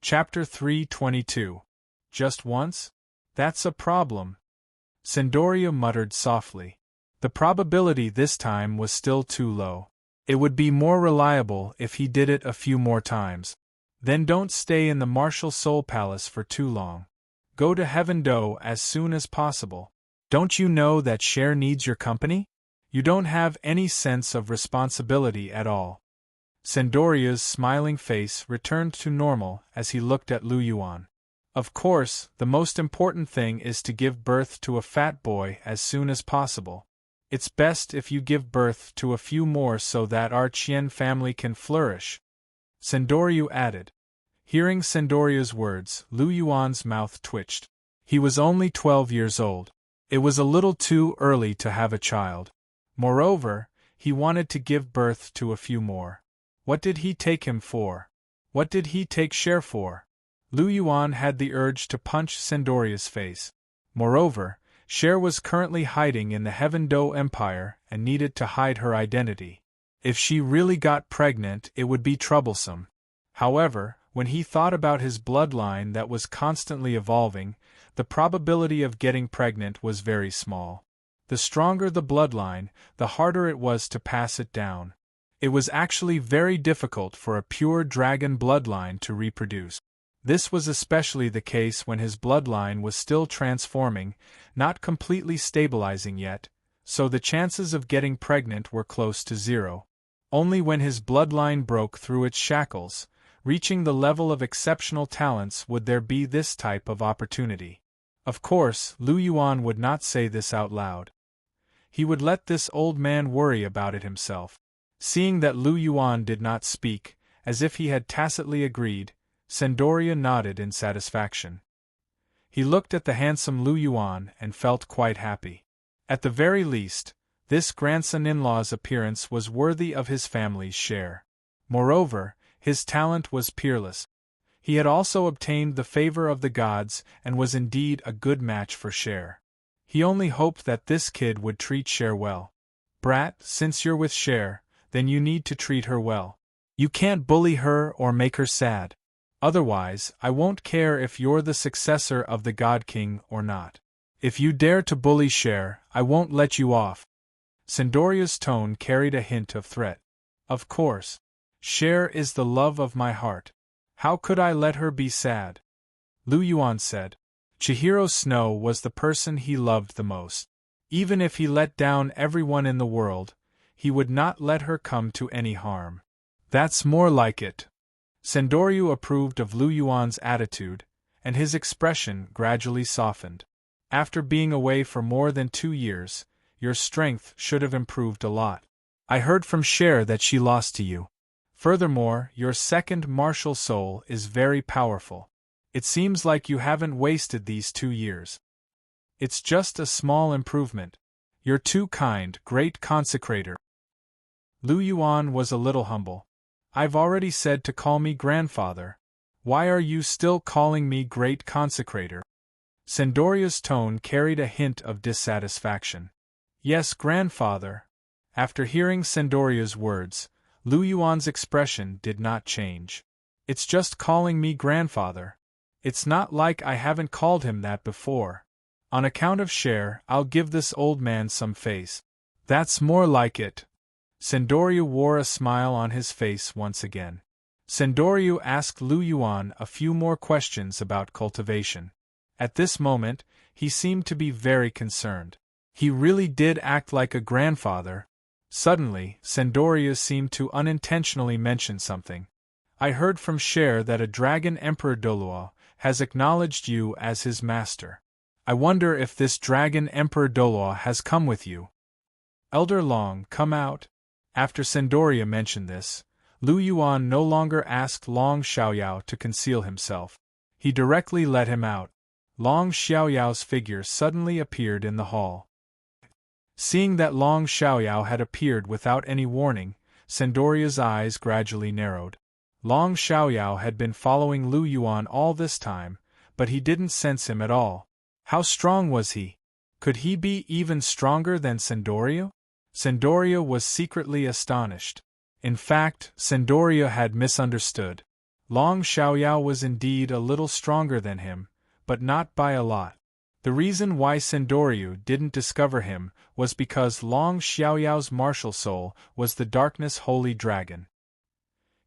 Chapter 322. Just once? That's a problem. Sendoria muttered softly. The probability this time was still too low. It would be more reliable if he did it a few more times. Then don't stay in the Martial Soul Palace for too long. Go to Heaven Do as soon as possible. Don't you know that Cher needs your company? You don't have any sense of responsibility at all. Sendoria's smiling face returned to normal as he looked at Lu Yuan. Of course, the most important thing is to give birth to a fat boy as soon as possible. It's best if you give birth to a few more so that our Qian family can flourish. Sendoria added. Hearing Sendoria's words, Lu Yuan's mouth twitched. He was only 12 years old. It was a little too early to have a child. Moreover, he wanted to give birth to a few more. What did he take him for? What did he take Cher for? Lu Yuan had the urge to punch Sendoria's face. Moreover, Cher was currently hiding in the Heaven Do Empire and needed to hide her identity. If she really got pregnant, it would be troublesome. However, when he thought about his bloodline that was constantly evolving, the probability of getting pregnant was very small. The stronger the bloodline, the harder it was to pass it down. It was actually very difficult for a pure dragon bloodline to reproduce. This was especially the case when his bloodline was still transforming, not completely stabilizing yet, so the chances of getting pregnant were close to zero. Only when his bloodline broke through its shackles, reaching the level of exceptional talents, would there be this type of opportunity. Of course, Lu Yuan would not say this out loud. He would let this old man worry about it himself. Seeing that Lu Yuan did not speak, as if he had tacitly agreed, Sendoria nodded in satisfaction. He looked at the handsome Lu Yuan and felt quite happy. At the very least, this grandson-in-law's appearance was worthy of his family's share. Moreover, his talent was peerless. He had also obtained the favor of the gods and was indeed a good match for Cher. He only hoped that this kid would treat Cher well. Brat, since you're with Cher, then you need to treat her well. You can't bully her or make her sad. Otherwise, I won't care if you're the successor of the God King or not. If you dare to bully Cher, I won't let you off. Sendoria's tone carried a hint of threat. Of course. Cher is the love of my heart. How could I let her be sad? Lu Yuan said. Chihiro Snow was the person he loved the most. Even if he let down everyone in the world, he would not let her come to any harm. That's more like it. Sendoria approved of Lu Yuan's attitude, and his expression gradually softened. After being away for more than 2 years, your strength should have improved a lot. I heard from Cher that she lost to you. Furthermore, your second martial soul is very powerful. It seems like you haven't wasted these 2 years. It's just a small improvement. You're too kind, great consecrator. Lu Yuan was a little humble. I've already said to call me grandfather. Why are you still calling me great consecrator? Sendoria's tone carried a hint of dissatisfaction. Yes, grandfather. After hearing Sendoria's words, Lu Yuan's expression did not change. It's just calling me grandfather. It's not like I haven't called him that before. On account of Cher, I'll give this old man some face. That's more like it. Sendoria wore a smile on his face once again. Sendoria asked Lu Yuan a few more questions about cultivation. At this moment, he seemed to be very concerned. He really did act like a grandfather. Suddenly, Sendoria seemed to unintentionally mention something. I heard from Cher that a dragon Emperor Douluo has acknowledged you as his master. I wonder if this dragon Emperor Douluo has come with you. Elder Long, come out. After Sendoria mentioned this, Lu Yuan no longer asked Long Xiaoyao to conceal himself. He directly let him out. Long Xiaoyao's figure suddenly appeared in the hall. Seeing that Long Xiaoyao had appeared without any warning, Sendoria's eyes gradually narrowed. Long Xiaoyao had been following Lu Yuan all this time, but he didn't sense him at all. How strong was he? Could he be even stronger than Sendoria? Sendoria was secretly astonished. In fact, Sendoria had misunderstood. Long Xiaoyao was indeed a little stronger than him, but not by a lot. The reason why Sendoryu didn't discover him was because Long Xiaoyao's martial soul was the Darkness Holy Dragon.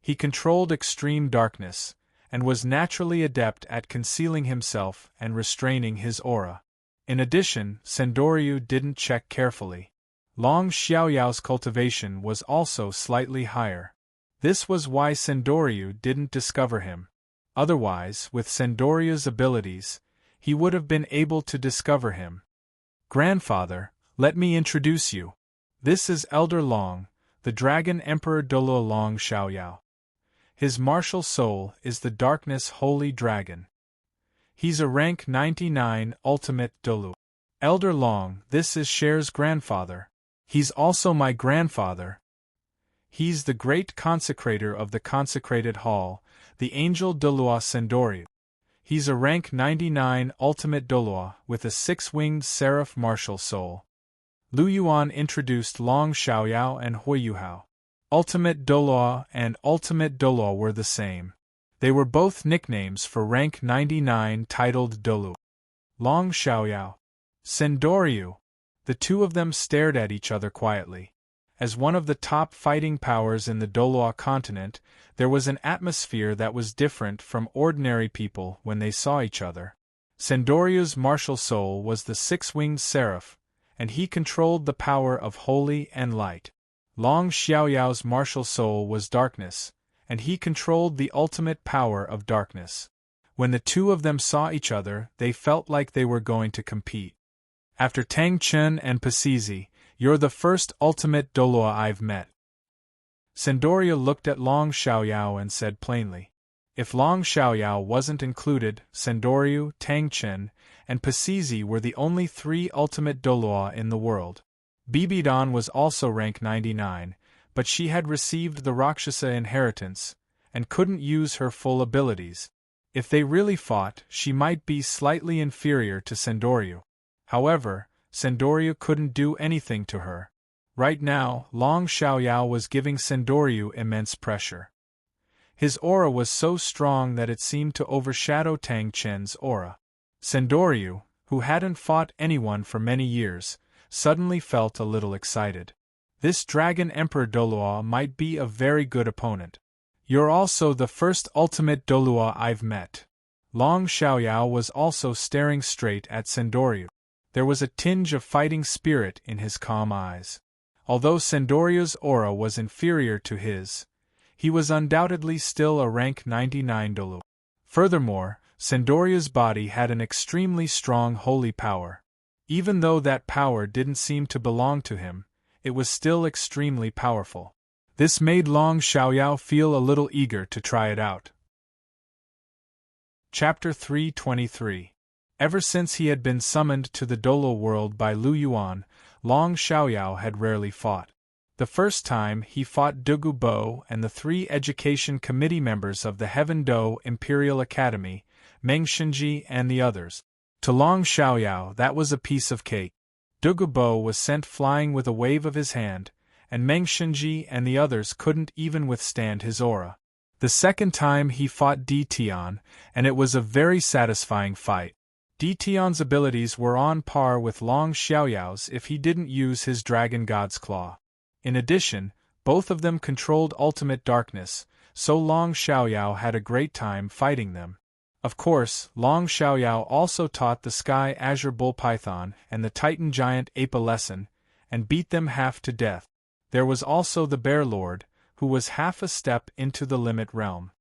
He controlled extreme darkness, and was naturally adept at concealing himself and restraining his aura. In addition, Sendoryu didn't check carefully. Long Xiaoyao's cultivation was also slightly higher. This was why Sendoryu didn't discover him. Otherwise, with Sendoryu's abilities, he would have been able to discover him. Grandfather, let me introduce you. This is Elder Long, the Dragon Emperor Douluo Long Xiaoyao. His martial soul is the Darkness Holy Dragon. He's a rank 99 Ultimate Douluo. Elder Long, this is Cher's grandfather. He's also my grandfather. He's the great consecrator of the consecrated hall, the Angel Douluo Sendoryu. He's a rank 99 Ultimate Douluo with a six-winged seraph martial soul. Lu Yuan introduced Long Xiaoyao and Hui Yuhao. Ultimate Douluo and Ultimate Douluo were the same. They were both nicknames for rank 99 titled Douluo. Long Xiaoyao. Sendoryu. The two of them stared at each other quietly. As one of the top fighting powers in the Douluo continent, there was an atmosphere that was different from ordinary people when they saw each other. Sendoryu's martial soul was the six-winged seraph, and he controlled the power of holy and light. Long Xiaoyao's martial soul was darkness, and he controlled the ultimate power of darkness. When the two of them saw each other, they felt like they were going to compete. After Tang Chen and Pasizi, you're the first ultimate Douluo I've met. Sendoryu looked at Long Xiaoyao and said plainly. If Long Xiaoyao wasn't included, Sendoryu, Tang Chen, and Pasizi were the only three ultimate Douluo in the world. Bibidan was also rank 99, but she had received the Rakshasa inheritance, and couldn't use her full abilities. If they really fought, she might be slightly inferior to Sendoryu. However, Sendoryu couldn't do anything to her. Right now, Long Xiaoyao was giving Sendoryu immense pressure. His aura was so strong that it seemed to overshadow Tang Chen's aura. Sendoryu, who hadn't fought anyone for many years, suddenly felt a little excited. This Dragon Emperor Douluo might be a very good opponent. You're also the first ultimate Douluo I've met. Long Xiaoyao was also staring straight at Sendoryu. There was a tinge of fighting spirit in his calm eyes. Although Sendoryu's aura was inferior to his, he was undoubtedly still a rank 99 Douluo. Furthermore, Sendoryu's body had an extremely strong holy power. Even though that power didn't seem to belong to him, it was still extremely powerful. This made Long Xiaoyao feel a little eager to try it out. Chapter 323. Ever since he had been summoned to the Douluo world by Lu Yuan, Long Xiaoyao had rarely fought. The first time he fought Dugu Bo and the three education committee members of the Heaven Do Imperial Academy, Meng Shenji and the others. To Long Xiaoyao that was a piece of cake. Dugu Bo was sent flying with a wave of his hand, and Meng Shenji and the others couldn't even withstand his aura. The second time he fought Di Tian, and it was a very satisfying fight. Di Tian's abilities were on par with Long Xiaoyao's if he didn't use his Dragon God's Claw. In addition, both of them controlled ultimate darkness, so Long Xiaoyao had a great time fighting them. Of course, Long Xiaoyao also taught the Sky Azure Bull Python and the Titan Giant Ape a lesson, and beat them half to death. There was also the Bear Lord, who was half a step into the Limit Realm.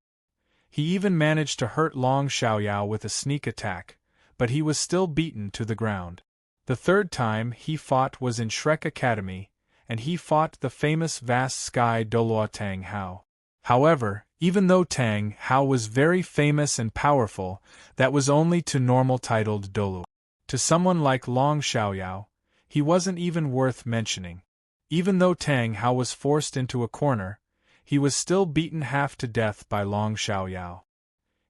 He even managed to hurt Long Xiaoyao with a sneak attack, but he was still beaten to the ground. The third time he fought was in Shrek Academy, and he fought the famous Vast Sky Douluo Tang Hao. However, even though Tang Hao was very famous and powerful, that was only to normal titled Douluo. To someone like Long Xiaoyao, he wasn't even worth mentioning. Even though Tang Hao was forced into a corner, he was still beaten half to death by Long Xiaoyao.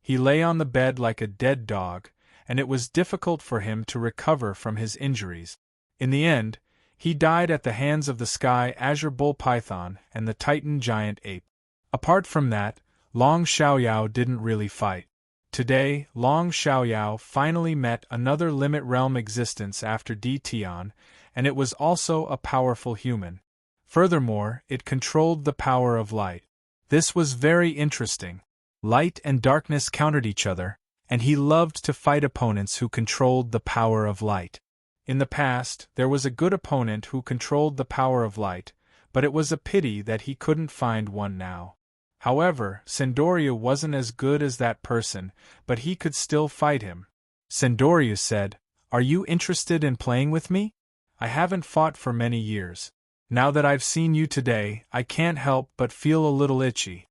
He lay on the bed like a dead dog, and it was difficult for him to recover from his injuries. In the end, he died at the hands of the Sky Azure Bull Python and the Titan Giant Ape. Apart from that, Long Xiaoyao didn't really fight. Today, Long Xiaoyao finally met another limit realm existence after Di Tian, and it was also a powerful human. Furthermore, it controlled the power of light. This was very interesting. Light and darkness countered each other, and he loved to fight opponents who controlled the power of light. In the past, there was a good opponent who controlled the power of light, but it was a pity that he couldn't find one now. However, Sendoryu wasn't as good as that person, but he could still fight him. Sendoryu said, "Are you interested in playing with me? I haven't fought for many years. Now that I've seen you today, I can't help but feel a little itchy."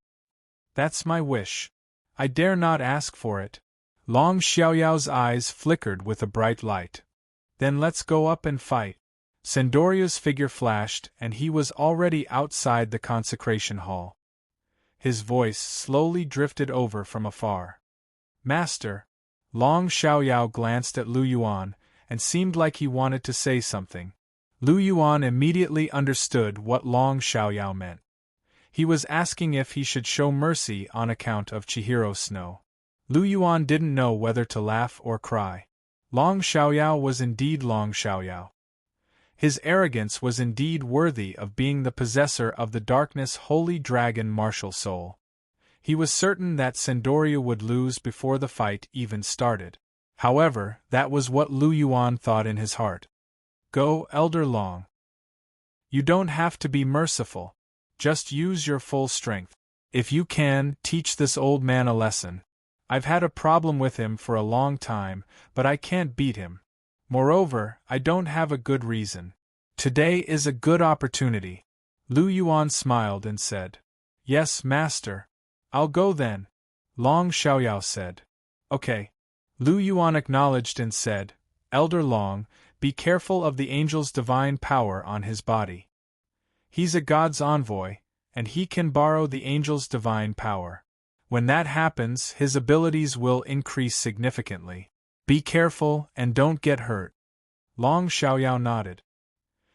"That's my wish. I dare not ask for it." Long Xiaoyao's eyes flickered with a bright light. "Then let's go up and fight." Sendoryu's figure flashed, and he was already outside the consecration hall. His voice slowly drifted over from afar. "Master." Long Xiaoyao glanced at Lu Yuan, and seemed like he wanted to say something. Lu Yuan immediately understood what Long Xiaoyao meant. He was asking if he should show mercy on account of Chihiro's snow. Lu Yuan didn't know whether to laugh or cry. Long Xiaoyao was indeed Long Xiaoyao. His arrogance was indeed worthy of being the possessor of the darkness holy dragon martial soul. He was certain that Sendoryu would lose before the fight even started. However, that was what Lu Yuan thought in his heart. "Go, Elder Long. You don't have to be merciful. Just use your full strength. If you can, teach this old man a lesson. I've had a problem with him for a long time, but I can't beat him. Moreover, I don't have a good reason. Today is a good opportunity." Lu Yuan smiled and said, "Yes, master. I'll go then." Long Xiaoyao said, "Okay." Lu Yuan acknowledged and said, "Elder Long, be careful of the angel's divine power on his body. He's a god's envoy, and he can borrow the angel's divine power. When that happens, his abilities will increase significantly. Be careful and don't get hurt." Long Xiaoyao nodded.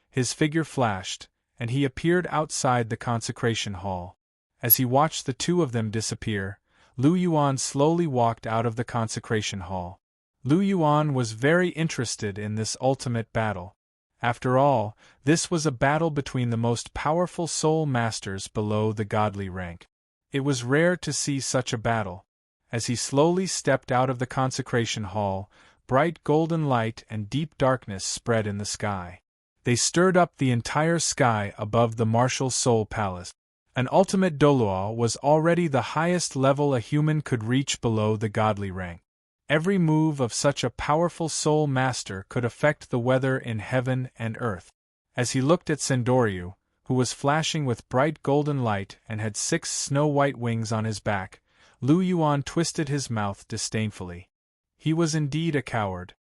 His figure flashed, and he appeared outside the consecration hall. As he watched the two of them disappear, Lu Yuan slowly walked out of the consecration hall. Lu Yuan was very interested in this ultimate battle. After all, this was a battle between the most powerful soul masters below the godly rank. It was rare to see such a battle. As he slowly stepped out of the consecration hall, bright golden light and deep darkness spread in the sky. They stirred up the entire sky above the martial soul palace. An ultimate Douluo was already the highest level a human could reach below the godly rank. Every move of such a powerful soul master could affect the weather in heaven and earth. As he looked at Sendoryu, who was flashing with bright golden light and had 6 snow-white wings on his back, Lu Yuan twisted his mouth disdainfully. He was indeed a coward.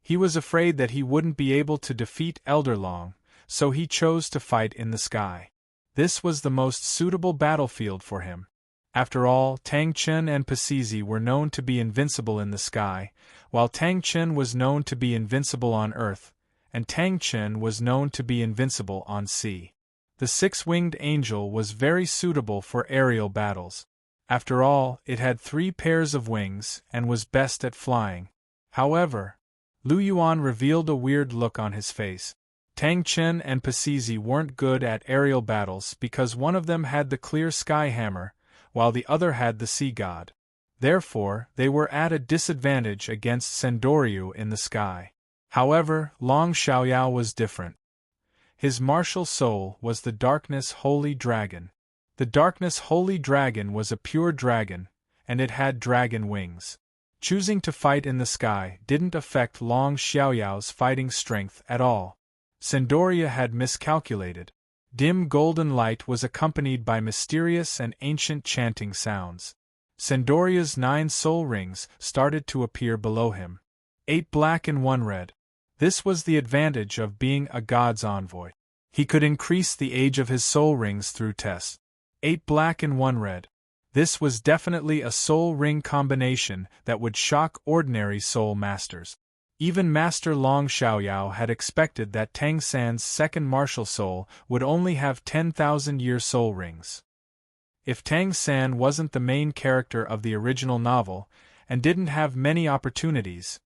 He was afraid that he wouldn't be able to defeat Elder Long, so he chose to fight in the sky. This was the most suitable battlefield for him. After all, Tang Chen and Pasizi were known to be invincible in the sky, while Tang Chen was known to be invincible on earth, and Tang Chen was known to be invincible on sea. The 6-winged angel was very suitable for aerial battles. After all, it had 3 pairs of wings and was best at flying. However, Lu Yuan revealed a weird look on his face. Tang Chen and Pasizi weren't good at aerial battles because one of them had the clear sky hammer, while the other had the sea god. Therefore, they were at a disadvantage against Sendoryu in the sky. However, Long Xiaoyao was different. His martial soul was the Darkness Holy Dragon. The Darkness Holy Dragon was a pure dragon, and it had dragon wings. Choosing to fight in the sky didn't affect Long Xiaoyao's fighting strength at all. Sendoryu had miscalculated. Dim golden light was accompanied by mysterious and ancient chanting sounds. Sendoryu's 9 soul rings started to appear below him. 8 black and 1 red. This was the advantage of being a god's envoy. He could increase the age of his soul rings through tests. 8 black and 1 red. This was definitely a soul ring combination that would shock ordinary soul masters. Even Master Long Xiaoyao had expected that Tang San's second martial soul would only have 10,000-year soul rings. If Tang San wasn't the main character of the original novel, and didn't have many opportunities,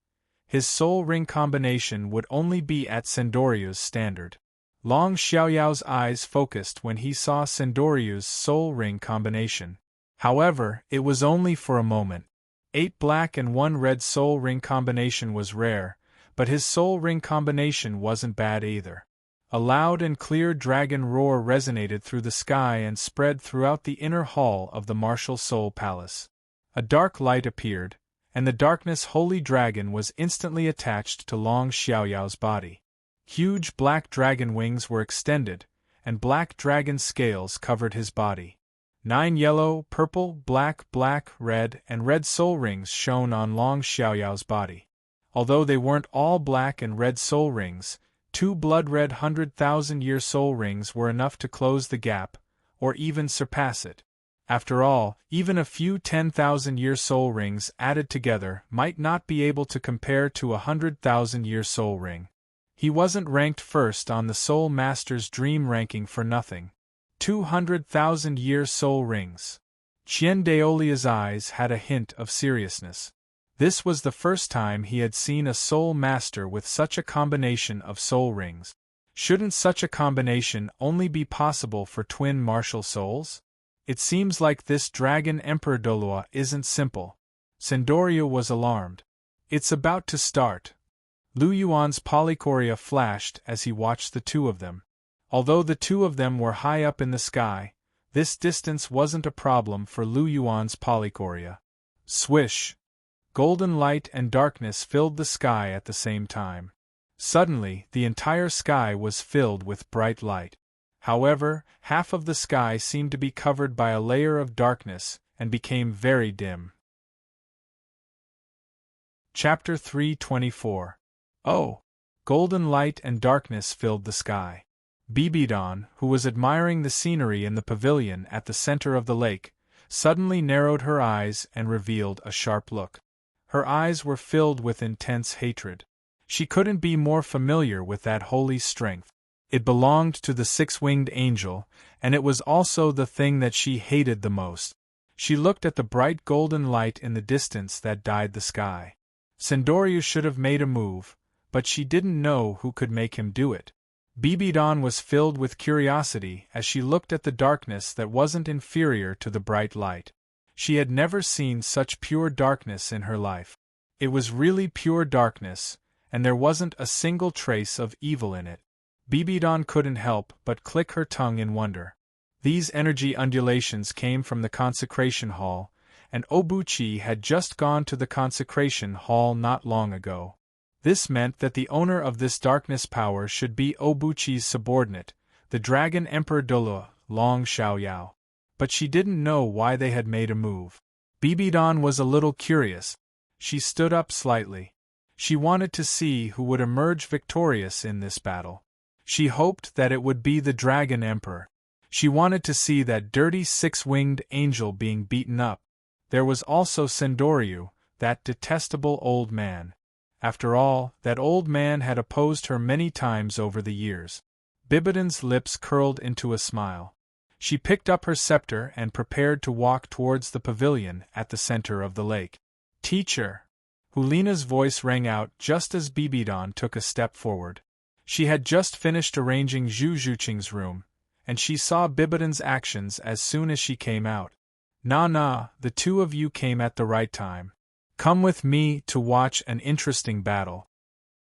his soul ring combination would only be at Sendoryo's standard. Long Xiaoyao's eyes focused when he saw Sendoryo's soul ring combination. However, it was only for a moment. 8 black and 1 red soul ring combination was rare, but his soul ring combination wasn't bad either. A loud and clear dragon roar resonated through the sky and spread throughout the inner hall of the martial soul palace. A dark light appeared, and the darkness holy dragon was instantly attached to Long Xiaoyao's body. Huge black dragon wings were extended, and black dragon scales covered his body. 9 yellow, purple, black, red, and red soul rings shone on Long Xiaoyao's body. Although they weren't all black and red soul rings, 2 blood-red 100,000-year soul rings were enough to close the gap, or even surpass it. After all, even a few 10,000-year soul rings added together might not be able to compare to a 100,000-year soul ring. He wasn't ranked first on the Soul Master's Dream ranking for nothing. 200,000-year soul rings. Qian Daolia's eyes had a hint of seriousness. This was the first time he had seen a soul master with such a combination of soul rings. Shouldn't such a combination only be possible for twin martial souls? It seems like this Dragon Emperor Douluo isn't simple. Sendoryo was alarmed. It's about to start. Lu Yuan's polychoria flashed as he watched the two of them. Although the two of them were high up in the sky, this distance wasn't a problem for Lu Yuan's polychoria. Swish! Golden light and darkness filled the sky at the same time. Suddenly, the entire sky was filled with bright light. However, half of the sky seemed to be covered by a layer of darkness and became very dim. Chapter 324. Oh! Golden light and darkness filled the sky. Bibidon, who was admiring the scenery in the pavilion at the center of the lake, suddenly narrowed her eyes and revealed a sharp look. Her eyes were filled with intense hatred. She couldn't be more familiar with that holy strength. It belonged to the six-winged angel, and it was also the thing that she hated the most. She looked at the bright golden light in the distance that dyed the sky. Sendoryo should have made a move, but she didn't know who could make him do it. Bibidon was filled with curiosity as she looked at the darkness that wasn't inferior to the bright light. She had never seen such pure darkness in her life. It was really pure darkness, and there wasn't a single trace of evil in it. Bibidon couldn't help but click her tongue in wonder. These energy undulations came from the consecration hall, and Obuchi had just gone to the consecration hall not long ago. This meant that the owner of this darkness power should be Obuchi's subordinate, the Dragon Emperor Douluo, Long Xiaoyao. But she didn't know why they had made a move. Bibidon was a little curious. She stood up slightly. She wanted to see who would emerge victorious in this battle. She hoped that it would be the Dragon Emperor. She wanted to see that dirty six-winged angel being beaten up. There was also Sendoryo, that detestable old man. After all, that old man had opposed her many times over the years. Bibidon's lips curled into a smile. She picked up her scepter and prepared to walk towards the pavilion at the center of the lake. "Teacher!" Hulina's voice rang out just as Bibidon took a step forward. She had just finished arranging Zhu Zhuqing's room, and she saw Bibidon's actions as soon as she came out. "Nah, the two of you came at the right time. Come with me to watch an interesting battle,"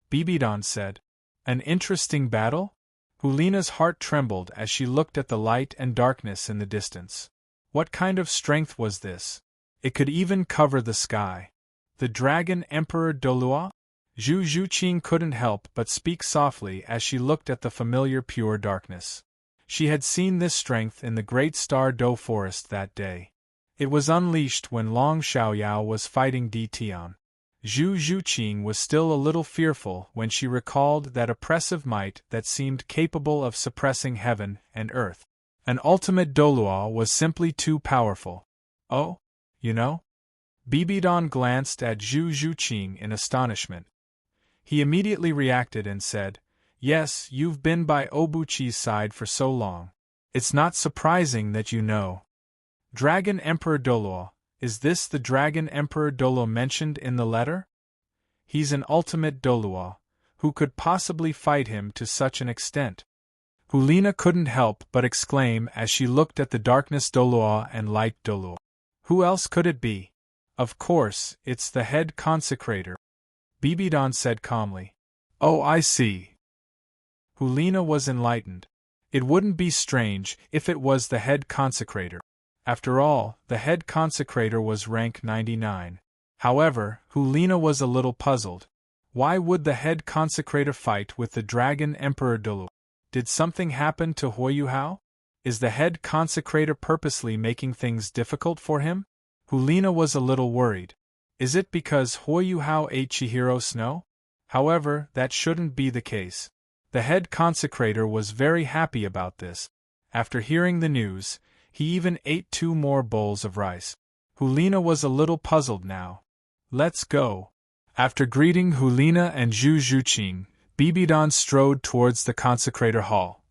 Bibidon said. "An interesting battle?" Hulina's heart trembled as she looked at the light and darkness in the distance. What kind of strength was this? It could even cover the sky. The Dragon Emperor Douluo? Zhu Zhuqing couldn't help but speak softly as she looked at the familiar pure darkness. She had seen this strength in the great Star Do forest that day. It was unleashed when Long Xiaoyao was fighting Di Tian. Zhu Zhuqing was still a little fearful when she recalled that oppressive might that seemed capable of suppressing heaven and earth. An ultimate Douluo was simply too powerful. "Oh? You know?" Bibidon glanced at Zhu Zhuqing in astonishment. He immediately reacted and said, "Yes, you've been by Obuchi's side for so long. It's not surprising that you know." Dragon Emperor Douluo, is this the Dragon Emperor Douluo mentioned in the letter? He's an ultimate Douluo. Who could possibly fight him to such an extent? Hulina couldn't help but exclaim as she looked at the darkness Douluo and light Douluo. Who else could it be? Of course, it's the head consecrator, Bibidon said calmly. Oh, I see. Hulina was enlightened. It wouldn't be strange if it was the head consecrator. After all, the head consecrator was rank 99. However, Hulina was a little puzzled. Why would the head consecrator fight with the Dragon Emperor Douluo? Did something happen to Huoyuhao? Is the head consecrator purposely making things difficult for him? Hulina was a little worried. Is it because Huoyuhao ate Chihiro Snow? However, that shouldn't be the case. The head consecrator was very happy about this. After hearing the news, he even ate 2 more bowls of rice. Hulina was a little puzzled now. Let's go. After greeting Hulina and Zhu Zhuqing, Bibidon strode towards the consecrator hall.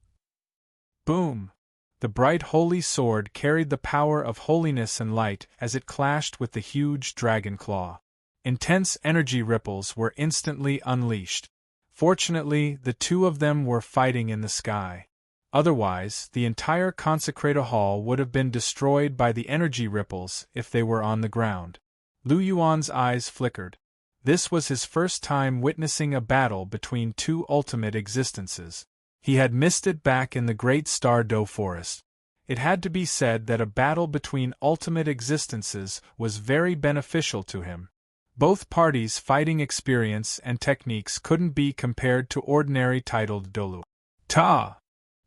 Boom! The bright holy sword carried the power of holiness and light as it clashed with the huge dragon claw. Intense energy ripples were instantly unleashed. Fortunately, the 2 of them were fighting in the sky. Otherwise, the entire consecrator hall would have been destroyed by the energy ripples if they were on the ground. Lu Yuan's eyes flickered. This was his first time witnessing a battle between 2 ultimate existences. He had missed it back in the Great Star Do Forest. It had to be said that a battle between ultimate existences was very beneficial to him. Both parties' fighting experience and techniques couldn't be compared to ordinary titled Douluo. Ta!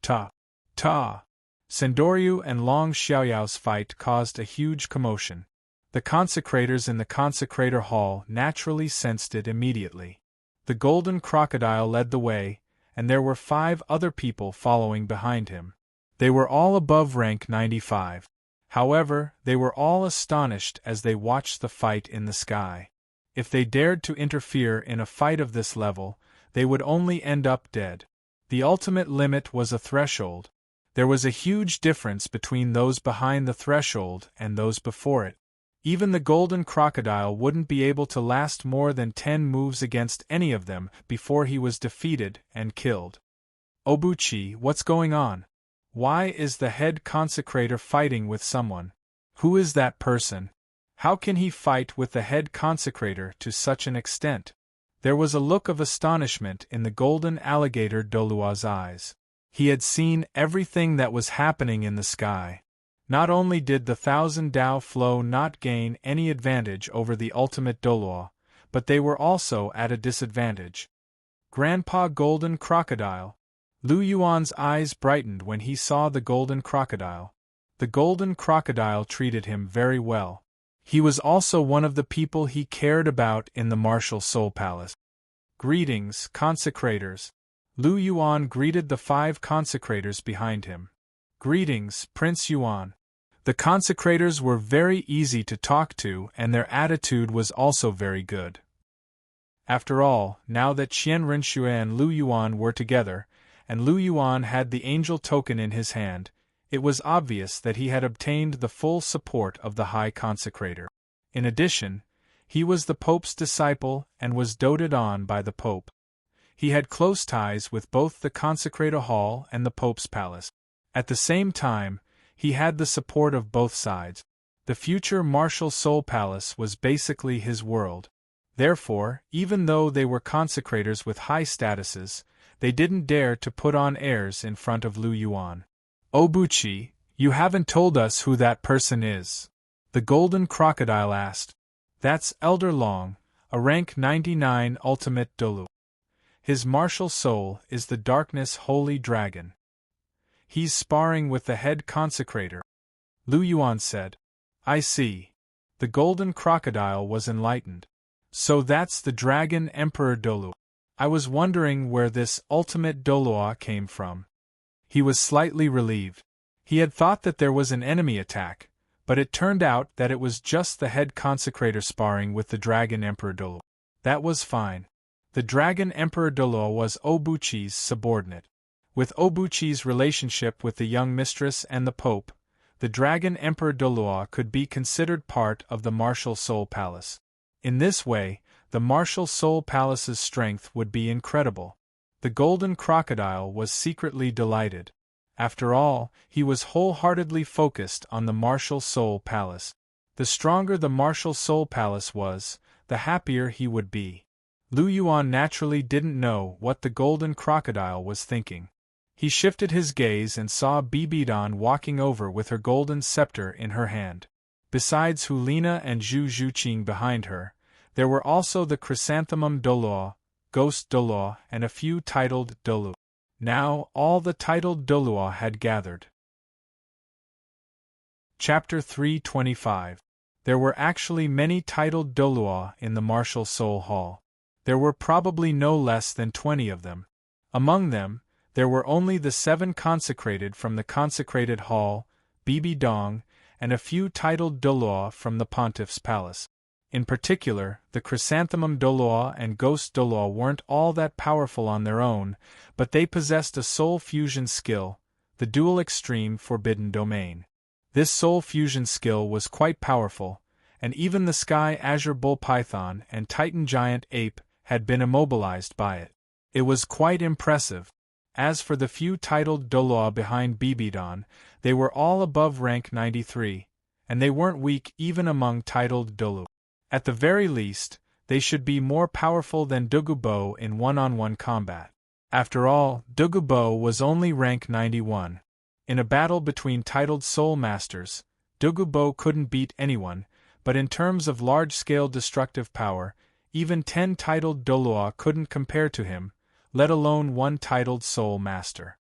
Ta! Ta! Sendoryu and Long Xiaoyao's fight caused a huge commotion. The consecrators in the consecrator hall naturally sensed it immediately. The golden crocodile led the way, and there were 5 other people following behind him. They were all above rank 95. However, they were all astonished as they watched the fight in the sky. If they dared to interfere in a fight of this level, they would only end up dead. The ultimate limit was a threshold. There was a huge difference between those behind the threshold and those before it. Even the golden crocodile wouldn't be able to last more than 10 moves against any of them before he was defeated and killed. Obuchi, what's going on? Why is the head consecrator fighting with someone? Who is that person? How can he fight with the head consecrator to such an extent? There was a look of astonishment in the golden alligator Douluo's eyes. He had seen everything that was happening in the sky. Not only did the 1,000 Dao flow not gain any advantage over the ultimate Douluo, but they were also at a disadvantage. Grandpa Golden Crocodile. Lu Yuan's eyes brightened when he saw the golden crocodile. The golden crocodile treated him very well. He was also one of the people he cared about in the Martial Soul Palace. Greetings, consecrators. Lu Yuan greeted the 5 consecrators behind him. Greetings, Prince Yuan. The consecrators were very easy to talk to and their attitude was also very good. After all, now that Qian Rinxue and Lu Yuan were together, and Lu Yuan had the angel token in his hand, it was obvious that he had obtained the full support of the High Consecrator. In addition, he was the Pope's disciple and was doted on by the Pope. He had close ties with both the Consecrator Hall and the Pope's palace. At the same time, he had the support of both sides. The future Martial Soul Palace was basically his world. Therefore, even though they were consecrators with high statuses, they didn't dare to put on airs in front of Lu Yuan. Obuchi, you haven't told us who that person is. The golden crocodile asked. That's Elder Long, a rank 99 ultimate Douluo. His martial soul is the darkness holy dragon. He's sparring with the head consecrator. Lu Yuan said. I see. The golden crocodile was enlightened. So that's the Dragon Emperor Douluo. I was wondering where this ultimate Douluo came from. He was slightly relieved. He had thought that there was an enemy attack, but it turned out that it was just the head consecrator sparring with the Dragon Emperor Douluo. That was fine. The Dragon Emperor Douluo was Obuchi's subordinate. With Obuchi's relationship with the young mistress and the Pope, the Dragon Emperor Douluo could be considered part of the Martial Soul Palace. In this way, the Martial Soul Palace's strength would be incredible. The Golden Crocodile was secretly delighted. After all, he was wholeheartedly focused on the Martial Soul Palace. The stronger the Martial Soul Palace was, the happier he would be. Lu Yuan naturally didn't know what the Golden Crocodile was thinking. He shifted his gaze and saw Bibidan walking over with her golden scepter in her hand. Besides Hulina and Zhu Zhuqing behind her, there were also the Chrysanthemum Douluo, Ghost Douluo, and a few titled Douluo. Now, all the titled Douluo had gathered. Chapter 325. There were actually many titled Douluo in the Martial Soul Hall. There were probably no less than 20 of them. Among them, there were only the 7 consecrated from the consecrated hall, Bibi Dong, and a few titled Douluo from the Pontiff's palace. In particular, the Chrysanthemum Douluo and Ghost Douluo weren't all that powerful on their own, but they possessed a soul fusion skill, the dual extreme forbidden domain. This soul fusion skill was quite powerful, and even the Sky Azure Bull Python and Titan Giant Ape had been immobilized by it. It was quite impressive. As for the few titled Douluo behind Bibidan, they were all above rank 93, and they weren't weak even among titled Douluo. At the very least, they should be more powerful than Douluo in one-on-one combat. After all, Douluo was only rank 91. In a battle between titled Soul Masters, Douluo couldn't beat anyone, but in terms of large-scale destructive power, even 10 titled Douluo couldn't compare to him, let alone one titled Soul Master.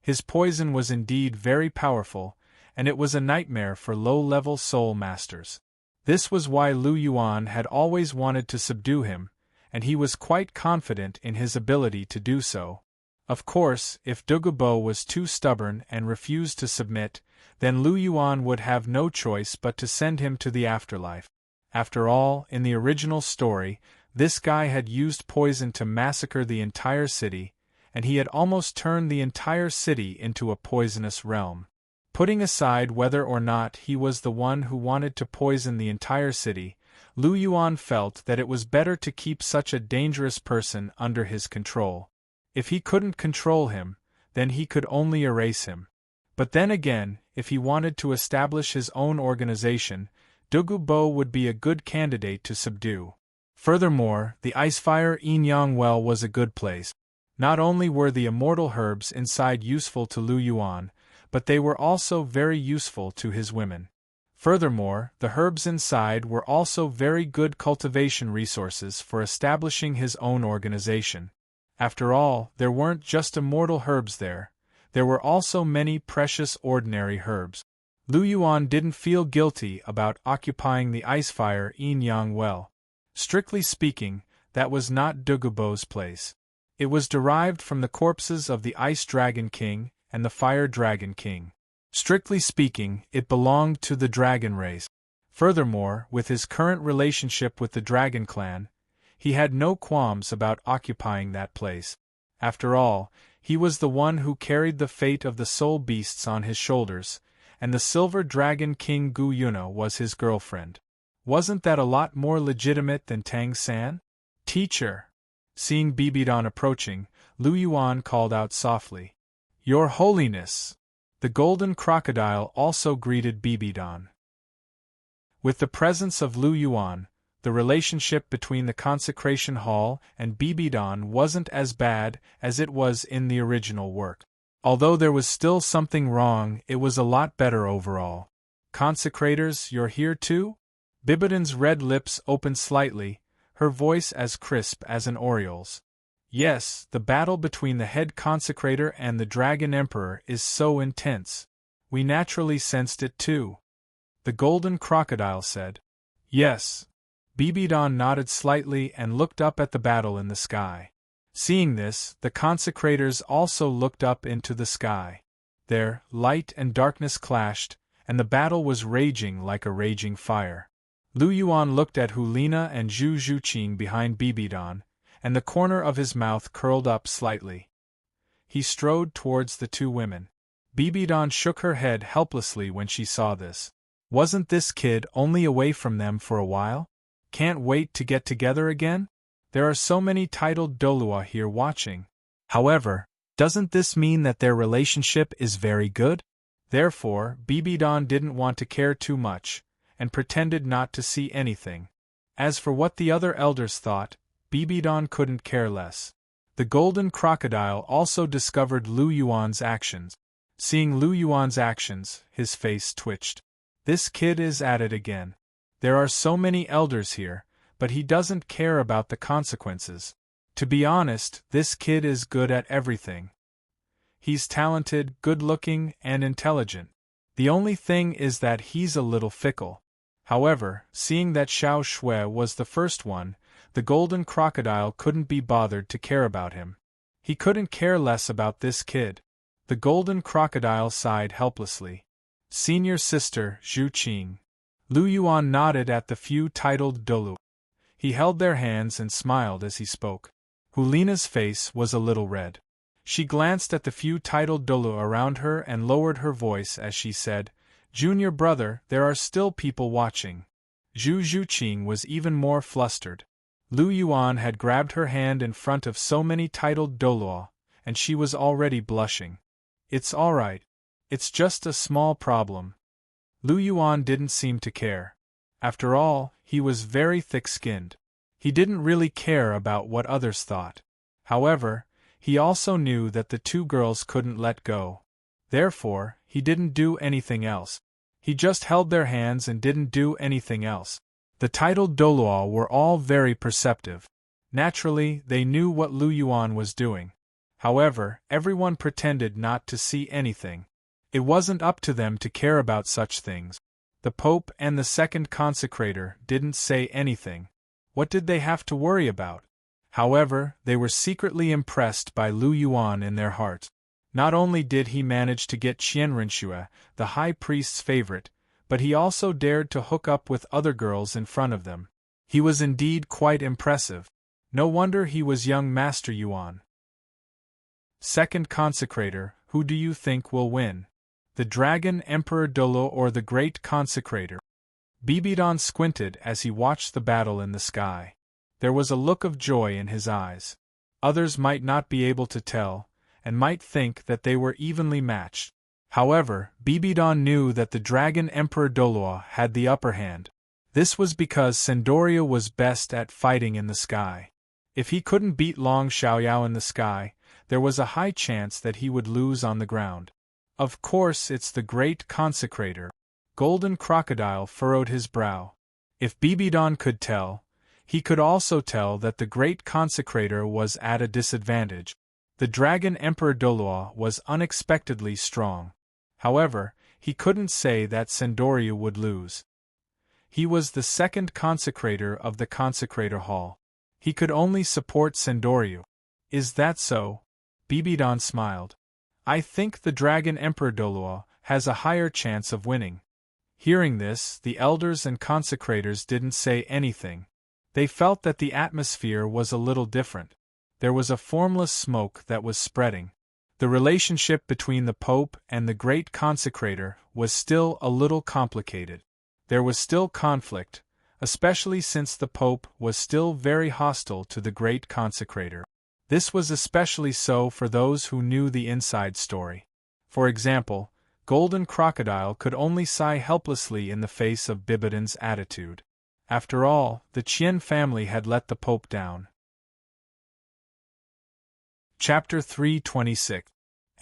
His poison was indeed very powerful, and it was a nightmare for low-level Soul Masters. This was why Lu Yuan had always wanted to subdue him, and he was quite confident in his ability to do so. Of course, if Douluo was too stubborn and refused to submit, then Lu Yuan would have no choice but to send him to the afterlife. After all, in the original story, this guy had used poison to massacre the entire city, and he had almost turned the entire city into a poisonous realm. Putting aside whether or not he was the one who wanted to poison the entire city, Lu Yuan felt that it was better to keep such a dangerous person under his control. If he couldn't control him, then he could only erase him. But then again, if he wanted to establish his own organization, Douluo would be a good candidate to subdue. Furthermore, the Icefire Yin-Yang Well was a good place. Not only were the immortal herbs inside useful to Lu Yuan, but they were also very useful to his women. Furthermore, the herbs inside were also very good cultivation resources for establishing his own organization. After all, there weren't just immortal herbs there were also many precious ordinary herbs. Lu Yuan didn't feel guilty about occupying the Icefire Yin-Yang Well. Strictly speaking, that was not Douluo's place. It was derived from the corpses of the Ice Dragon King and the Fire Dragon King. Strictly speaking, it belonged to the dragon race. Furthermore, with his current relationship with the Dragon Clan, he had no qualms about occupying that place. After all, he was the one who carried the fate of the soul beasts on his shoulders, and the Silver Dragon King Gu Yuna was his girlfriend. Wasn't that a lot more legitimate than Tang San? Teacher! Seeing Bibidan approaching, Lu Yuan called out softly, "Your Holiness!" The Golden Crocodile also greeted Bibidan. With the presence of Lu Yuan, the relationship between the Consecration Hall and Bibidan wasn't as bad as it was in the original work. Although there was still something wrong, it was a lot better overall. "Consecrators, you're here too?" Bibidan's red lips opened slightly, her voice as crisp as an oriole's. "Yes, the battle between the head consecrator and the Dragon Emperor is so intense. We naturally sensed it too," the Golden Crocodile said. "Yes." Bibidan nodded slightly and looked up at the battle in the sky. Seeing this, the consecrators also looked up into the sky. There, light and darkness clashed, and the battle was raging like a raging fire. Lu Yuan looked at Hulina and Zhu Zhuqing behind Bibidan, and the corner of his mouth curled up slightly. He strode towards the two women. Bibidon shook her head helplessly when she saw this. Wasn't this kid only away from them for a while? Can't wait to get together again? There are so many titled Douluo here watching. However, doesn't this mean that their relationship is very good? Therefore, Bibidon didn't want to care too much, and pretended not to see anything. As for what the other elders thought, Bibidon couldn't care less. The golden crocodile also discovered Lu Yuan's actions. Seeing Lu Yuan's actions, his face twitched. This kid is at it again. There are so many elders here, but he doesn't care about the consequences. To be honest, this kid is good at everything. He's talented, good-looking, and intelligent. The only thing is that he's a little fickle. However, seeing that Xiao Shui was the first one, the golden crocodile couldn't be bothered to care about him. He couldn't care less about this kid. The golden crocodile sighed helplessly. Senior sister, Zhu Qing. Lu Yuan nodded at the few titled Douluo. He held their hands and smiled as he spoke. Hulina's face was a little red. She glanced at the few titled Douluo around her and lowered her voice as she said, "Junior brother, there are still people watching." Zhu Qing was even more flustered. Lu Yuan had grabbed her hand in front of so many titled Douluo, and she was already blushing. "It's all right. It's just a small problem." Lu Yuan didn't seem to care. After all, he was very thick-skinned. He didn't really care about what others thought. However, he also knew that the two girls couldn't let go. Therefore, he didn't do anything else. He just held their hands and didn't do anything else. The titled Douluo were all very perceptive. Naturally, they knew what Lu Yuan was doing. However, everyone pretended not to see anything. It wasn't up to them to care about such things. The Pope and the second consecrator didn't say anything. What did they have to worry about? However, they were secretly impressed by Lu Yuan in their hearts. Not only did he manage to get Qianrenxue, the high priest's favorite, but he also dared to hook up with other girls in front of them. He was indeed quite impressive. No wonder he was young Master Yuan. Second consecrator, who do you think will win? The Dragon Emperor Douluo or the Great Consecrator? Bibidon squinted as he watched the battle in the sky. There was a look of joy in his eyes. Others might not be able to tell, and might think that they were evenly matched. However, Bibidon knew that the Dragon Emperor Douluo had the upper hand. This was because Sendoria was best at fighting in the sky. If he couldn't beat Long Xiaoyao in the sky, there was a high chance that he would lose on the ground. Of course, it's the Great Consecrator. Golden Crocodile furrowed his brow. If Bibidon could tell, he could also tell that the Great Consecrator was at a disadvantage. The Dragon Emperor Douluo was unexpectedly strong. However, he couldn't say that Sendoria would lose. He was the second consecrator of the Consecrator Hall. He could only support Sendoria. Is that so? Bibidon smiled. I think the Dragon Emperor Douluo has a higher chance of winning. Hearing this, the elders and consecrators didn't say anything. They felt that the atmosphere was a little different. There was a formless smoke that was spreading. The relationship between the Pope and the Great Consecrator was still a little complicated. There was still conflict, especially since the Pope was still very hostile to the Great Consecrator. This was especially so for those who knew the inside story. For example, Golden Crocodile could only sigh helplessly in the face of Bibidon's attitude. After all, the Qian family had let the Pope down. Chapter 326.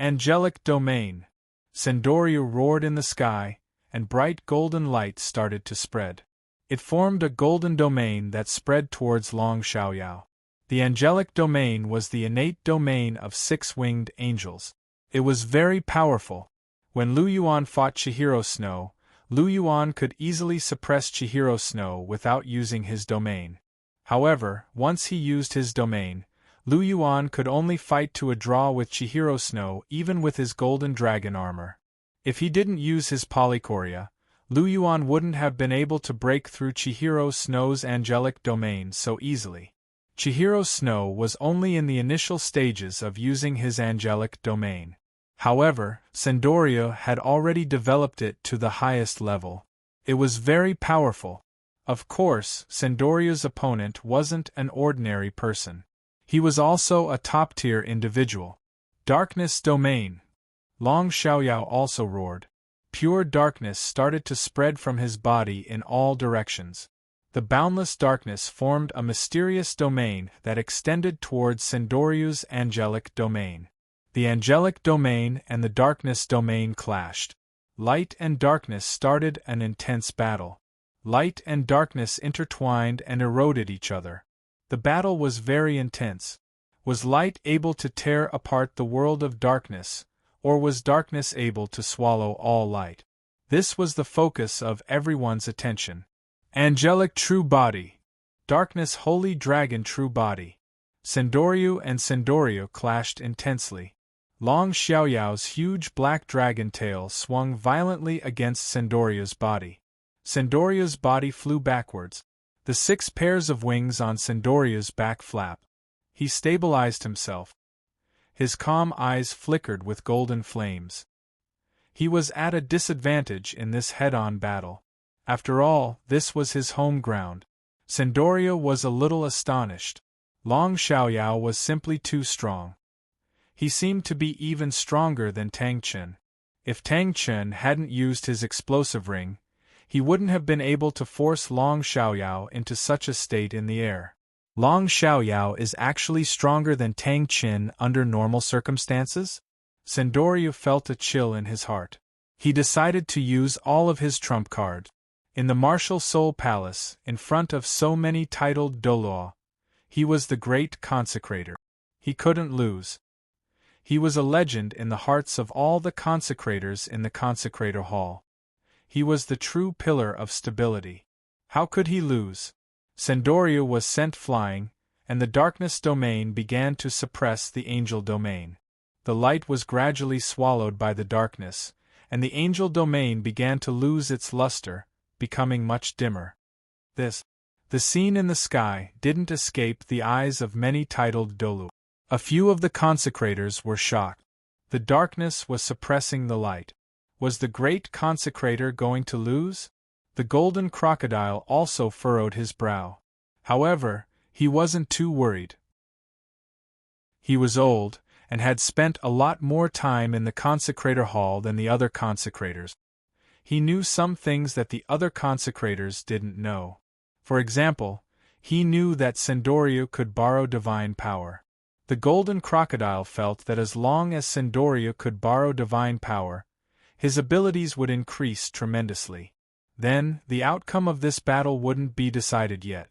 Angelic Domain. Sendoria roared in the sky, and bright golden light started to spread. It formed a golden domain that spread towards Long Xiaoyao. The angelic domain was the innate domain of six-winged angels. It was very powerful. When Lu Yuan fought Chihiro Snow, Lu Yuan could easily suppress Chihiro Snow without using his domain. However, once he used his domain, Lu Yuan could only fight to a draw with Chihiro Snow even with his golden dragon armor. If he didn't use his polychoria, Lu Yuan wouldn't have been able to break through Chihiro Snow's angelic domain so easily. Chihiro Snow was only in the initial stages of using his angelic domain. However, Sandoryo had already developed it to the highest level. It was very powerful. Of course, Sandoryo's opponent wasn't an ordinary person. He was also a top-tier individual. Darkness domain. Long Xiaoyao also roared. Pure darkness started to spread from his body in all directions. The boundless darkness formed a mysterious domain that extended towards Sandoryo's angelic domain. The angelic domain and the darkness domain clashed. Light and darkness started an intense battle. Light and darkness intertwined and eroded each other. The battle was very intense. Was light able to tear apart the world of darkness, or was darkness able to swallow all light? This was the focus of everyone's attention. Angelic true body. Darkness holy dragon true body. Sandoryo and Sandoryo clashed intensely. Long Xiaoyao's huge black dragon tail swung violently against Sandoryo's body. Sandoryo's body flew backwards. The 6 pairs of wings on Sandoryo's back flap. He stabilized himself. His calm eyes flickered with golden flames. He was at a disadvantage in this head-on battle. After all, this was his home ground. Sandoryo was a little astonished. Long Xiaoyao was simply too strong. He seemed to be even stronger than Tang Chen. If Tang Chen hadn't used his explosive ring, he wouldn't have been able to force Long Xiaoyao into such a state in the air. Long Xiaoyao is actually stronger than Tang Chen under normal circumstances? Sandoryo felt a chill in his heart. He decided to use all of his trump cards. In the martial Soul Palace, in front of so many titled Douluo, he was the great consecrator. He couldn't lose. He was a legend in the hearts of all the consecrators in the Consecrator Hall. He was the true pillar of stability. How could he lose? Sandoryo was sent flying, and the darkness domain began to suppress the angel domain. The light was gradually swallowed by the darkness, and the angel domain began to lose its luster, becoming much dimmer. The scene in the sky didn't escape the eyes of many titled Douluo. A few of the consecrators were shocked. The darkness was suppressing the light. Was the great consecrator going to lose? The golden crocodile also furrowed his brow. However, he wasn't too worried. He was old, and had spent a lot more time in the consecrator hall than the other consecrators. He knew some things that the other consecrators didn't know. For example, he knew that Sandoryo could borrow divine power. The golden crocodile felt that as long as Sandoryo could borrow divine power, his abilities would increase tremendously. Then, the outcome of this battle wouldn't be decided yet.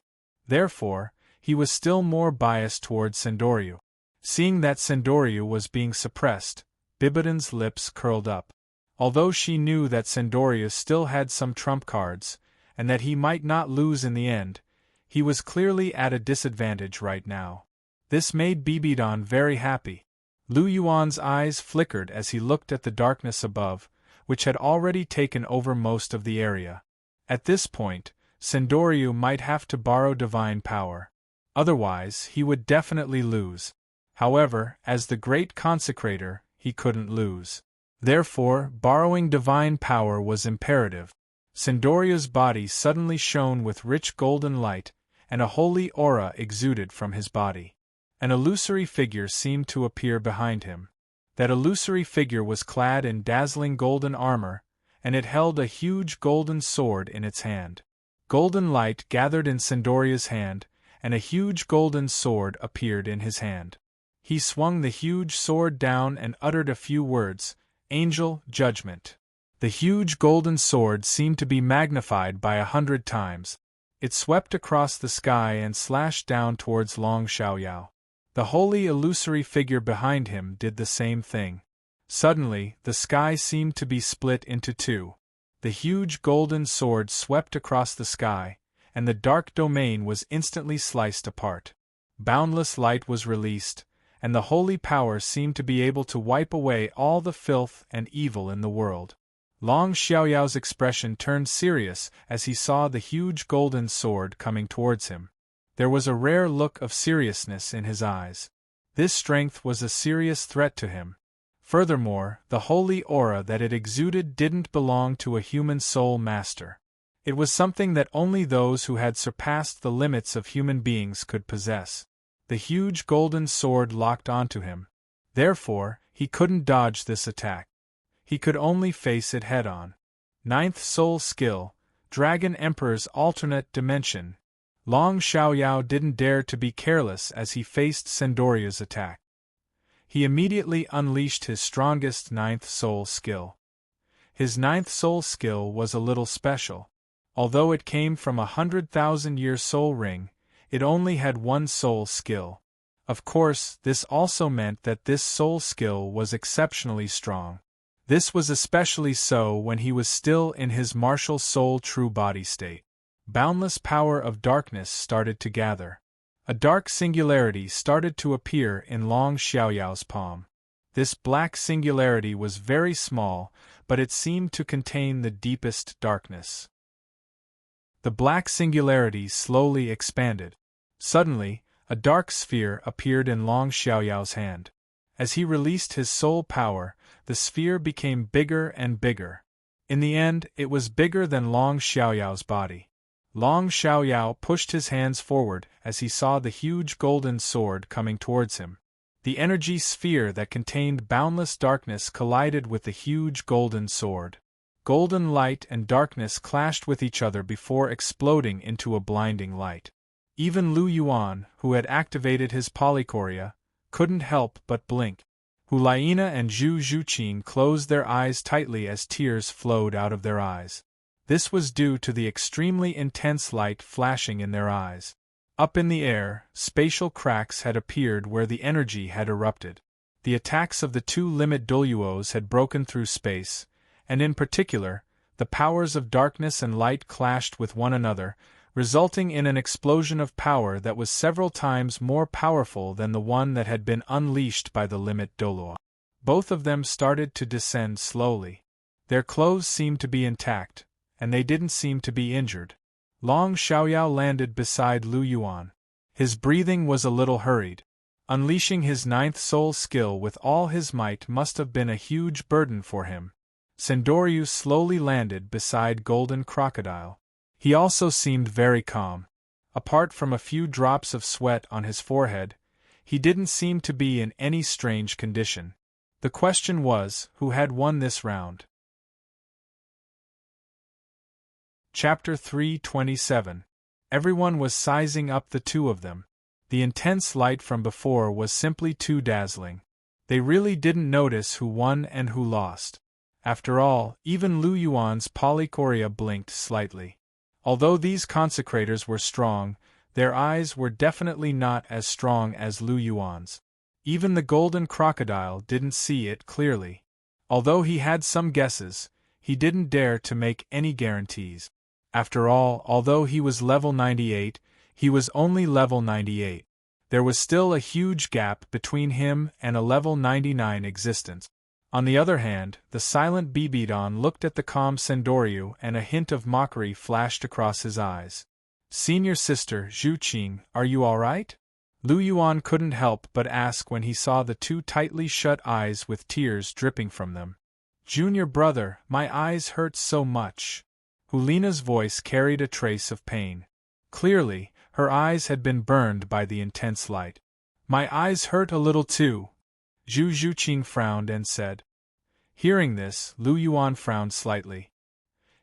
Therefore, he was still more biased towards Sandoryo. Seeing that Sandoryo was being suppressed, Bibidan's lips curled up. Although she knew that Sandoryo still had some trump cards, and that he might not lose in the end, he was clearly at a disadvantage right now. This made Bibidan very happy. Lu Yuan's eyes flickered as he looked at the darkness above, which had already taken over most of the area. At this point, Sandoryo might have to borrow divine power. Otherwise, he would definitely lose. However, as the great consecrator, he couldn't lose. Therefore, borrowing divine power was imperative. Sandoryo's body suddenly shone with rich golden light, and a holy aura exuded from his body. An illusory figure seemed to appear behind him. That illusory figure was clad in dazzling golden armor, and it held a huge golden sword in its hand. Golden light gathered in Sandoryo's hand, and a huge golden sword appeared in his hand. He swung the huge sword down and uttered a few words, "Angel, Judgment." The huge golden sword seemed to be magnified by 100 times. It swept across the sky and slashed down towards Long Xiaoyao. The holy illusory figure behind him did the same thing. Suddenly, the sky seemed to be split into two. The huge golden sword swept across the sky, and the dark domain was instantly sliced apart. Boundless light was released, and the holy power seemed to be able to wipe away all the filth and evil in the world. Long Xiaoyao's expression turned serious as he saw the huge golden sword coming towards him. There was a rare look of seriousness in his eyes. This strength was a serious threat to him. Furthermore, the holy aura that it exuded didn't belong to a human soul master. It was something that only those who had surpassed the limits of human beings could possess. The huge golden sword locked onto him. Therefore, he couldn't dodge this attack. He could only face it head-on. Ninth soul skill, Dragon Emperor's alternate dimension. Long Xiaoyao didn't dare to be careless as he faced Sendoria's attack. He immediately unleashed his strongest ninth soul skill. His ninth soul skill was a little special. Although it came from a 100,000-year soul ring, it only had one soul skill. Of course, this also meant that this soul skill was exceptionally strong. This was especially so when he was still in his martial soul true body state. Boundless power of darkness started to gather. A dark singularity started to appear in Long Xiaoyao's palm. This black singularity was very small, but it seemed to contain the deepest darkness. The black singularity slowly expanded. Suddenly, a dark sphere appeared in Long Xiaoyao's hand. As he released his soul power, the sphere became bigger and bigger. In the end, it was bigger than Long Xiaoyao's body. Long Xiaoyao pushed his hands forward as he saw the huge golden sword coming towards him. The energy sphere that contained boundless darkness collided with the huge golden sword. Golden light and darkness clashed with each other before exploding into a blinding light. Even Lu Yuan, who had activated his polychoria, couldn't help but blink. Hulaina and Zhu Zhuqing closed their eyes tightly as tears flowed out of their eyes. This was due to the extremely intense light flashing in their eyes. Up in the air, spatial cracks had appeared where the energy had erupted. The attacks of the two limit Douluos had broken through space, and in particular, the powers of darkness and light clashed with one another, resulting in an explosion of power that was several times more powerful than the one that had been unleashed by the limit Douluo. Both of them started to descend slowly. Their clothes seemed to be intact, and they didn't seem to be injured. Long Xiaoyao landed beside Lu Yuan. His breathing was a little hurried. Unleashing his ninth soul skill with all his might must have been a huge burden for him. Sendoriu slowly landed beside Golden Crocodile. He also seemed very calm. Apart from a few drops of sweat on his forehead, he didn't seem to be in any strange condition. The question was, who had won this round? Chapter 327. Everyone was sizing up the two of them. The intense light from before was simply too dazzling. They really didn't notice who won and who lost. After all, even Lu Yuan's polychoria blinked slightly. Although these consecrators were strong, their eyes were definitely not as strong as Lu Yuan's. Even the Golden Crocodile didn't see it clearly. Although he had some guesses, he didn't dare to make any guarantees. After all, although he was level 98, he was only level 98. There was still a huge gap between him and a level 99 existence. On the other hand, the silent Bibidon looked at the calm Sendoriu and a hint of mockery flashed across his eyes. "Senior sister, Zhuqing, are you all right?" Lu Yuan couldn't help but ask when he saw the two tightly shut eyes with tears dripping from them. "Junior brother, my eyes hurt so much." Hulina's voice carried a trace of pain. Clearly, her eyes had been burned by the intense light. "My eyes hurt a little too." Zhu Zhuqing frowned and said. Hearing this, Lu Yuan frowned slightly.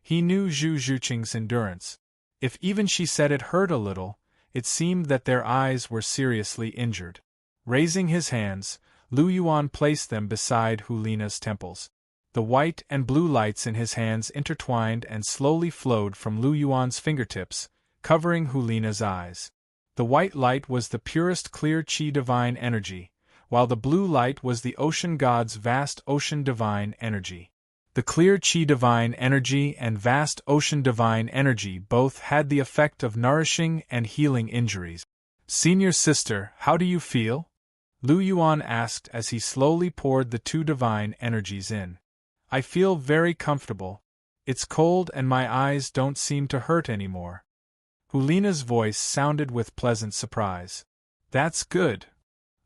He knew Zhu Zhuqing's endurance. If even she said it hurt a little, it seemed that their eyes were seriously injured. Raising his hands, Lu Yuan placed them beside Hulina's temples. The white and blue lights in his hands intertwined and slowly flowed from Lu Yuan's fingertips, covering Hulina's eyes. The white light was the purest clear Qi divine energy, while the blue light was the ocean god's vast ocean divine energy. The clear Qi divine energy and vast ocean divine energy both had the effect of nourishing and healing injuries. "Senior sister, how do you feel?" Lu Yuan asked as he slowly poured the two divine energies in. "I feel very comfortable. It's cold and my eyes don't seem to hurt anymore." Hulina's voice sounded with pleasant surprise. "That's good."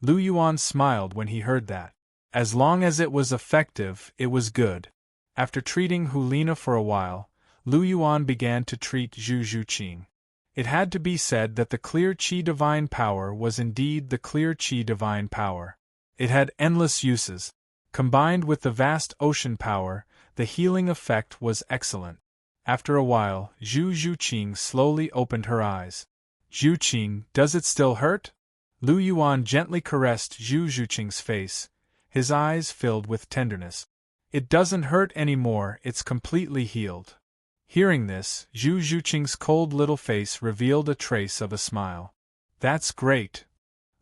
Lu Yuan smiled when he heard that. As long as it was effective, it was good. After treating Hulina for a while, Lu Yuan began to treat Zhu Zhuqing. It had to be said that the clear Qi divine power was indeed the clear Qi divine power. It had endless uses. Combined with the vast ocean power, the healing effect was excellent. After a while, Zhu Zhuqing slowly opened her eyes. Zhuqing, does it still hurt? Lu Yuan gently caressed Zhu Zhuqing's face, his eyes filled with tenderness. It doesn't hurt anymore, it's completely healed. Hearing this, Zhu Zhuqing's cold little face revealed a trace of a smile. That's great.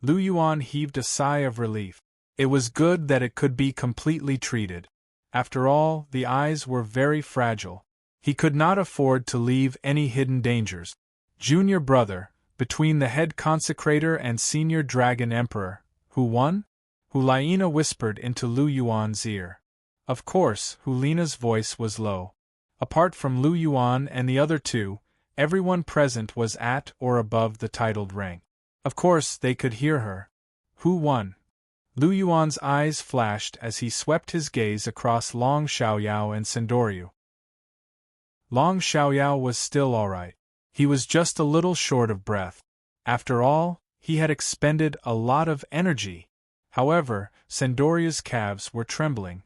Lu Yuan heaved a sigh of relief. It was good that it could be completely treated. After all, the eyes were very fragile. He could not afford to leave any hidden dangers. Junior brother, between the head consecrator and senior dragon emperor, who won? Hulina whispered into Lu Yuan's ear. Of course, Hulina's voice was low. Apart from Lu Yuan and the other two, everyone present was at or above the titled rank. Of course, they could hear her. Who won? Lu Yuan's eyes flashed as he swept his gaze across Long Xiaoyao and Sendoryu. Long Xiaoyao was still all right. He was just a little short of breath. After all, he had expended a lot of energy. However, Sendoryu's calves were trembling.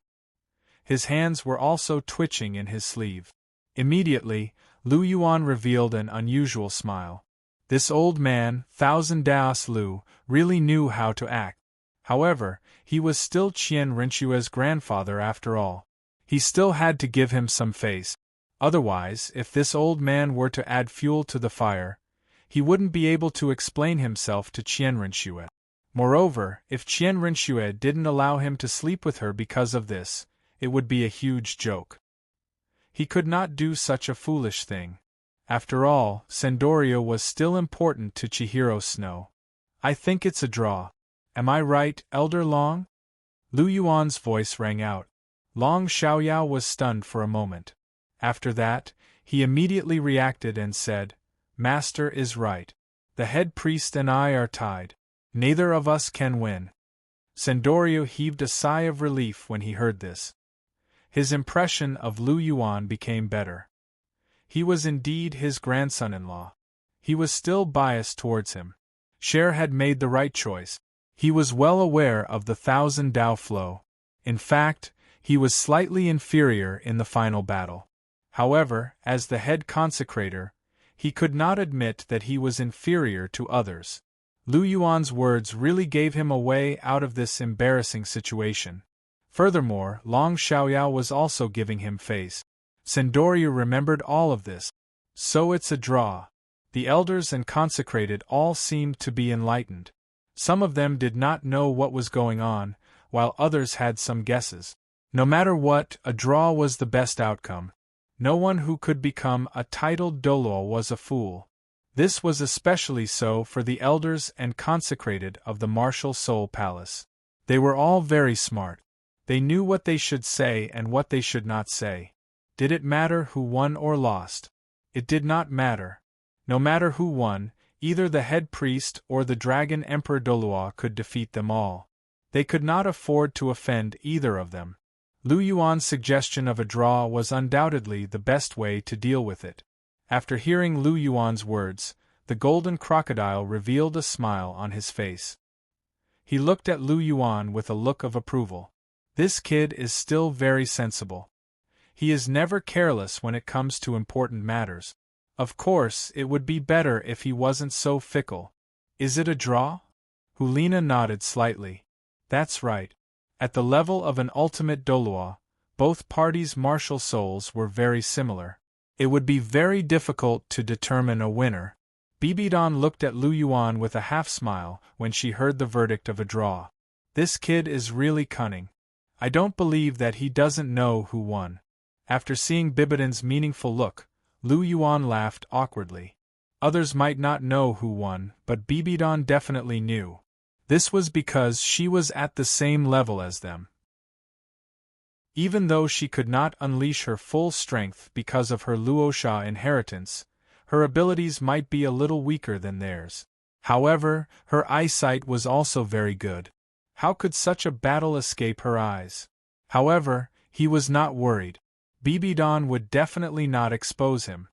His hands were also twitching in his sleeve. Immediately, Lu Yuan revealed an unusual smile. This old man, Thousand Daos Lu, really knew how to act. However, he was still Qian Rinxue's grandfather after all. He still had to give him some face. Otherwise, if this old man were to add fuel to the fire, he wouldn't be able to explain himself to Qian Rinxue. Moreover, if Qian Rinxue didn't allow him to sleep with her because of this, it would be a huge joke. He could not do such a foolish thing. After all, Sendoryu was still important to Chihiro Snow. I think it's a draw. Am I right, Elder Long? Lu Yuan's voice rang out. Long Xiaoyao was stunned for a moment. After that, he immediately reacted and said, Master is right. The head priest and I are tied. Neither of us can win. Sendoryu heaved a sigh of relief when he heard this. His impression of Lu Yuan became better. He was indeed his grandson-in-law. He was still biased towards him. Cher had made the right choice. He was well aware of the 1000 Dao flow. In fact, he was slightly inferior in the final battle. However, as the head consecrator, he could not admit that he was inferior to others. Lu Yuan's words really gave him a way out of this embarrassing situation. Furthermore, Long Xiaoyao was also giving him face. Sendoryu remembered all of this. So it's a draw. The elders and consecrated all seemed to be enlightened. Some of them did not know what was going on, while others had some guesses. No matter what, a draw was the best outcome. No one who could become a titled Douluo was a fool. This was especially so for the elders and consecrated of the Martial Soul Palace. They were all very smart. They knew what they should say and what they should not say. Did it matter who won or lost? It did not matter. No matter who won, either the head priest or the Dragon Emperor Douluo could defeat them all. They could not afford to offend either of them. Lu Yuan's suggestion of a draw was undoubtedly the best way to deal with it. After hearing Lu Yuan's words, the golden crocodile revealed a smile on his face. He looked at Lu Yuan with a look of approval. This kid is still very sensible. He is never careless when it comes to important matters. Of course, it would be better if he wasn't so fickle. Is it a draw? Hulina nodded slightly. That's right. At the level of an ultimate Douluo, both parties' martial souls were very similar. It would be very difficult to determine a winner. Bibidon looked at Lu Yuan with a half-smile when she heard the verdict of a draw. This kid is really cunning. I don't believe that he doesn't know who won. After seeing Bibidon's meaningful look, Lu Yuan laughed awkwardly. Others might not know who won, but Bibidon definitely knew. This was because she was at the same level as them. Even though she could not unleash her full strength because of her Luosha inheritance, her abilities might be a little weaker than theirs. However, her eyesight was also very good. How could such a battle escape her eyes? However, he was not worried. Bibidon would definitely not expose him.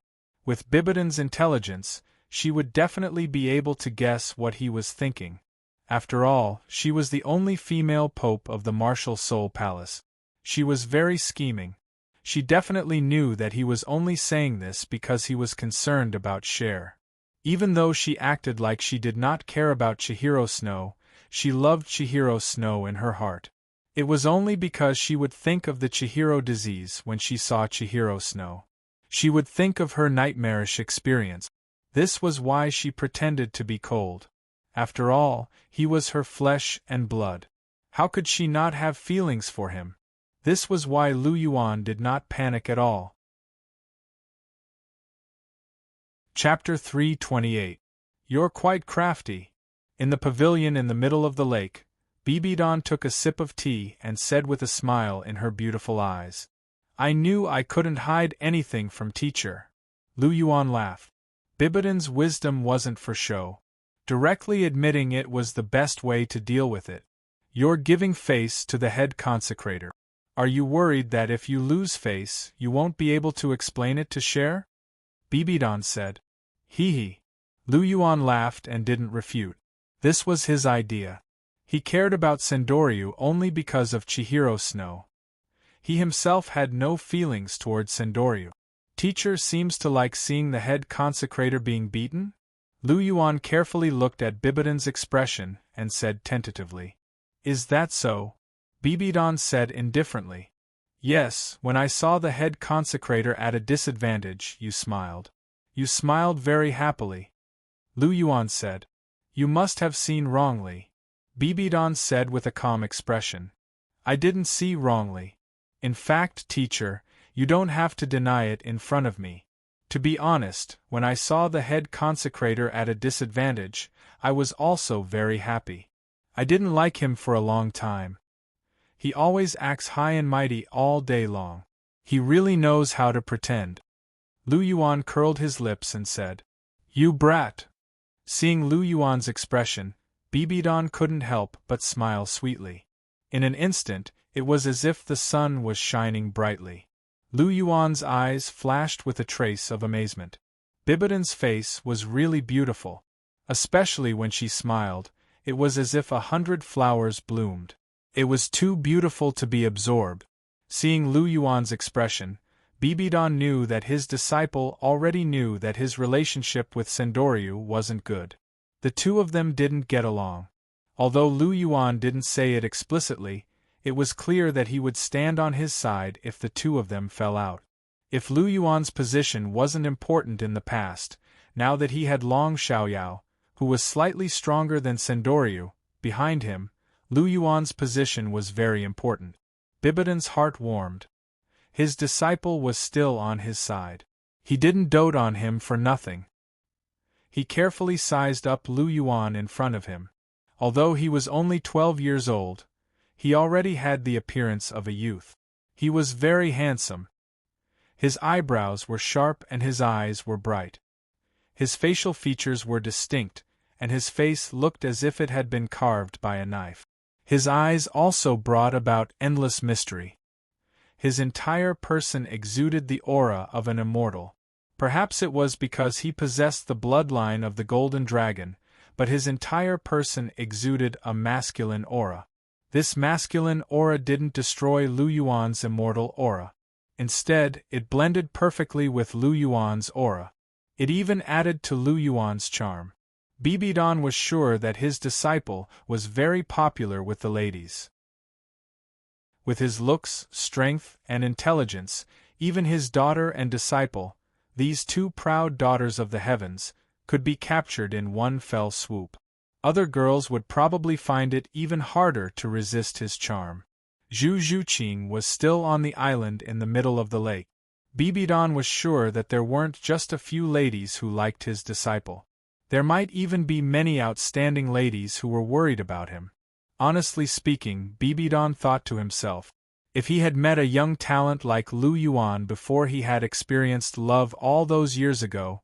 With Bibidon's intelligence, she would definitely be able to guess what he was thinking. After all, she was the only female pope of the Martial Soul Palace. She was very scheming. She definitely knew that he was only saying this because he was concerned about Cher. Even though she acted like she did not care about Chihiro Snow, she loved Chihiro Snow in her heart. It was only because she would think of the Chihiro disease when she saw Chihiro Snow. She would think of her nightmarish experience. This was why she pretended to be cold. After all, he was her flesh and blood. How could she not have feelings for him? This was why Lu Yuan did not panic at all. Chapter 328. You're quite crafty. In the pavilion in the middle of the lake, Bibidon took a sip of tea and said with a smile in her beautiful eyes, I knew I couldn't hide anything from teacher. Lu Yuan laughed. Bibidon's wisdom wasn't for show. Directly admitting it was the best way to deal with it. You're giving face to the head consecrator. Are you worried that if you lose face, you won't be able to explain it to Cher? Bibidon said. Hee hee. Lu Yuan laughed and didn't refute. This was his idea. He cared about Sendoryu only because of Chihiro Snow. He himself had no feelings towards Sendoryu. Teacher seems to like seeing the head consecrator being beaten? Lu Yuan carefully looked at Bibidon's expression and said tentatively. Is that so? Bibidon said indifferently. Yes, when I saw the head consecrator at a disadvantage, you smiled. You smiled very happily. Lu Yuan said. You must have seen wrongly. Bibidon said with a calm expression. I didn't see wrongly. In fact, teacher, you don't have to deny it in front of me. To be honest, when I saw the head consecrator at a disadvantage, I was also very happy. I didn't like him for a long time. He always acts high and mighty all day long. He really knows how to pretend. Lu Yuan curled his lips and said, You brat! Seeing Lu Yuan's expression, Bibidon couldn't help but smile sweetly. In an instant, it was as if the sun was shining brightly. Lu Yuan's eyes flashed with a trace of amazement. Bibidon's face was really beautiful. Especially when she smiled, it was as if 100 flowers bloomed. It was too beautiful to be absorbed. Seeing Lu Yuan's expression, Bibidon knew that his disciple already knew that his relationship with Sendoryu wasn't good. The two of them didn't get along. Although Lu Yuan didn't say it explicitly, it was clear that he would stand on his side if the two of them fell out. If Lu Yuan's position wasn't important in the past, now that he had Long Xiaoyao, who was slightly stronger than Sendoryu, behind him, Lu Yuan's position was very important. Bibidon's heart warmed. His disciple was still on his side. He didn't dote on him for nothing. He carefully sized up Lu Yuan in front of him. Although he was only 12 years old, he already had the appearance of a youth. He was very handsome. His eyebrows were sharp and his eyes were bright. His facial features were distinct, and his face looked as if it had been carved by a knife. His eyes also brought about endless mystery. His entire person exuded the aura of an immortal. Perhaps it was because he possessed the bloodline of the Golden Dragon, but his entire person exuded a masculine aura. This masculine aura didn't destroy Lu Yuan's immortal aura. Instead, it blended perfectly with Lu Yuan's aura. It even added to Lu Yuan's charm. Bibidon was sure that his disciple was very popular with the ladies. With his looks, strength, and intelligence, even his daughter and disciple, these two proud daughters of the heavens, could be captured in one fell swoop. Other girls would probably find it even harder to resist his charm. Zhu Zhuqing was still on the island in the middle of the lake. Bibidon was sure that there weren't just a few ladies who liked his disciple. There might even be many outstanding ladies who were worried about him. Honestly speaking, Bibidon thought to himself, if he had met a young talent like Lu Yuan before he had experienced love all those years ago,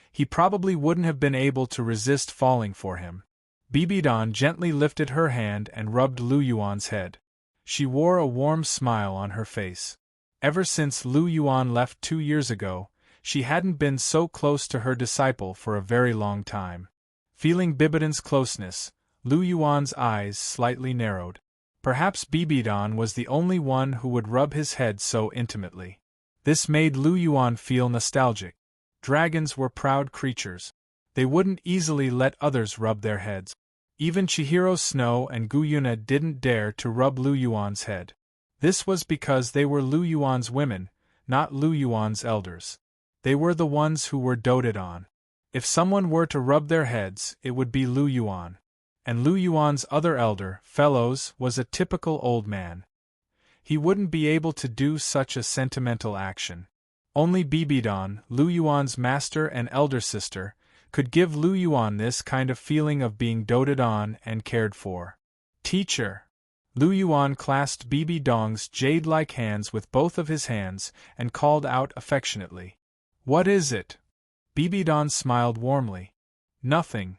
he probably wouldn't have been able to resist falling for him. Bibidan gently lifted her hand and rubbed Lu Yuan's head. She wore a warm smile on her face. Ever since Lu Yuan left 2 years ago, she hadn't been so close to her disciple for a very long time. Feeling Bibidan's closeness, Lu Yuan's eyes slightly narrowed. Perhaps Bibidan was the only one who would rub his head so intimately. This made Lu Yuan feel nostalgic. Dragons were proud creatures. They wouldn't easily let others rub their heads. Even Chihiro Snow and Gu Yuna didn't dare to rub Lu Yuan's head. This was because they were Lu Yuan's women, not Lu Yuan's elders. They were the ones who were doted on. If someone were to rub their heads, it would be Lu Yuan. And Lu Yuan's other elder, Fellows, was a typical old man. He wouldn't be able to do such a sentimental action. Only Bibidan, Lu Yuan's master and elder sister, could give Lu Yuan this kind of feeling of being doted on and cared for. Teacher! Lu Yuan clasped Bibidong's jade-like hands with both of his hands and called out affectionately. What is it? Bibidan smiled warmly. Nothing.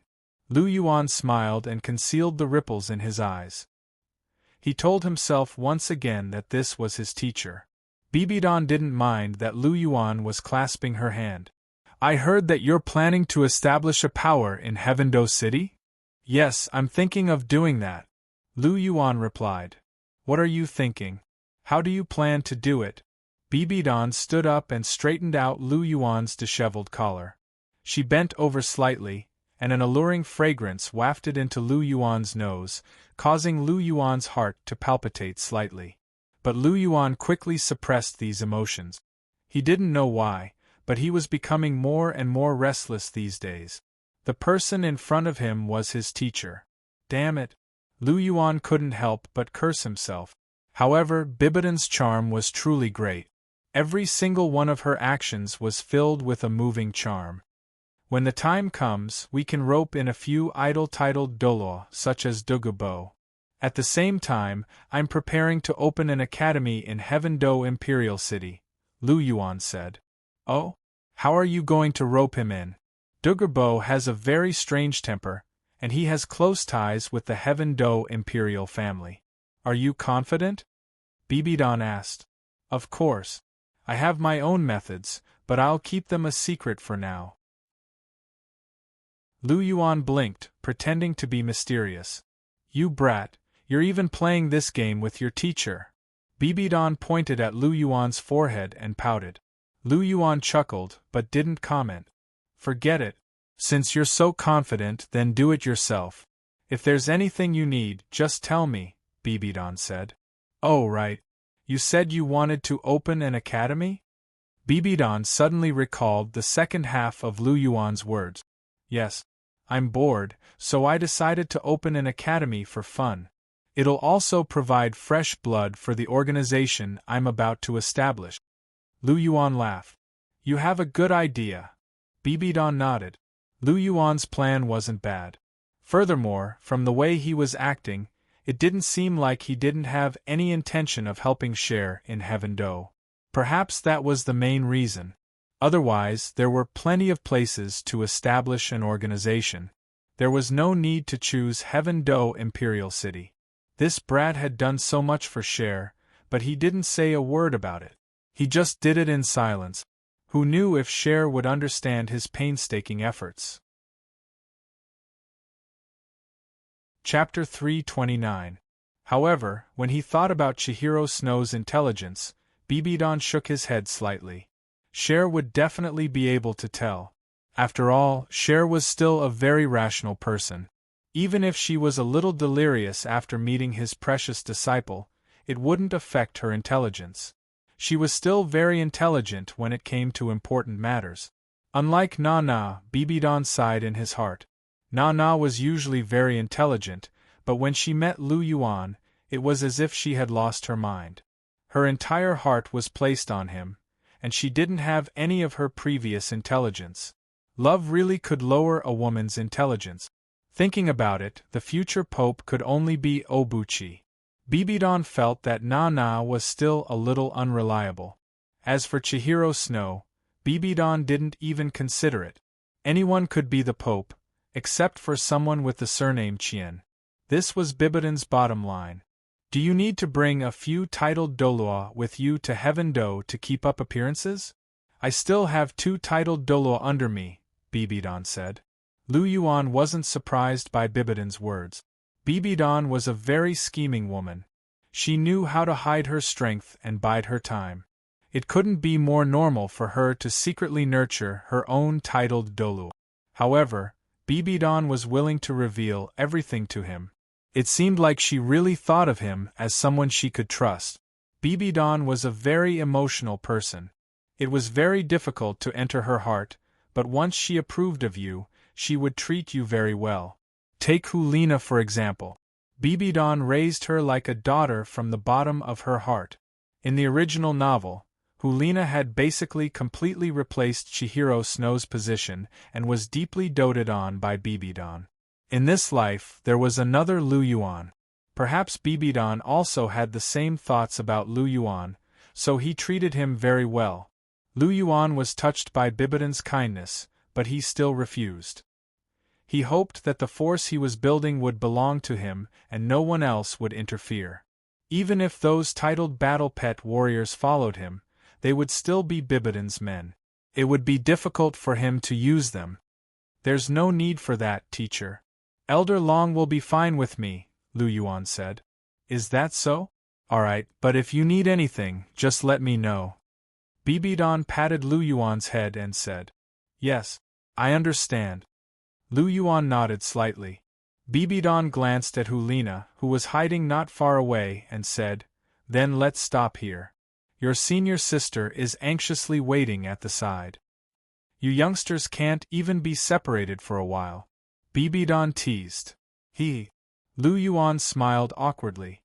Lu Yuan smiled and concealed the ripples in his eyes. He told himself once again that this was his teacher. Bibidan didn't mind that Lu Yuan was clasping her hand. I heard that you're planning to establish a power in Heaven-Do City? Yes, I'm thinking of doing that. Lu Yuan replied. What are you thinking? How do you plan to do it? Bibidan stood up and straightened out Lu Yuan's disheveled collar. She bent over slightly, and an alluring fragrance wafted into Lu Yuan's nose, causing Lu Yuan's heart to palpitate slightly. But Lu Yuan quickly suppressed these emotions. He didn't know why, but he was becoming more and more restless these days. The person in front of him was his teacher. Damn it! Lu Yuan couldn't help but curse himself. However, Bibidan's charm was truly great. Every single one of her actions was filled with a moving charm. When the time comes, we can rope in a few idle-titled Douluo, such as Douluo. At the same time, I'm preparing to open an academy in Heaven-Do Imperial City, Lu Yuan said. Oh? How are you going to rope him in? Douluo has a very strange temper, and he has close ties with the Heaven-Do Imperial family. Are you confident? Bibidan asked. Of course. I have my own methods, but I'll keep them a secret for now. Lu Yuan blinked, pretending to be mysterious. You brat, you're even playing this game with your teacher. Bibidan pointed at Lu Yuan's forehead and pouted. Lu Yuan chuckled, but didn't comment. Forget it. Since you're so confident, then do it yourself. If there's anything you need, just tell me, Bibidan said. Oh right. You said you wanted to open an academy? Bibidan suddenly recalled the second half of Lu Yuan's words. Yes. I'm bored, so I decided to open an academy for fun. It'll also provide fresh blood for the organization I'm about to establish. Lu Yuan laughed. You have a good idea. Bibidan nodded. Lu Yuan's plan wasn't bad. Furthermore, from the way he was acting, it didn't seem like he didn't have any intention of helping share in Heaven-Do. Perhaps that was the main reason. Otherwise, there were plenty of places to establish an organization. There was no need to choose Heaven-Do Imperial City. This brat had done so much for Cher, but he didn't say a word about it. He just did it in silence. Who knew if Cher would understand his painstaking efforts? Chapter 329. However, when he thought about Chihiro Snow's intelligence, Bibidan shook his head slightly. Cher would definitely be able to tell. After all, Cher was still a very rational person. Even if she was a little delirious after meeting his precious disciple, it wouldn't affect her intelligence. She was still very intelligent when it came to important matters. Unlike Nana, Bibidan sighed in his heart. Nana was usually very intelligent, but when she met Lu Yuan, it was as if she had lost her mind. Her entire heart was placed on him, and she didn't have any of her previous intelligence. Love really could lower a woman's intelligence. Thinking about it, the future pope could only be Obuchi. Bibidan felt that Nana was still a little unreliable. As for Chihiro Snow, Bibidan didn't even consider it. Anyone could be the pope, except for someone with the surname Qian. This was Bibidan's bottom line. Do you need to bring a few titled Douluo with you to Heaven Do to keep up appearances? I still have 2 titled Douluo under me, Bibidan said. Lu Yuan wasn't surprised by Bibidan's words. Bibidan was a very scheming woman. She knew how to hide her strength and bide her time. It couldn't be more normal for her to secretly nurture her own titled Douluo. However, Bibidan was willing to reveal everything to him. It seemed like she really thought of him as someone she could trust. Bibidan was a very emotional person. It was very difficult to enter her heart, but once she approved of you, she would treat you very well. Take Hulina for example. Bibidan raised her like a daughter from the bottom of her heart. In the original novel, Hulina had basically completely replaced Chihiro Snow's position and was deeply doted on by Bibidan. In this life, there was another Lu Yuan. Perhaps Bibidan also had the same thoughts about Lu Yuan, so he treated him very well. Lu Yuan was touched by Bibidan's kindness, but he still refused. He hoped that the force he was building would belong to him and no one else would interfere. Even if those titled battle pet warriors followed him, they would still be Bibidan's men. It would be difficult for him to use them. There's no need for that, teacher. Elder Long will be fine with me, Lu Yuan said. Is that so? Alright, but if you need anything, just let me know. Bibidan patted Lu Yuan's head and said, Yes, I understand. Lu Yuan nodded slightly. Bibidan glanced at Hulina, who was hiding not far away, and said, Then let's stop here. Your senior sister is anxiously waiting at the side. You youngsters can't even be separated for a while. Bibidan teased. Lu Yuan smiled awkwardly.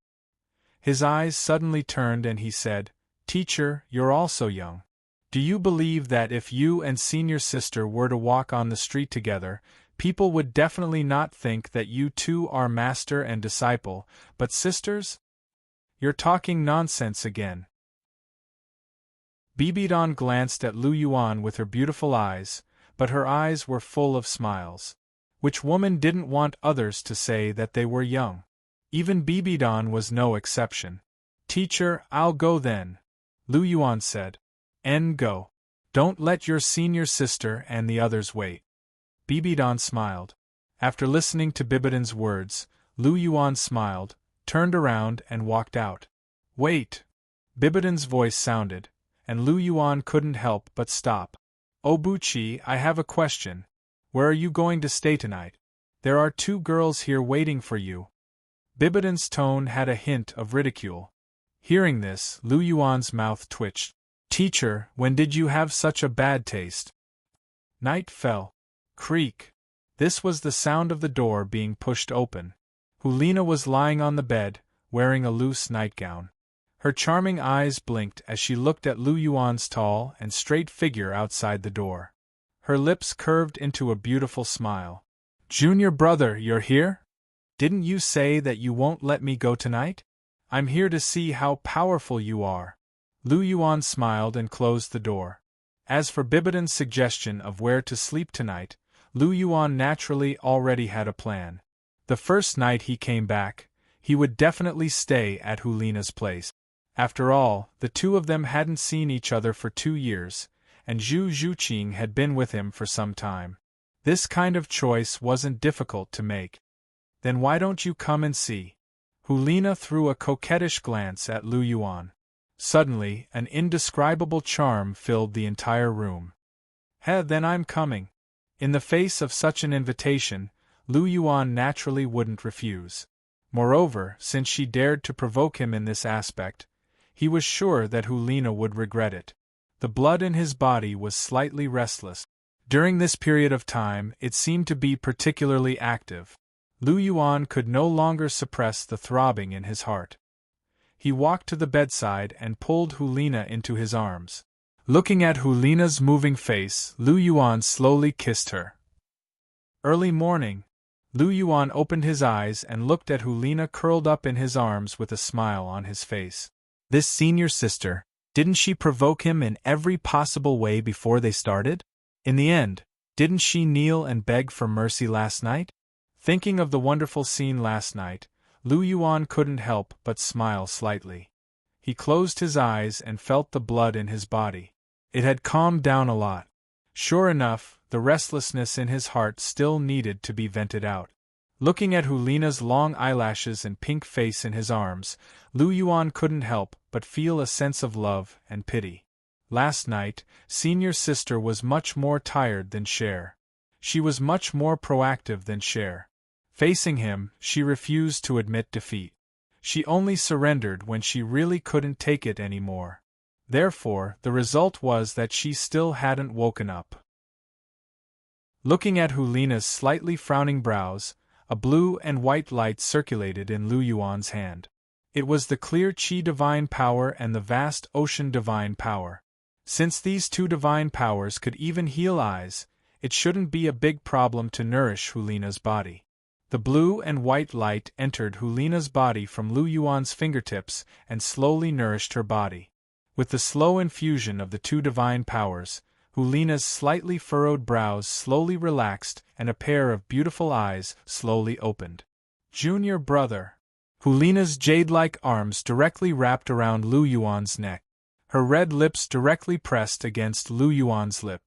His eyes suddenly turned and he said, Teacher, you're also young. Do you believe that if you and senior sister were to walk on the street together, people would definitely not think that you two are master and disciple, but sisters? You're talking nonsense again. Bibidan glanced at Lu Yuan with her beautiful eyes, but her eyes were full of smiles. Which woman didn't want others to say that they were young? Even Bibidan was no exception. Teacher, I'll go then, Lu Yuan said. Go. Don't let your senior sister and the others wait. Bibidan smiled. After listening to Bibidan's words, Lu Yuan smiled, turned around and walked out. Wait! Bibidan's voice sounded, and Lu Yuan couldn't help but stop. Obuchi, I have a question. Where are you going to stay tonight? There are 2 girls here waiting for you. Bibidan's tone had a hint of ridicule. Hearing this, Lu Yuan's mouth twitched. Teacher, when did you have such a bad taste? Night fell. Creak. This was the sound of the door being pushed open. Hulina was lying on the bed, wearing a loose nightgown. Her charming eyes blinked as she looked at Lu Yuan's tall and straight figure outside the door. Her lips curved into a beautiful smile. Junior brother, you're here? Didn't you say that you won't let me go tonight? I'm here to see how powerful you are. Lu Yuan smiled and closed the door. As for Bibidan's suggestion of where to sleep tonight, Lu Yuan naturally already had a plan. The first night he came back, he would definitely stay at Hulina's place. After all, the 2 of them hadn't seen each other for 2 years, and Zhu Zhuqing had been with him for some time. This kind of choice wasn't difficult to make. Then why don't you come and see? Hulina threw a coquettish glance at Lu Yuan. Suddenly, an indescribable charm filled the entire room. Then I'm coming. In the face of such an invitation, Lu Yuan naturally wouldn't refuse. Moreover, since she dared to provoke him in this aspect, he was sure that Hulina would regret it. The blood in his body was slightly restless. During this period of time, it seemed to be particularly active. Lu Yuan could no longer suppress the throbbing in his heart. He walked to the bedside and pulled Hulina into his arms. Looking at Hulina's moving face, Lu Yuan slowly kissed her. Early morning. Lu Yuan opened his eyes and looked at Hulina curled up in his arms with a smile on his face. This senior sister, didn't she provoke him in every possible way before they started? In the end, Didn't she kneel and beg for mercy last night? Thinking of the wonderful scene last night, Lu Yuan couldn't help but smile slightly. He closed his eyes and felt the blood in his body. It had calmed down a lot. Sure enough, the restlessness in his heart still needed to be vented out. Looking at Hulina's long eyelashes and pink face in his arms, Lu Yuan couldn't help but feel a sense of love and pity. Last night, senior sister was much more tired than Cher. She was much more proactive than Cher. Facing him, she refused to admit defeat. She only surrendered when she really couldn't take it anymore. Therefore, the result was that she still hadn't woken up. Looking at Hulina's slightly frowning brows, a blue and white light circulated in Lu Yuan's hand. It was the clear Qi divine power and the vast ocean divine power. Since these two divine powers could even heal eyes, it shouldn't be a big problem to nourish Hulina's body. The blue and white light entered Hulina's body from Lu Yuan's fingertips and slowly nourished her body. With the slow infusion of the two divine powers, Hulina's slightly furrowed brows slowly relaxed and a pair of beautiful eyes slowly opened. Junior brother. Hulina's jade-like arms directly wrapped around Lu Yuan's neck. Her red lips directly pressed against Lu Yuan's lip.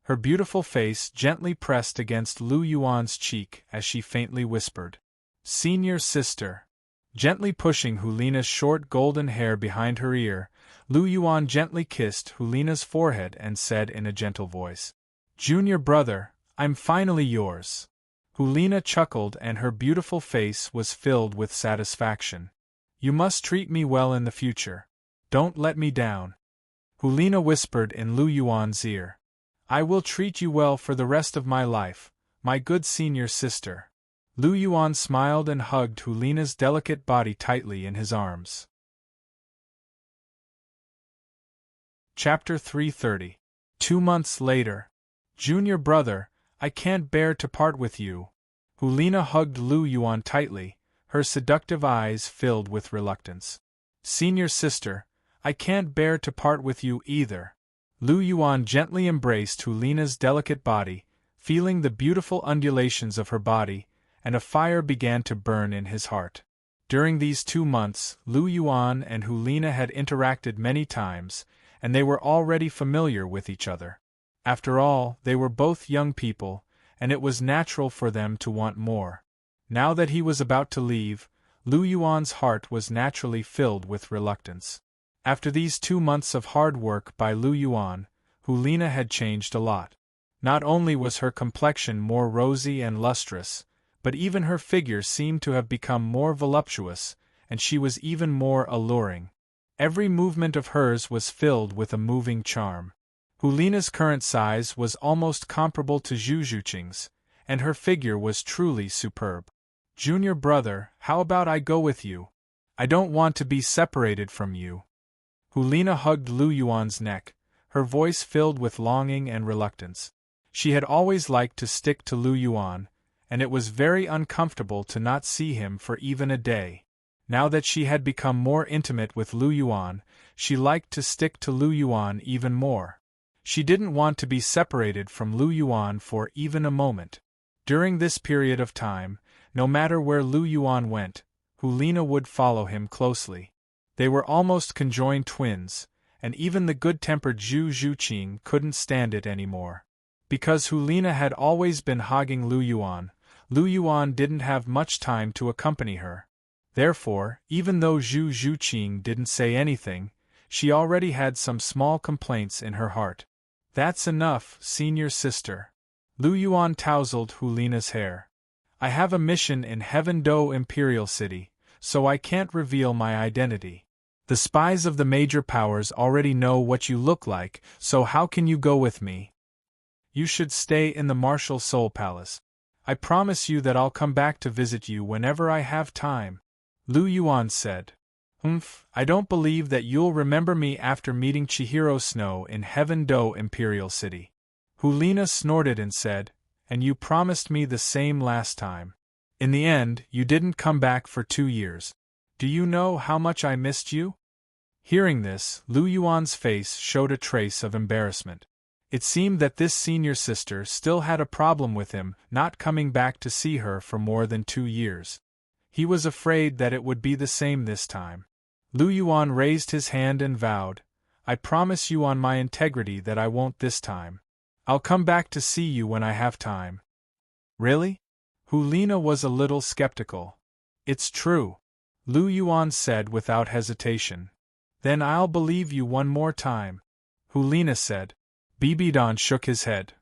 Her beautiful face gently pressed against Lu Yuan's cheek as she faintly whispered, "Senior sister." Gently pushing Hulina's short golden hair behind her ear, Lu Yuan gently kissed Hulina's forehead and said in a gentle voice, "Junior brother, I'm finally yours." Hulina chuckled and her beautiful face was filled with satisfaction. "You must treat me well in the future. Don't let me down." Hulina whispered in Lu Yuan's ear, "I will treat you well for the rest of my life, my good senior sister." Lu Yuan smiled and hugged Hulina's delicate body tightly in his arms. Chapter 330. 2 months later. Junior brother, I can't bear to part with you. Hulina hugged Lu Yuan tightly, her seductive eyes filled with reluctance. Senior sister, I can't bear to part with you either. Lu Yuan gently embraced Hulina's delicate body, feeling the beautiful undulations of her body, and a fire began to burn in his heart. During these 2 months, Lu Yuan and Hulina had interacted many times, and they were already familiar with each other. After all, they were both young people, and it was natural for them to want more. Now that he was about to leave, Lu Yuan's heart was naturally filled with reluctance. After these 2 months of hard work by Lu Yuan, Hulina had changed a lot. Not only was her complexion more rosy and lustrous, but even her figure seemed to have become more voluptuous, and she was even more alluring. Every movement of hers was filled with a moving charm. Hulina's current size was almost comparable to Zhu Zhuqing's, and her figure was truly superb. Junior brother, how about I go with you? I don't want to be separated from you. Hulina hugged Lu Yuan's neck, her voice filled with longing and reluctance. She had always liked to stick to Lu Yuan, and it was very uncomfortable to not see him for even a day. Now that she had become more intimate with Lu Yuan, she liked to stick to Lu Yuan even more. She didn't want to be separated from Lu Yuan for even a moment. During this period of time, no matter where Lu Yuan went, Hulina would follow him closely. They were almost conjoined twins, and even the good-tempered Zhu Zhuqing couldn't stand it anymore. Because Hulina had always been hogging Lu Yuan didn't have much time to accompany her. Therefore, even though Zhu Zhuqing didn't say anything, she already had some small complaints in her heart. That's enough, senior sister. Lu Yuan tousled Hulina's hair. I have a mission in Heaven Do Imperial City, so I can't reveal my identity. The spies of the major powers already know what you look like, so how can you go with me? You should stay in the Martial Soul Palace. I promise you that I'll come back to visit you whenever I have time. Lu Yuan said. I don't believe that you'll remember me after meeting Chihiro Snow in Heaven Do Imperial City. Hulina snorted and said, and you promised me the same last time. In the end, you didn't come back for 2 years. Do you know how much I missed you? Hearing this, Lu Yuan's face showed a trace of embarrassment. It seemed that this senior sister still had a problem with him not coming back to see her for more than 2 years. He was afraid that it would be the same this time. Lu Yuan raised his hand and vowed, "I promise you on my integrity that I won't this time. I'll come back to see you when I have time." "Really?" Hulina was a little skeptical. "It's true," Lu Yuan said without hesitation. "Then I'll believe you one more time," Hulina said. Bibidon shook his head.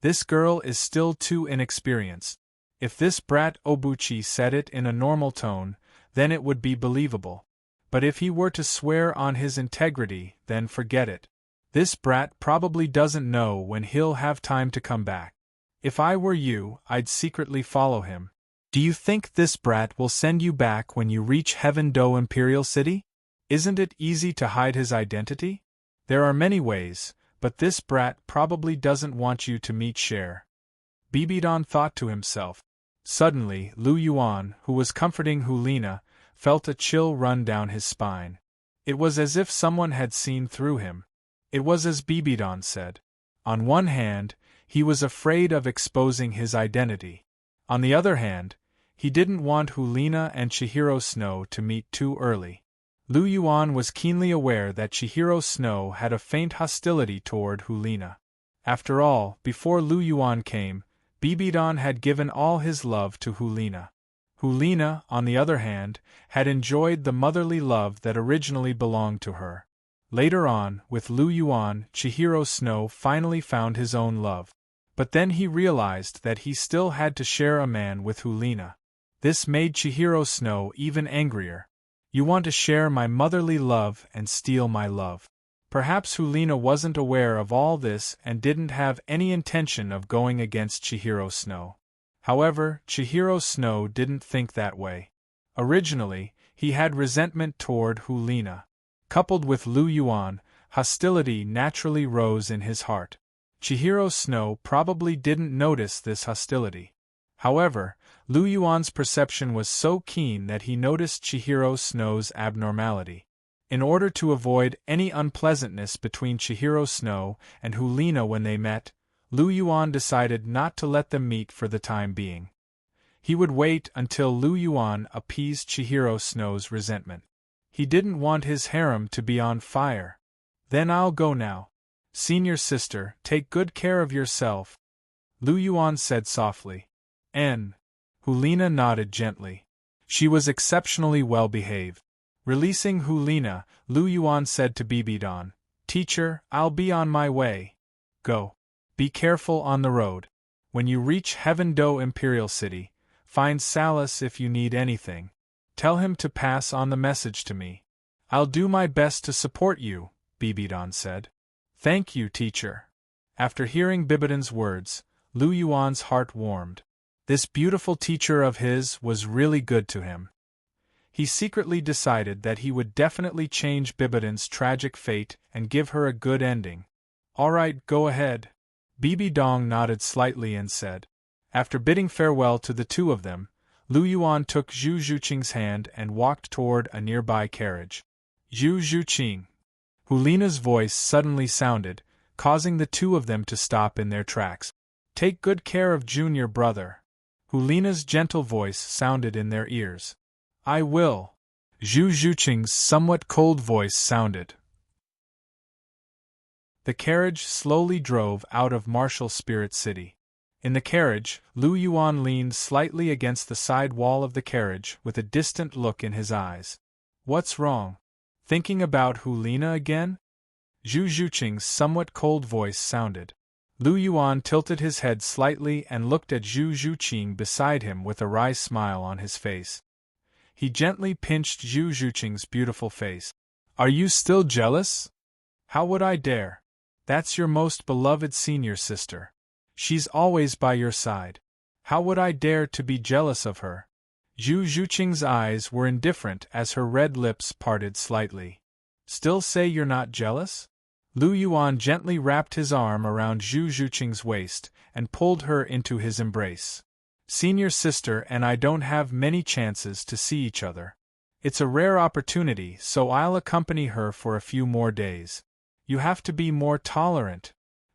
"This girl is still too inexperienced. If this brat Obuchi said it in a normal tone, then it would be believable. But if he were to swear on his integrity, then forget it. This brat probably doesn't know when he'll have time to come back. If I were you, I'd secretly follow him. Do you think this brat will send you back when you reach Heaven Do Imperial City? Isn't it easy to hide his identity? There are many ways, but this brat probably doesn't want you to meet Cher." Bibidon thought to himself. Suddenly, Lu Yuan, who was comforting Hulina, felt a chill run down his spine. It was as if someone had seen through him. It was as Bibidon said. On one hand, he was afraid of exposing his identity. On the other hand, he didn't want Hulina and Chihiro Snow to meet too early. Lu Yuan was keenly aware that Chihiro Snow had a faint hostility toward Hulina. After all, before Lu Yuan came, Bibidon had given all his love to Hulina. Hulina, on the other hand, had enjoyed the motherly love that originally belonged to her. Later on, with Lu Yuan, Chihiro Snow finally found his own love. But then he realized that he still had to share a man with Hulina. This made Chihiro Snow even angrier. "You want to share my motherly love and steal my love." Perhaps Hulina wasn't aware of all this and didn't have any intention of going against Chihiro Snow. However, Chihiro Snow didn't think that way. Originally, he had resentment toward Hulina. Coupled with Lu Yuan, hostility naturally rose in his heart. Chihiro Snow probably didn't notice this hostility. However, Lu Yuan's perception was so keen that he noticed Chihiro Snow's abnormality. In order to avoid any unpleasantness between Chihiro Snow and Hulina when they met, Lu Yuan decided not to let them meet for the time being. He would wait until Lu Yuan appeased Chihiro Snow's resentment. He didn't want his harem to be on fire. "Then I'll go now. Senior sister, take good care of yourself," Lu Yuan said softly. Hulina nodded gently. She was exceptionally well behaved. Releasing Hulina, Lu Yuan said to Bibidon, "Teacher, I'll be on my way. Go. Be careful on the road. When you reach Heaven Do Imperial City, find Salus if you need anything. Tell him to pass on the message to me." "I'll do my best to support you," Bibidon said. "Thank you, teacher." After hearing Bibidon's words, Lu Yuan's heart warmed. This beautiful teacher of his was really good to him. He secretly decided that he would definitely change Bibidon's tragic fate and give her a good ending. "All right, go ahead." Bibidong nodded slightly and said. After bidding farewell to the two of them, Lu Yuan took Zhu Zhuqing's hand and walked toward a nearby carriage. "Zhu Zhuqing." Hulina's voice suddenly sounded, causing the two of them to stop in their tracks. "Take good care of Junior brother." Hulina's gentle voice sounded in their ears. "I will." Zhu Zhuqing's somewhat cold voice sounded. The carriage slowly drove out of Martial Spirit City. In the carriage, Lu Yuan leaned slightly against the side wall of the carriage with a distant look in his eyes. "What's wrong? Thinking about Hulina again?" Zhu Zhuqing's somewhat cold voice sounded. Lu Yuan tilted his head slightly and looked at Zhu Zhuqing beside him with a wry smile on his face. He gently pinched Zhu Zhuqing's beautiful face. "Are you still jealous?" "How would I dare? That's your most beloved senior sister. She's always by your side. How would I dare to be jealous of her?" Zhu Zhuqing's eyes were indifferent as her red lips parted slightly. "Still say you're not jealous?" Lu Yuan gently wrapped his arm around Zhu Zhuqing's waist and pulled her into his embrace. "Senior sister and I don't have many chances to see each other. It's a rare opportunity, so I'll accompany her for a few more days. You have to be more tolerant.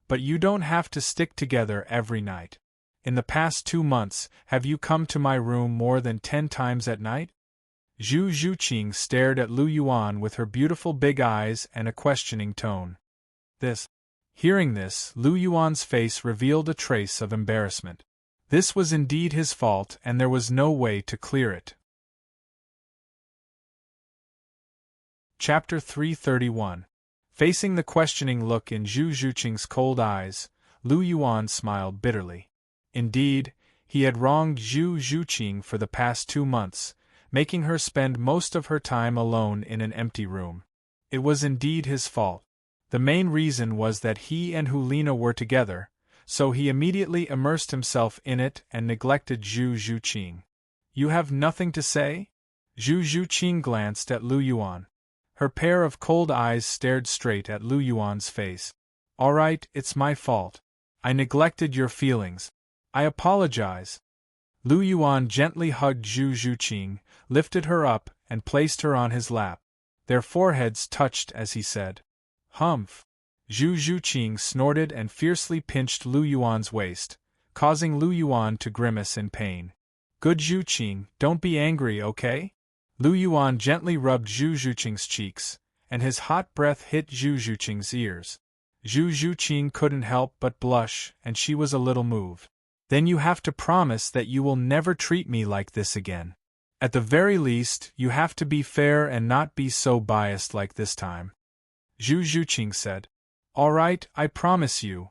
But you don't have to stick together every night. In the past 2 months, have you come to my room more than 10 times at night? Zhu Zhuqing stared at Lu Yuan with her beautiful big eyes and a questioning tone. Hearing this, Lu Yuan's face revealed a trace of embarrassment. This was indeed his fault and there was no way to clear it. Chapter 331. Facing the questioning look in Zhu Zhuqing's cold eyes, Lu Yuan smiled bitterly. Indeed, he had wronged Zhu Zhuqing for the past 2 months, making her spend most of her time alone in an empty room. It was indeed his fault. The main reason was that he and Hulina were together, so he immediately immersed himself in it and neglected Zhu Zhuqing. You have nothing to say? Zhu Zhuqing glanced at Lu Yuan. Her pair of cold eyes stared straight at Lu Yuan's face. All right, it's my fault. I neglected your feelings. I apologize. Lu Yuan gently hugged Zhu Zhuqing, lifted her up, and placed her on his lap. Their foreheads touched as he said, "Humph." Zhu Zhuqing snorted and fiercely pinched Lu Yuan's waist, causing Lu Yuan to grimace in pain. Good Zhuqing, don't be angry, okay? Lu Yuan gently rubbed Zhu Zhuqing's cheeks, and his hot breath hit Zhu Zhuqing's ears. Zhu Zhuqing couldn't help but blush, and she was a little moved. Then you have to promise that you will never treat me like this again. At the very least, you have to be fair and not be so biased like this time. Zhu Zhuqing said. All right, I promise you.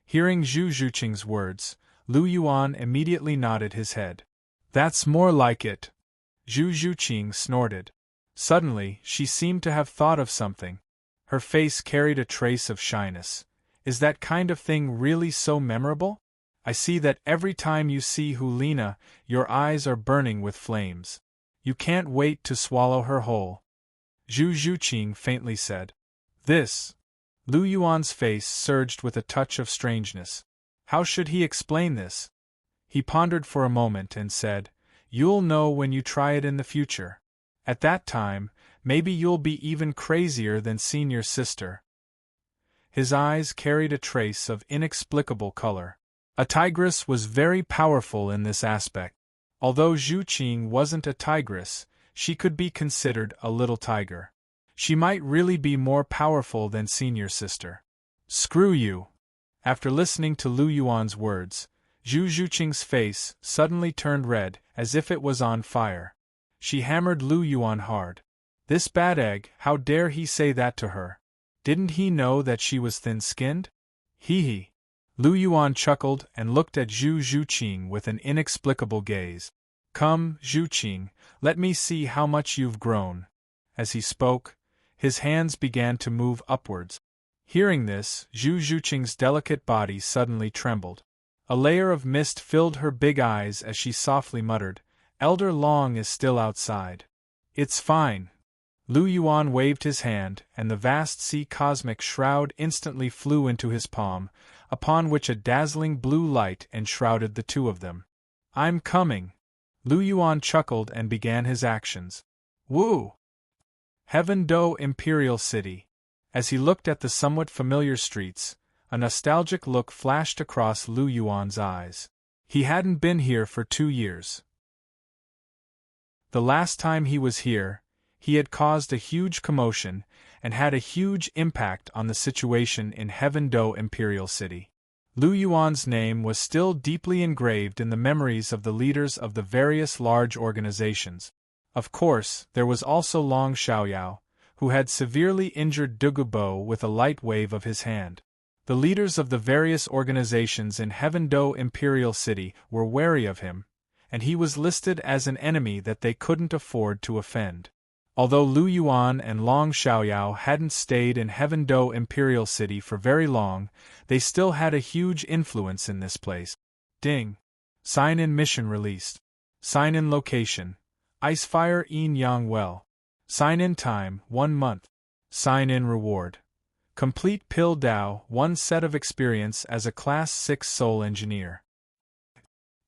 Hearing Zhu Zhuqing's words, Lu Yuan immediately nodded his head. That's more like it. Zhu Zhuqing snorted. Suddenly, she seemed to have thought of something. Her face carried a trace of shyness. Is that kind of thing really so memorable? I see that every time you see Hulina, your eyes are burning with flames. You can't wait to swallow her whole. Zhu Zhuqing faintly said. This. Lu Yuan's face surged with a touch of strangeness. How should he explain this? He pondered for a moment and said, You'll know when you try it in the future. At that time, maybe you'll be even crazier than senior sister. His eyes carried a trace of inexplicable color. A tigress was very powerful in this aspect. Although Zhuqing wasn't a tigress, she could be considered a little tiger. She might really be more powerful than senior sister. Screw you. After listening to Lu Yuan's words, Zhu Zhuqing's face suddenly turned red, as if it was on fire. She hammered Lu Yuan hard. This bad egg, how dare he say that to her? Didn't he know that she was thin-skinned? Hee hee. Lu Yuan chuckled and looked at Zhu Zhuqing with an inexplicable gaze. Come, Zhuqing, let me see how much you've grown. As he spoke, his hands began to move upwards. Hearing this, Zhu Zhuqing's delicate body suddenly trembled. A layer of mist filled her big eyes as she softly muttered, Elder Long is still outside. It's fine. Lu Yuan waved his hand, and the vast sea cosmic shroud instantly flew into his palm, upon which a dazzling blue light enshrouded the two of them. I'm coming. Lu Yuan chuckled and began his actions. Woo! Heaven Do Imperial City. As he looked at the somewhat familiar streets, a nostalgic look flashed across Lu Yuan's eyes. He hadn't been here for 2 years. The last time he was here, he had caused a huge commotion and had a huge impact on the situation in Heaven Do Imperial City. Lu Yuan's name was still deeply engraved in the memories of the leaders of the various large organizations. Of course, there was also Long Xiaoyao, who had severely injured Douluo with a light wave of his hand. The leaders of the various organizations in Heaven Do Imperial City were wary of him, and he was listed as an enemy that they couldn't afford to offend. Although Lu Yuan and Long Xiaoyao hadn't stayed in Heaven Do Imperial City for very long, they still had a huge influence in this place. Ding! Sign-in mission released. Sign-in location. Icefire Yin Yang Well. Sign-in time, 1 month. Sign-in reward. Complete Pill Dao, 1 set of experience as a Class 6 Soul Engineer.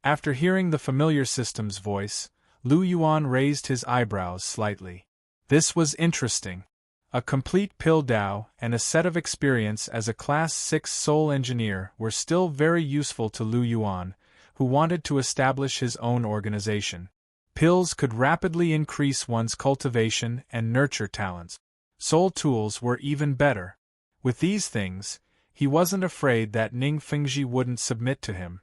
After hearing the familiar system's voice, Lu Yuan raised his eyebrows slightly. This was interesting. A complete pill Dao and a set of experience as a Class 6 Soul Engineer were still very useful to Lu Yuan, who wanted to establish his own organization. Pills could rapidly increase one's cultivation and nurture talents. Soul tools were even better. With these things, he wasn't afraid that Ning Fengji wouldn't submit to him.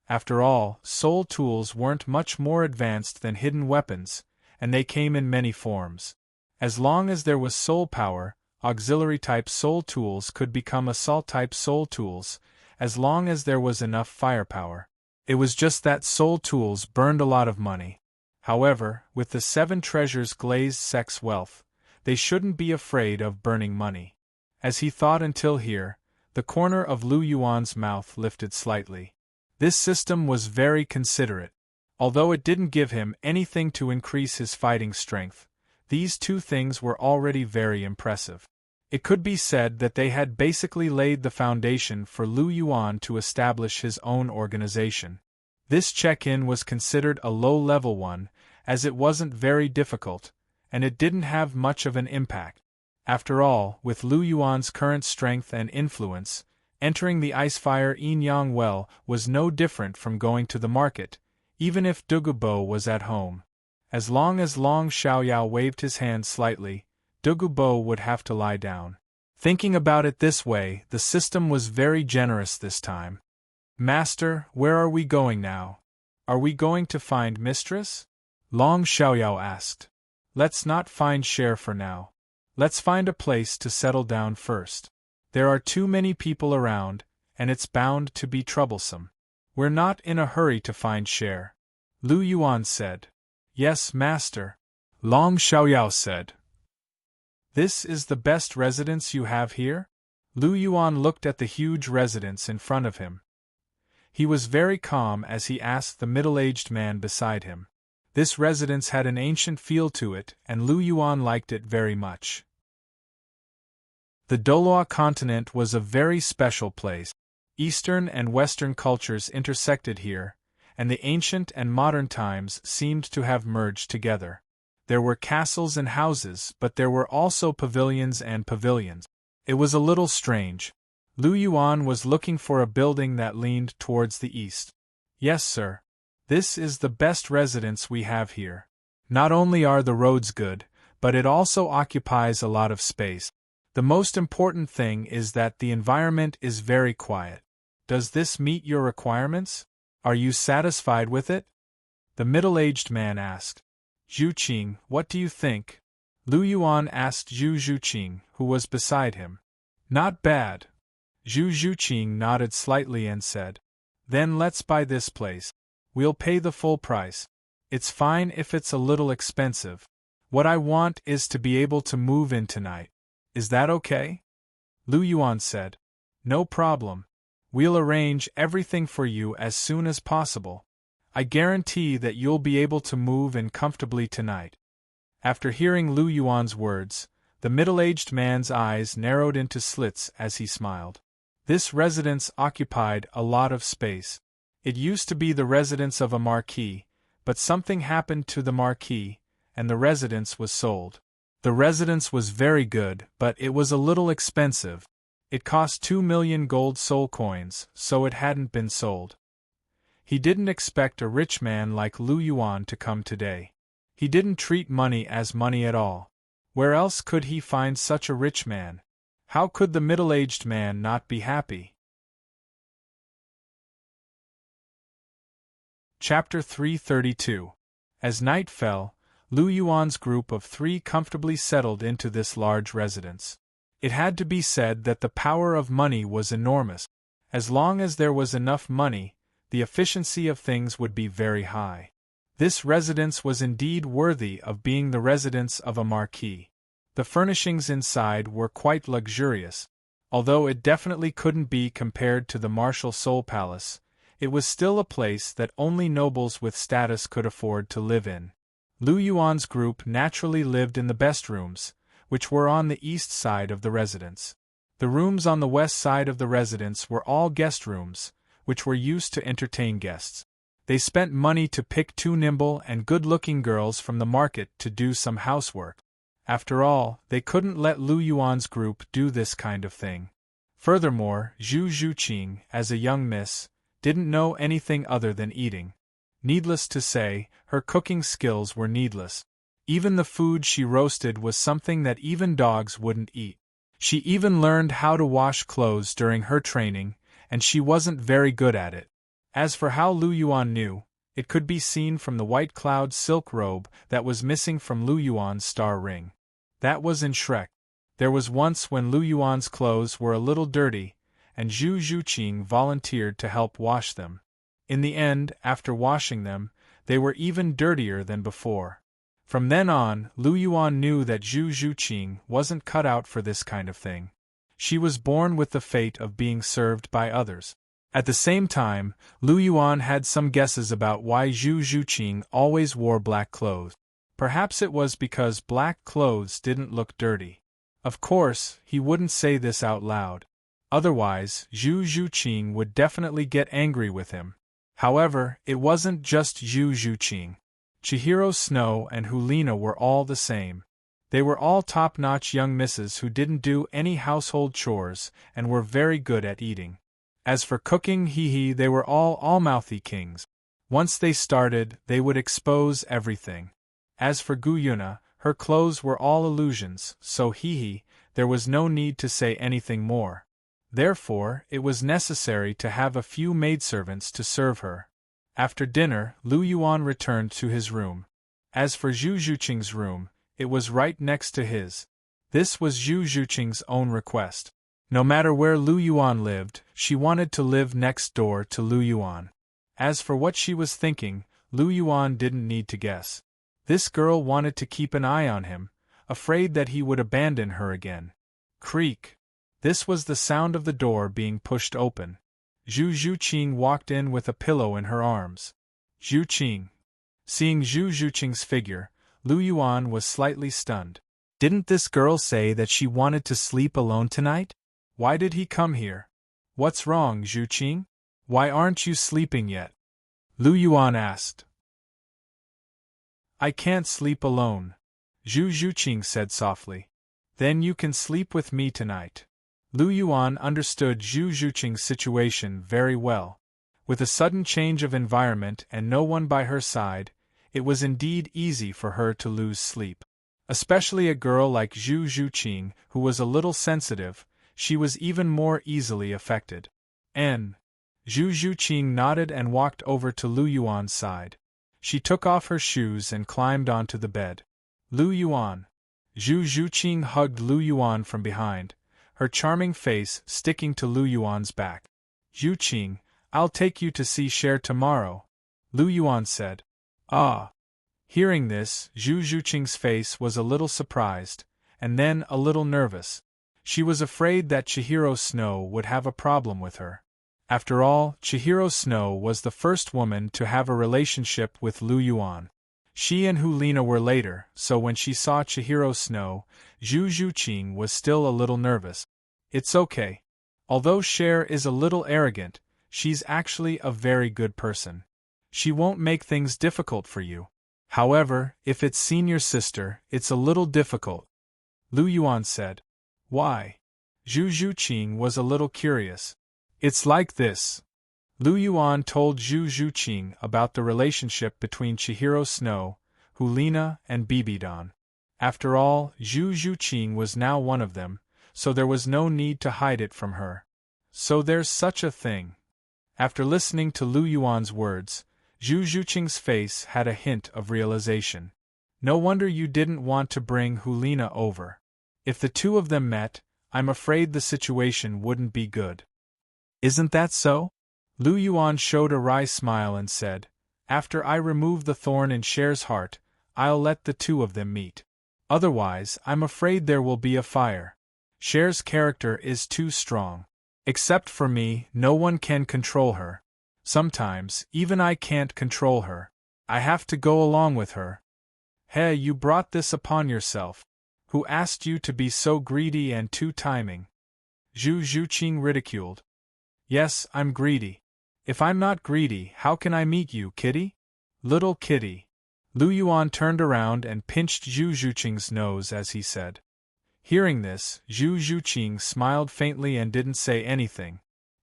After all, soul tools weren't much more advanced than hidden weapons, and they came in many forms. As long as there was soul power, auxiliary-type soul tools could become assault-type soul tools, as long as there was enough firepower. It was just that soul tools burned a lot of money. However, with the 7 treasures glazed sex wealth, they shouldn't be afraid of burning money. As he thought until here, the corner of Lu Yuan's mouth lifted slightly. This system was very considerate. Although it didn't give him anything to increase his fighting strength, these 2 things were already very impressive. It could be said that they had basically laid the foundation for Lu Yuan to establish his own organization. This check-in was considered a low-level one, as it wasn't very difficult, and it didn't have much of an impact. After all, with Lu Yuan's current strength and influence, entering the Icefire Yin-Yang well was no different from going to the market, even if Douluo was at home. As long as Long Xiaoyao waved his hand slightly, Douluo would have to lie down. Thinking about it this way, the system was very generous this time. Master, where are we going now? Are we going to find Mistress? Long Xiaoyao asked. Let's not find Cher for now. Let's find a place to settle down first. There are too many people around, and it's bound to be troublesome. We're not in a hurry to find Cher. Lu Yuan said. Yes, master. Long Xiaoyao said. This is the best residence you have here? Lu Yuan looked at the huge residence in front of him. He was very calm as he asked the middle-aged man beside him. This residence had an ancient feel to it, and Lu Yuan liked it very much. The Douluo continent was a very special place. Eastern and Western cultures intersected here, and the ancient and modern times seemed to have merged together. There were castles and houses, but there were also pavilions and pavilions. It was a little strange. Lu Yuan was looking for a building that leaned towards the east. Yes, sir. This is the best residence we have here. Not only are the roads good, but it also occupies a lot of space. The most important thing is that the environment is very quiet. Does this meet your requirements? Are you satisfied with it? The middle-aged man asked. Zhu Qing, what do you think? Lu Yuan asked Zhu Zhuqing, who was beside him. Not bad. Zhu Zhuqing nodded slightly and said. Then let's buy this place. We'll pay the full price. It's fine if it's a little expensive. What I want is to be able to move in tonight. Is that okay? Lu Yuan said. No problem. We'll arrange everything for you as soon as possible. I guarantee that you'll be able to move in comfortably tonight. After hearing Lu Yuan's words, the middle-aged man's eyes narrowed into slits as he smiled. This residence occupied a lot of space. It used to be the residence of a marquis, but something happened to the marquis, and the residence was sold. The residence was very good, but it was a little expensive. It cost 2 million gold soul coins, so it hadn't been sold. He didn't expect a rich man like Lu Yuan to come today. He didn't treat money as money at all. Where else could he find such a rich man? How could the middle-aged man not be happy? Chapter 332. As night fell, Lu Yuan's group of 3 comfortably settled into this large residence. It had to be said that the power of money was enormous. As long as there was enough money, the efficiency of things would be very high. This residence was indeed worthy of being the residence of a marquis. The furnishings inside were quite luxurious. Although it definitely couldn't be compared to the Martial Soul Palace, it was still a place that only nobles with status could afford to live in. Lu Yuan's group naturally lived in the best rooms, which were on the east side of the residence. The rooms on the west side of the residence were all guest rooms, which were used to entertain guests. They spent money to pick 2 nimble and good-looking girls from the market to do some housework. After all, they couldn't let Lu Yuan's group do this kind of thing. Furthermore, Zhu Zhuqing, as a young miss, didn't know anything other than eating. Needless to say, her cooking skills were needless. Even the food she roasted was something that even dogs wouldn't eat. She even learned how to wash clothes during her training, and she wasn't very good at it. As for how Lu Yuan knew, it could be seen from the white cloud silk robe that was missing from Lu Yuan's star ring. That was in Shrek. There was once when Lu Yuan's clothes were a little dirty, and Zhu Zhuqing volunteered to help wash them. In the end, after washing them, they were even dirtier than before. From then on, Lu Yuan knew that Zhu Zhuqing wasn't cut out for this kind of thing. She was born with the fate of being served by others. At the same time, Lu Yuan had some guesses about why Zhu Zhuqing always wore black clothes. Perhaps it was because black clothes didn't look dirty. Of course, he wouldn't say this out loud. Otherwise, Zhu Zhuqing would definitely get angry with him. However, it wasn't just Zhu Zhuqing. Chihiro Snow and Hulina were all the same. They were all top-notch young misses who didn't do any household chores and were very good at eating. As for cooking, they were all mouthy kings. Once they started, they would expose everything. As for Gu Yuna, her clothes were all illusions, so there was no need to say anything more. Therefore, it was necessary to have a few maidservants to serve her. After dinner, Lu Yuan returned to his room. As for Zhu Zhuqing's room, it was right next to his. This was Zhu Zhuqing's own request. No matter where Lu Yuan lived, she wanted to live next door to Lu Yuan. As for what she was thinking, Lu Yuan didn't need to guess. This girl wanted to keep an eye on him, afraid that he would abandon her again. Creak! This was the sound of the door being pushed open. Zhu Zhuqing walked in with a pillow in her arms. Zhuqing. Seeing Zhu Zhuqing's figure, Lu Yuan was slightly stunned. Didn't this girl say that she wanted to sleep alone tonight? Why did he come here? What's wrong, Zhuqing? Why aren't you sleeping yet? Lu Yuan asked. I can't sleep alone, Zhu Zhuqing said softly. Then you can sleep with me tonight. Lu Yuan understood Zhu Zhuqing's situation very well. With a sudden change of environment and no one by her side, it was indeed easy for her to lose sleep. Especially a girl like Zhu Zhuqing, who was a little sensitive, she was even more easily affected. Zhu Zhuqing nodded and walked over to Lu Yuan's side. She took off her shoes and climbed onto the bed. Lu Yuan. Zhu Zhuqing hugged Lu Yuan from behind, her charming face sticking to Lu Yuan's back. Zhuqing, I'll take you to see Cher tomorrow, Lu Yuan said. Ah. Hearing this, Zhu Zhuqing's face was a little surprised, and then a little nervous. She was afraid that Chihiro Snow would have a problem with her. After all, Chihiro Snow was the first woman to have a relationship with Lu Yuan. She and Hulina were later, so when she saw Chihiro Snow, Zhu Zhuqing was still a little nervous. It's okay. Although Cher is a little arrogant, she's actually a very good person. She won't make things difficult for you. However, if it's senior sister, it's a little difficult, Lu Yuan said. Why? Zhu Zhuqing was a little curious. It's like this. Lu Yuan told Zhu Zhuqing about the relationship between Chihiro Snow, Hulina, and Bibidon. After all, Zhu Zhuqing was now one of them, so there was no need to hide it from her. So there's such a thing. After listening to Lu Yuan's words, Zhu Zhuqing's face had a hint of realization. No wonder you didn't want to bring Hulina over. If the two of them met, I'm afraid the situation wouldn't be good. Isn't that so? Lu Yuan showed a wry smile and said, After I remove the thorn in Cher's heart, I'll let the two of them meet. Otherwise, I'm afraid there will be a fire. Cher's character is too strong. Except for me, no one can control her. Sometimes, even I can't control her. I have to go along with her. Hey, you brought this upon yourself. Who asked you to be so greedy and two-timing? Zhu Zhuqing ridiculed. Yes, I'm greedy. If I'm not greedy, how can I meet you, kitty? Little kitty. Lu Yuan turned around and pinched Zhu Zhuqing's nose as he said. Hearing this, Zhu Zhuqing smiled faintly and didn't say anything.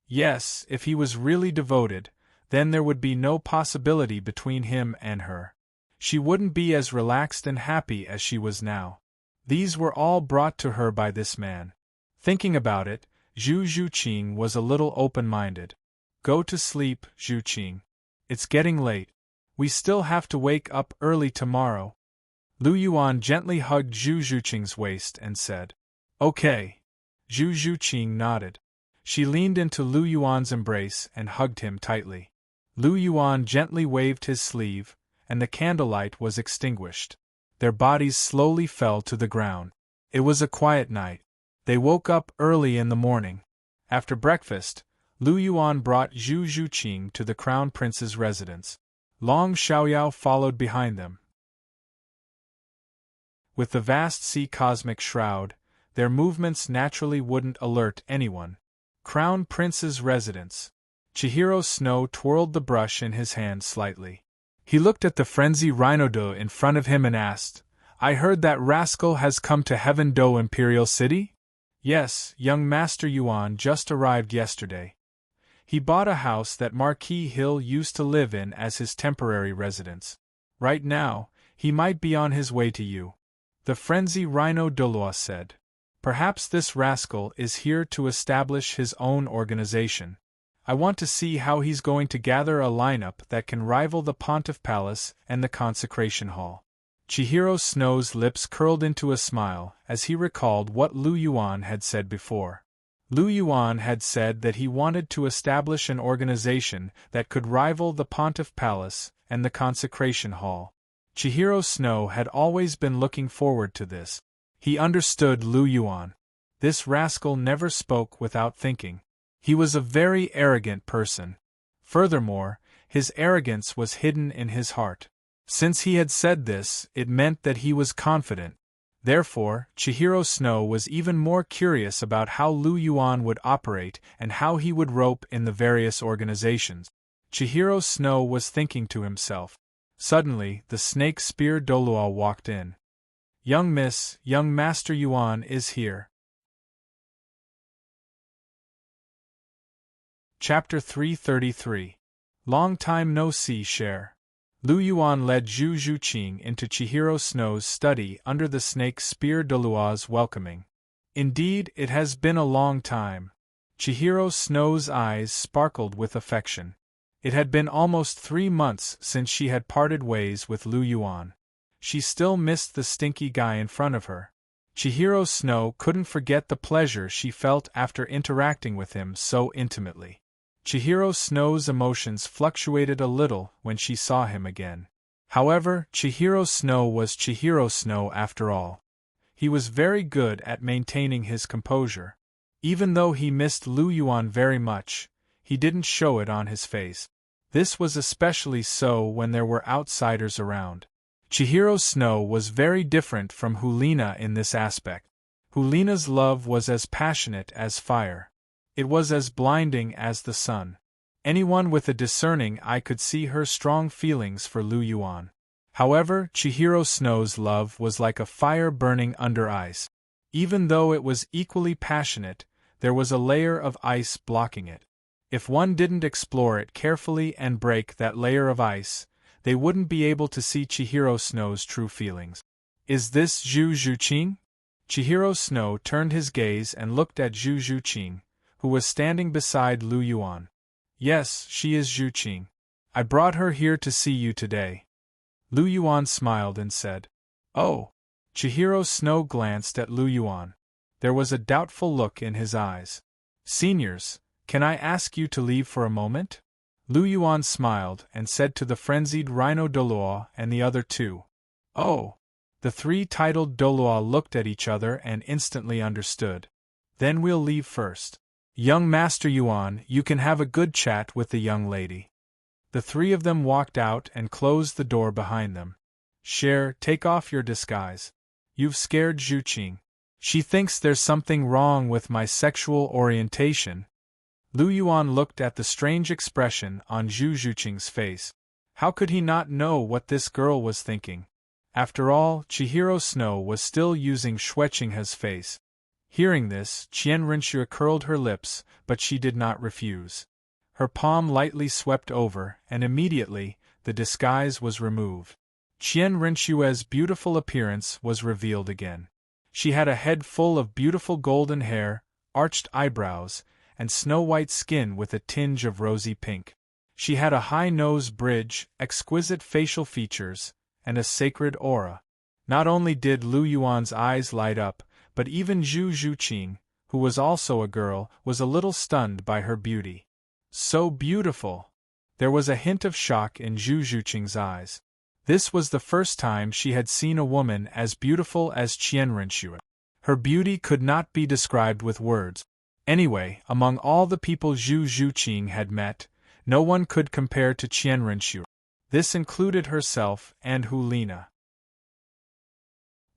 Yes, if he was really devoted, then there would be no possibility between him and her. She wouldn't be as relaxed and happy as she was now. These were all brought to her by this man. Thinking about it, Zhu Zhuqing was a little open-minded. Go to sleep, Zhuqing. It's getting late. We still have to wake up early tomorrow. Lu Yuan gently hugged Zhu Zhuqing's waist and said, Okay. Zhu Zhuqing nodded. She leaned into Lu Yuan's embrace and hugged him tightly. Lu Yuan gently waved his sleeve, and the candlelight was extinguished. Their bodies slowly fell to the ground. It was a quiet night. They woke up early in the morning. After breakfast, Lu Yuan brought Zhu Zhuqing to the Crown Prince's residence. Long Xiaoyao followed behind them. With the vast sea cosmic shroud, their movements naturally wouldn't alert anyone. Crown Prince's residence. Chihiro Snow twirled the brush in his hand slightly. He looked at the frenzy Rhino-Do in front of him and asked, I heard that rascal has come to Heaven Do Imperial City? Yes, young Master Yuan just arrived yesterday. He bought a house that Marquis Hill used to live in as his temporary residence. Right now, he might be on his way to you. The frenzy Rhino Douluo said. Perhaps this rascal is here to establish his own organization. I want to see how he's going to gather a lineup that can rival the Pontiff Palace and the Consecration Hall. Chihiro Snow's lips curled into a smile as he recalled what Lu Yuan had said before. Lu Yuan had said that he wanted to establish an organization that could rival the Pontiff Palace and the Consecration Hall. Chihiro Snow had always been looking forward to this. He understood Lu Yuan. This rascal never spoke without thinking. He was a very arrogant person. Furthermore, his arrogance was hidden in his heart. Since he had said this, it meant that he was confident. Therefore, Chihiro Snow was even more curious about how Lu Yuan would operate and how he would rope in the various organizations. Chihiro Snow was thinking to himself. Suddenly, the snake spear Douluo walked in. Young Master Yuan is here. Chapter 333. Long time no see, Cher. Lu Yuan led Zhu Zhuqing into Chihiro Snow's study under the snake spear Douluo's welcoming. Indeed, it has been a long time. Chihiro Snow's eyes sparkled with affection. It had been almost 3 months since she had parted ways with Lu Yuan. She still missed the stinky guy in front of her. Chihiro Snow couldn't forget the pleasure she felt after interacting with him so intimately. Chihiro Snow's emotions fluctuated a little when she saw him again. However, Chihiro Snow was Chihiro Snow after all. He was very good at maintaining his composure. Even though he missed Lu Yuan very much, he didn't show it on his face. This was especially so when there were outsiders around. Chihiro Snow was very different from Hulina in this aspect. Hulina's love was as passionate as fire. It was as blinding as the sun. Anyone with a discerning eye could see her strong feelings for Lu Yuan. However, Chihiro Snow's love was like a fire burning under ice. Even though it was equally passionate, there was a layer of ice blocking it. If one didn't explore it carefully and break that layer of ice, they wouldn't be able to see Chihiro Snow's true feelings. Is this Zhu Zhuqing? Chihiro Snow turned his gaze and looked at Zhu Zhuqing, who was standing beside Lu Yuan. Yes, she is Zhuqing. I brought her here to see you today. Lu Yuan smiled and said. Oh. Chihiro Snow glanced at Lu Yuan. There was a doubtful look in his eyes. Seniors, can I ask you to leave for a moment? Lu Yuan smiled and said to the frenzied Rhino Douluo and the other two. Oh. The three titled Douluo looked at each other and instantly understood. Then we'll leave first. Young Master Yuan, you can have a good chat with the young lady. The three of them walked out and closed the door behind them. Cher, take off your disguise. You've scared Zhuqing. She thinks there's something wrong with my sexual orientation. Lu Yuan looked at the strange expression on Zhu Zhuqing's face. How could he not know what this girl was thinking? After all, Chihiro Snow was still using Shueqinghe's face. Hearing this, Qianrenxue curled her lips, but she did not refuse. Her palm lightly swept over, and immediately, the disguise was removed. Qianrenxue's beautiful appearance was revealed again. She had a head full of beautiful golden hair, arched eyebrows, and snow-white skin with a tinge of rosy pink. She had a high nose bridge, exquisite facial features, and a sacred aura. Not only did Lu Yuan's eyes light up, but even Zhu Zhuqing, who was also a girl, was a little stunned by her beauty. So beautiful! There was a hint of shock in Zhu Zhuqing's eyes. This was the first time she had seen a woman as beautiful as Qianrenxue. Her beauty could not be described with words. Anyway, among all the people Zhu Zhuqing had met, no one could compare to Qianrenxue. This included herself and Hulina.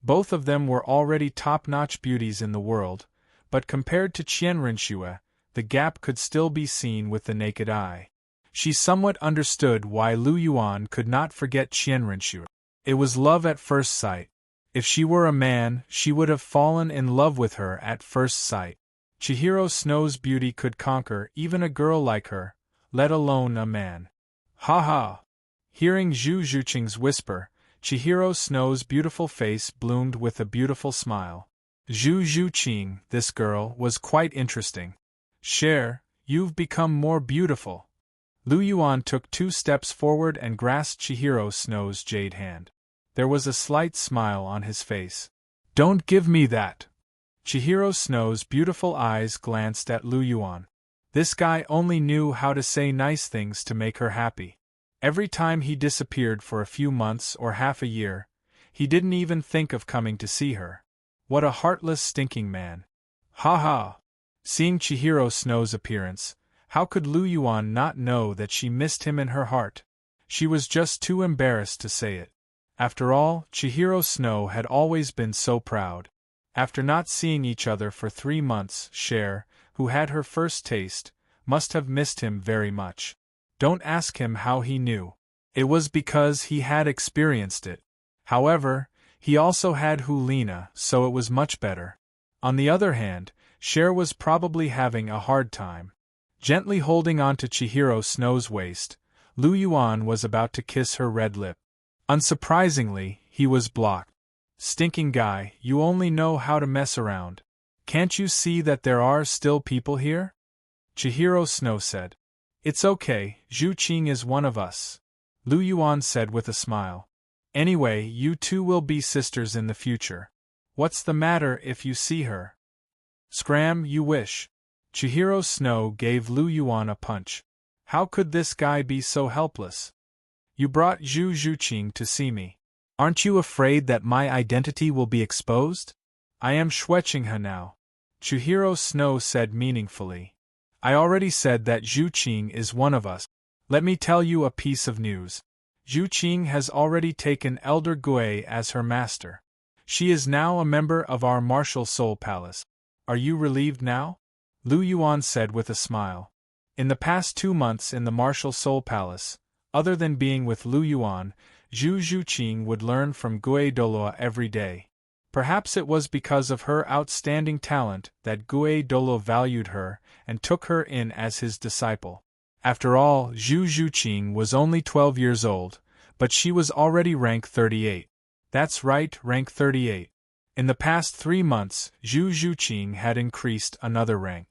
Both of them were already top-notch beauties in the world, but compared to Qianrenxue, the gap could still be seen with the naked eye. She somewhat understood why Lu Yuan could not forget Qianrenxue. It was love at first sight. If she were a man, she would have fallen in love with her at first sight. Chihiro Snow's beauty could conquer even a girl like her, let alone a man. Ha ha! Hearing Zhu Zhuqing's whisper, Chihiro Snow's beautiful face bloomed with a beautiful smile. Zhu Zhuqing, this girl, was quite interesting. Cher, you've become more beautiful. Lu Yuan took 2 steps forward and grasped Chihiro Snow's jade hand. There was a slight smile on his face. Don't give me that! Chihiro Snow's beautiful eyes glanced at Lu Yuan. This guy only knew how to say nice things to make her happy. Every time he disappeared for a few months or half a year, he didn't even think of coming to see her. What a heartless, stinking man. Ha ha! Seeing Chihiro Snow's appearance, how could Lu Yuan not know that she missed him in her heart? She was just too embarrassed to say it. After all, Chihiro Snow had always been so proud. After not seeing each other for 3 months, Cher, who had her first taste, must have missed him very much. Don't ask him how he knew. It was because he had experienced it. However, he also had Hulina, so it was much better. On the other hand, Cher was probably having a hard time. Gently holding on to Chihiro Snow's waist, Lu Yuan was about to kiss her red lip. Unsurprisingly, he was blocked. Stinking guy, you only know how to mess around. Can't you see that there are still people here? Chihiro Snow said. It's okay, Zhu Qing is one of us. Lu Yuan said with a smile. Anyway, you two will be sisters in the future. What's the matter if you see her? Scram, you wish. Chihiro Snow gave Lu Yuan a punch. How could this guy be so helpless? You brought Zhu Zhuqing to see me. Aren't you afraid that my identity will be exposed? I am Shueqinghe now. Chihiro Snow said meaningfully. I already said that Zhu Qing is one of us. Let me tell you a piece of news. Zhu Qing has already taken Elder Gui as her master. She is now a member of our martial soul palace. Are you relieved now? Lu Yuan said with a smile. In the past 2 months in the martial soul palace, other than being with Lu Yuan, Zhu Zhuqing would learn from Gui Douluo every day. Perhaps it was because of her outstanding talent that Gui Douluo valued her and took her in as his disciple. After all, Zhu Zhuqing was only 12 years old, but she was already rank 38. That's right, rank 38. In the past 3 months, Zhu Zhuqing had increased another rank.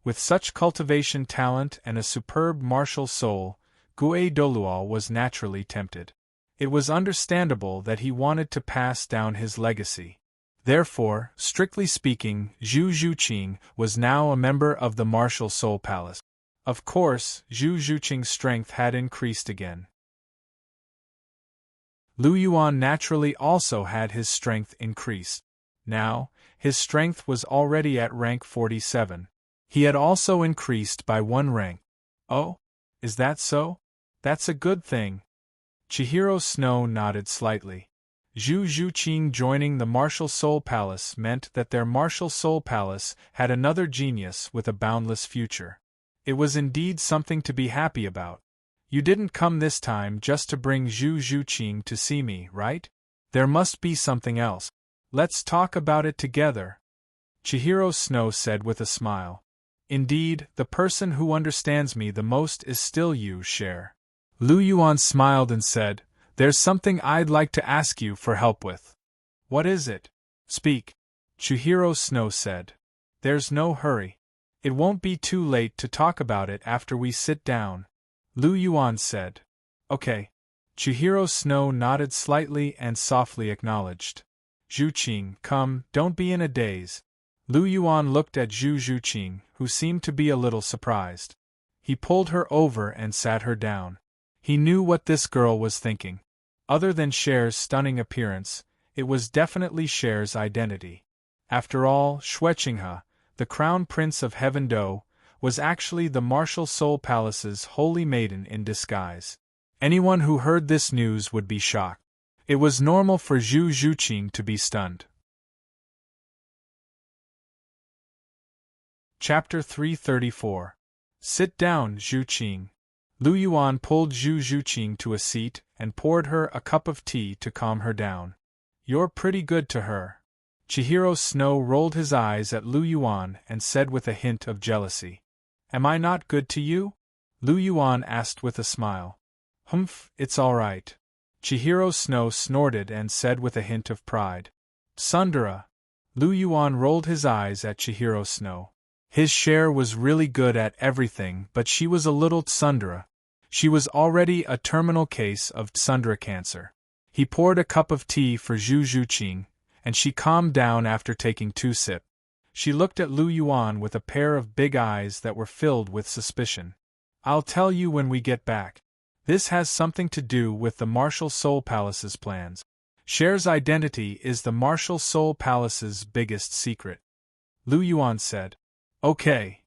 With such cultivation talent and a superb martial soul, Gui Douluo was naturally tempted. It was understandable that he wanted to pass down his legacy. Therefore, strictly speaking, Zhu Zhuqing was now a member of the martial soul palace. Of course, Zhu Zhuqing's strength had increased again. Lu Yuan naturally also had his strength increased. Now, his strength was already at rank 47. He had also increased by 1 rank. Oh? Is that so? That's a good thing. Chihiro Snow nodded slightly. Zhu Zhuqing joining the martial soul palace meant that their martial soul palace had another genius with a boundless future. It was indeed something to be happy about. You didn't come this time just to bring Zhu Zhuqing to see me, right? There must be something else. Let's talk about it together, Chihiro Snow said with a smile. Indeed, the person who understands me the most is still you, Cher. Lu Yuan smiled and said, There's something I'd like to ask you for help with. What is it? Speak, Chihiro Snow said. There's no hurry. It won't be too late to talk about it after we sit down, Lu Yuan said. Okay. Chihiro Snow nodded slightly and softly acknowledged. Zhuqing, come, don't be in a daze. Lu Yuan looked at Zhu Zhuqing, who seemed to be a little surprised. He pulled her over and sat her down. He knew what this girl was thinking. Other than Cher's stunning appearance, it was definitely Cher's identity. After all, Xueqinghe, the crown prince of Heaven Do, was actually the Martial Soul Palace's holy maiden in disguise. Anyone who heard this news would be shocked. It was normal for Zhu Zhuqing to be stunned. Chapter 334. Sit down, Zhuqing. Lu Yuan pulled Zhu Zhuqing to a seat and poured her a cup of tea to calm her down. You're pretty good to her. Chihiro Snow rolled his eyes at Lu Yuan and said with a hint of jealousy. Am I not good to you? Lu Yuan asked with a smile. Humph, it's all right. Chihiro Snow snorted and said with a hint of pride. Sundara. Lu Yuan rolled his eyes at Chihiro Snow. His Cher was really good at everything, but she was a little tsundere. She was already a terminal case of tsundere cancer. He poured a cup of tea for Zhu Zhuqing, and she calmed down after taking 2 sips. She looked at Lu Yuan with a pair of big eyes that were filled with suspicion. I'll tell you when we get back. This has something to do with the Martial Soul Palace's plans. Cher's identity is the Martial Soul Palace's biggest secret. Lu Yuan said. Okay.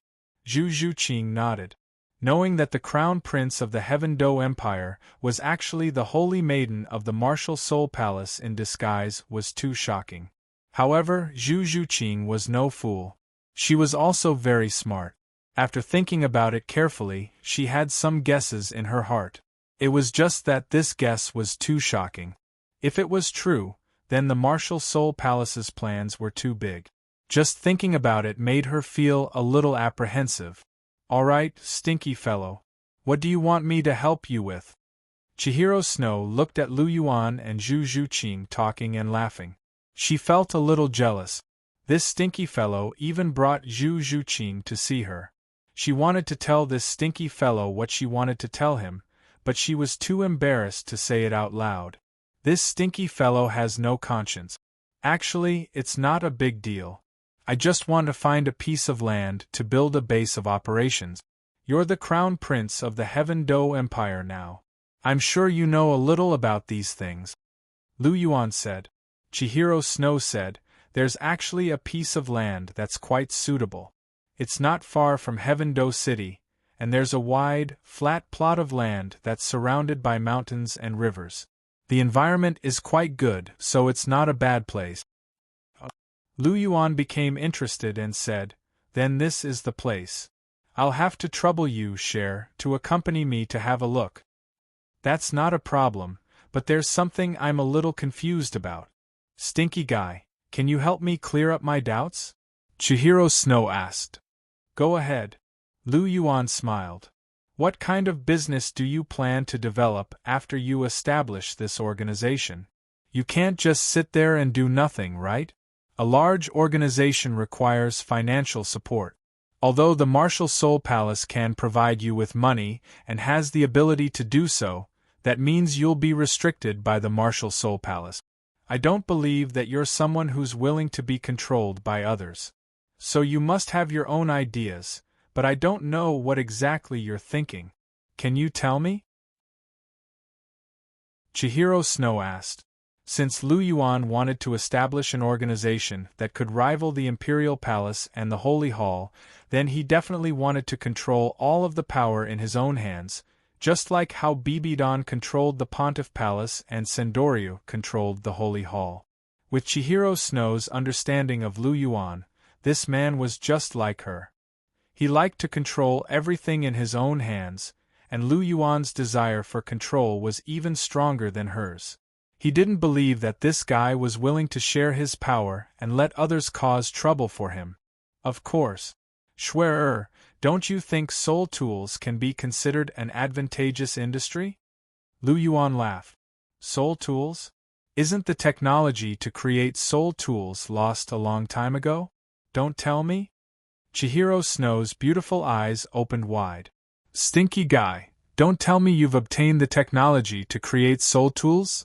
Zhu Zhuqing nodded. Knowing that the crown prince of the Heaven Do Empire was actually the holy maiden of the Martial Soul Palace in disguise was too shocking. However, Zhu Zhuqing was no fool. She was also very smart. After thinking about it carefully, she had some guesses in her heart. It was just that this guess was too shocking. If it was true, then the Martial Soul Palace's plans were too big. Just thinking about it made her feel a little apprehensive. All right, stinky fellow. What do you want me to help you with? Chihiro Snow looked at Lu Yuan and Zhu Zhuqing talking and laughing. She felt a little jealous. This stinky fellow even brought Zhu Zhuqing to see her. She wanted to tell this stinky fellow what she wanted to tell him, but she was too embarrassed to say it out loud. This stinky fellow has no conscience. Actually, it's not a big deal. I just want to find a piece of land to build a base of operations. You're the crown prince of the Heaven Do Empire now. I'm sure you know a little about these things. Lu Yuan said. Chihiro Snow said, There's actually a piece of land that's quite suitable. It's not far from Heaven Do City, and there's a wide, flat plot of land that's surrounded by mountains and rivers. The environment is quite good, so it's not a bad place. Lu Yuan became interested and said, Then this is the place. I'll have to trouble you, Cher, to accompany me to have a look. That's not a problem, but there's something I'm a little confused about. Stinky guy, can you help me clear up my doubts? Chihiro Snow asked. Go ahead. Lu Yuan smiled. What kind of business do you plan to develop after you establish this organization? You can't just sit there and do nothing, right? A large organization requires financial support. Although the Martial Soul Palace can provide you with money and has the ability to do so, that means you'll be restricted by the Martial Soul Palace. I don't believe that you're someone who's willing to be controlled by others. So you must have your own ideas, but I don't know what exactly you're thinking. Can you tell me? Chihiro Snow asked. Since Lu Yuan wanted to establish an organization that could rival the Imperial Palace and the Holy Hall, then he definitely wanted to control all of the power in his own hands, just like how Bibidon controlled the Pontiff Palace and Sendoryu controlled the Holy Hall. With Chihiro Snow's understanding of Lu Yuan, this man was just like her. He liked to control everything in his own hands, and Lu Yuan's desire for control was even stronger than hers. He didn't believe that this guy was willing to share his power and let others cause trouble for him. Of course. Schwerer, don't you think soul tools can be considered an advantageous industry? Lu Yuan laughed. Soul tools? Isn't the technology to create soul tools lost a long time ago? Don't tell me? Chihiro Snow's beautiful eyes opened wide. Stinky guy, don't tell me you've obtained the technology to create soul tools?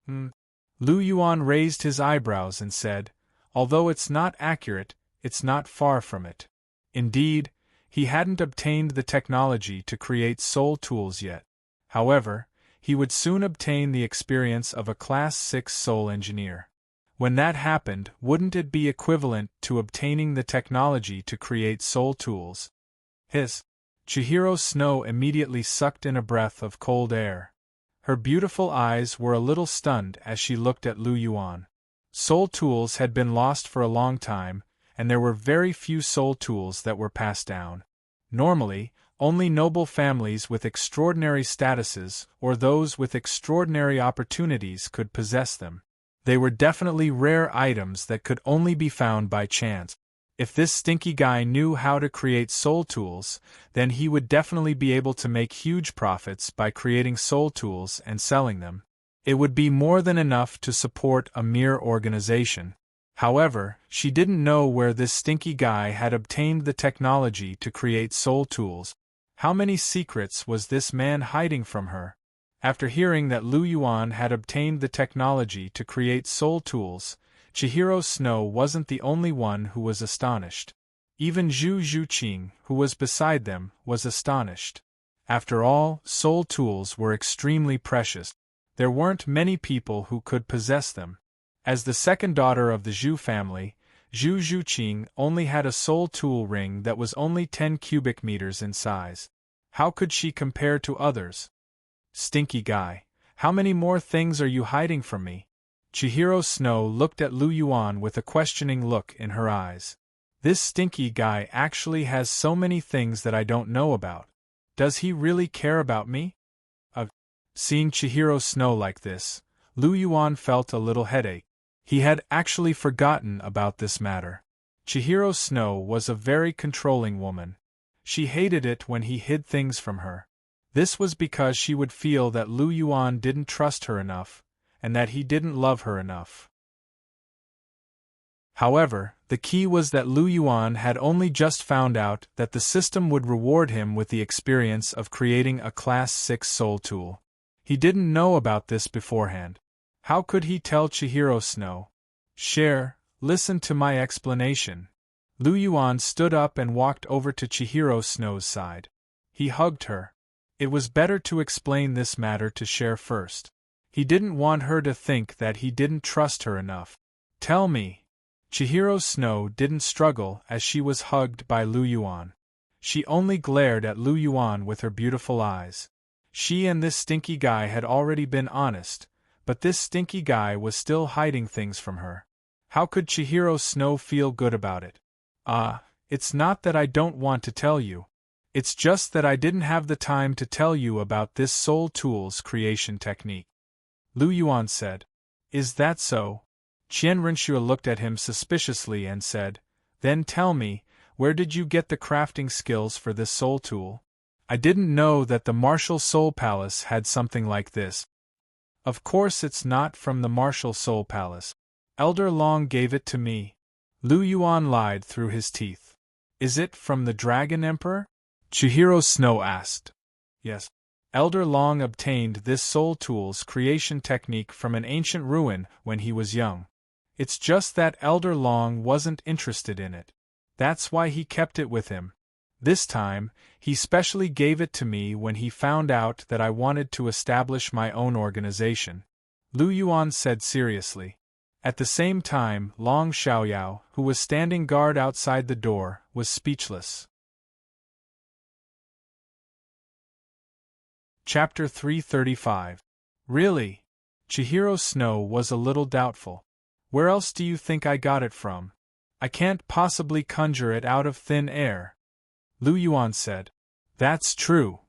Lu Yuan raised his eyebrows and said, although it's not accurate, it's not far from it. Indeed, he hadn't obtained the technology to create soul tools yet. However, he would soon obtain the experience of a Class 6 soul engineer. When that happened, wouldn't it be equivalent to obtaining the technology to create soul tools? Chihiro Snow immediately sucked in a breath of cold air. Her beautiful eyes were a little stunned as she looked at Lu Yuan. Soul tools had been lost for a long time, and there were very few soul tools that were passed down. Normally, only noble families with extraordinary statuses or those with extraordinary opportunities could possess them. They were definitely rare items that could only be found by chance. If this stinky guy knew how to create soul tools, then he would definitely be able to make huge profits by creating soul tools and selling them. It would be more than enough to support a mere organization. However, she didn't know where this stinky guy had obtained the technology to create soul tools. How many secrets was this man hiding from her? After hearing that Lu Yuan had obtained the technology to create soul tools, Chihiro Snow wasn't the only one who was astonished. Even Zhu Zhuqing, who was beside them, was astonished. After all, soul tools were extremely precious. There weren't many people who could possess them. As the second daughter of the Zhu family, Zhu Zhuqing only had a soul tool ring that was only 10 cubic meters in size. How could she compare to others? Stinky guy, how many more things are you hiding from me? Chihiro Snow looked at Lu Yuan with a questioning look in her eyes. This stinky guy actually has so many things that I don't know about. Does he really care about me? Seeing Chihiro Snow like this, Lu Yuan felt a little headache. He had actually forgotten about this matter. Chihiro Snow was a very controlling woman. She hated it when he hid things from her. This was because she would feel that Lu Yuan didn't trust her enough, and that he didn't love her enough. However, the key was that Lu Yuan had only just found out that the system would reward him with the experience of creating a Class 6 soul tool. He didn't know about this beforehand. How could he tell Chihiro Snow? Listen to my explanation. Lu Yuan stood up and walked over to Chihiro Snow's side. He hugged her. It was better to explain this matter to Cher first. He didn't want her to think that he didn't trust her enough. Tell me. Chihiro Snow didn't struggle as she was hugged by Lu Yuan. She only glared at Lu Yuan with her beautiful eyes. She and this stinky guy had already been honest, but this stinky guy was still hiding things from her. How could Chihiro Snow feel good about it? It's not that I don't want to tell you. It's just that I didn't have the time to tell you about this soul tools creation technique. Lu Yuan said. Is that so? Qian Renxue looked at him suspiciously and said, Then tell me, where did you get the crafting skills for this soul tool? I didn't know that the Martial Soul Palace had something like this. Of course it's not from the Martial Soul Palace. Elder Long gave it to me. Lu Yuan lied through his teeth. Is it from the Dragon Emperor? Chihiro Snow asked. Yes. Elder Long obtained this soul tool's creation technique from an ancient ruin when he was young. It's just that Elder Long wasn't interested in it. That's why he kept it with him. This time, he specially gave it to me when he found out that I wanted to establish my own organization. Lu Yuan said seriously. At the same time, Long Xiaoyao, who was standing guard outside the door, was speechless. Chapter 335. Really? Chihiro Snow was a little doubtful. Where else do you think I got it from? I can't possibly conjure it out of thin air. Lu Yuan said. That's true.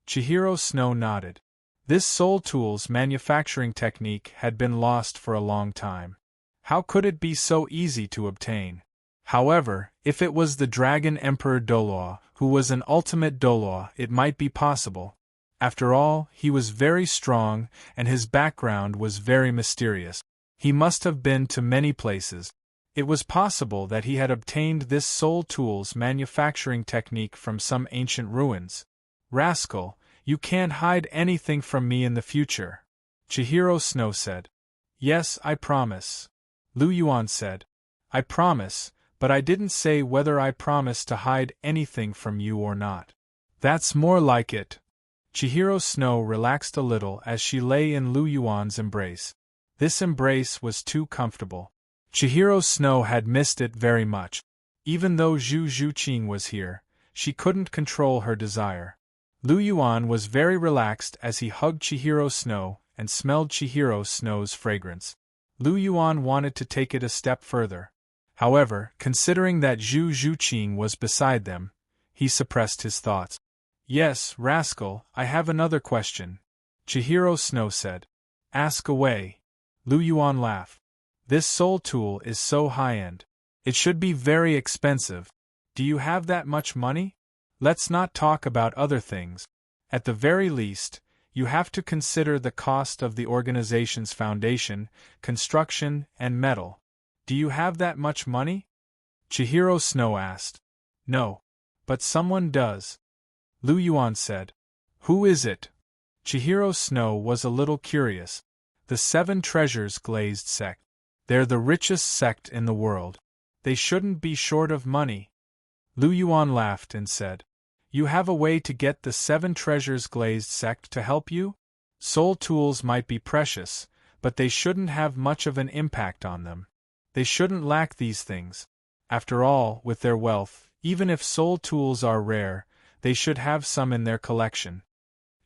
Chihiro Snow nodded. This Soul Tools manufacturing technique had been lost for a long time. How could it be so easy to obtain? However, if it was the Dragon Emperor Douluo, who was an ultimate Douluo, it might be possible. After all, he was very strong, and his background was very mysterious. He must have been to many places. It was possible that he had obtained this Soul Tools manufacturing technique from some ancient ruins. Rascal, you can't hide anything from me in the future, Chihiro Snow said. Yes, I promise. Lu Yuan said. I promise, but I didn't say whether I promise to hide anything from you or not. That's more like it. Chihiro Snow relaxed a little as she lay in Lu Yuan's embrace. This embrace was too comfortable. Chihiro Snow had missed it very much. Even though Zhu Zhuqing was here, she couldn't control her desire. Lu Yuan was very relaxed as he hugged Chihiro Snow and smelled Chihiro Snow's fragrance. Lu Yuan wanted to take it a step further. However, considering that Zhu Zhuqing was beside them, he suppressed his thoughts. Yes, rascal, I have another question, Chihiro Snow said. Ask away. Lu Yuan laughed. This soul tool is so high-end. It should be very expensive. Do you have that much money? Let's not talk about other things. At the very least, you have to consider the cost of the organization's foundation, construction, and metal. Do you have that much money? Chihiro Snow asked. No. But someone does. Lu Yuan said. Who is it? Chihiro Snow was a little curious. The Seven Treasures Glazed Sect. They're the richest sect in the world. They shouldn't be short of money. Lu Yuan laughed and said. You have a way to get the Seven Treasures Glazed Sect to help you? Soul tools might be precious, but they shouldn't have much of an impact on them. They shouldn't lack these things. After all, with their wealth, even if soul tools are rare, they should have some in their collection.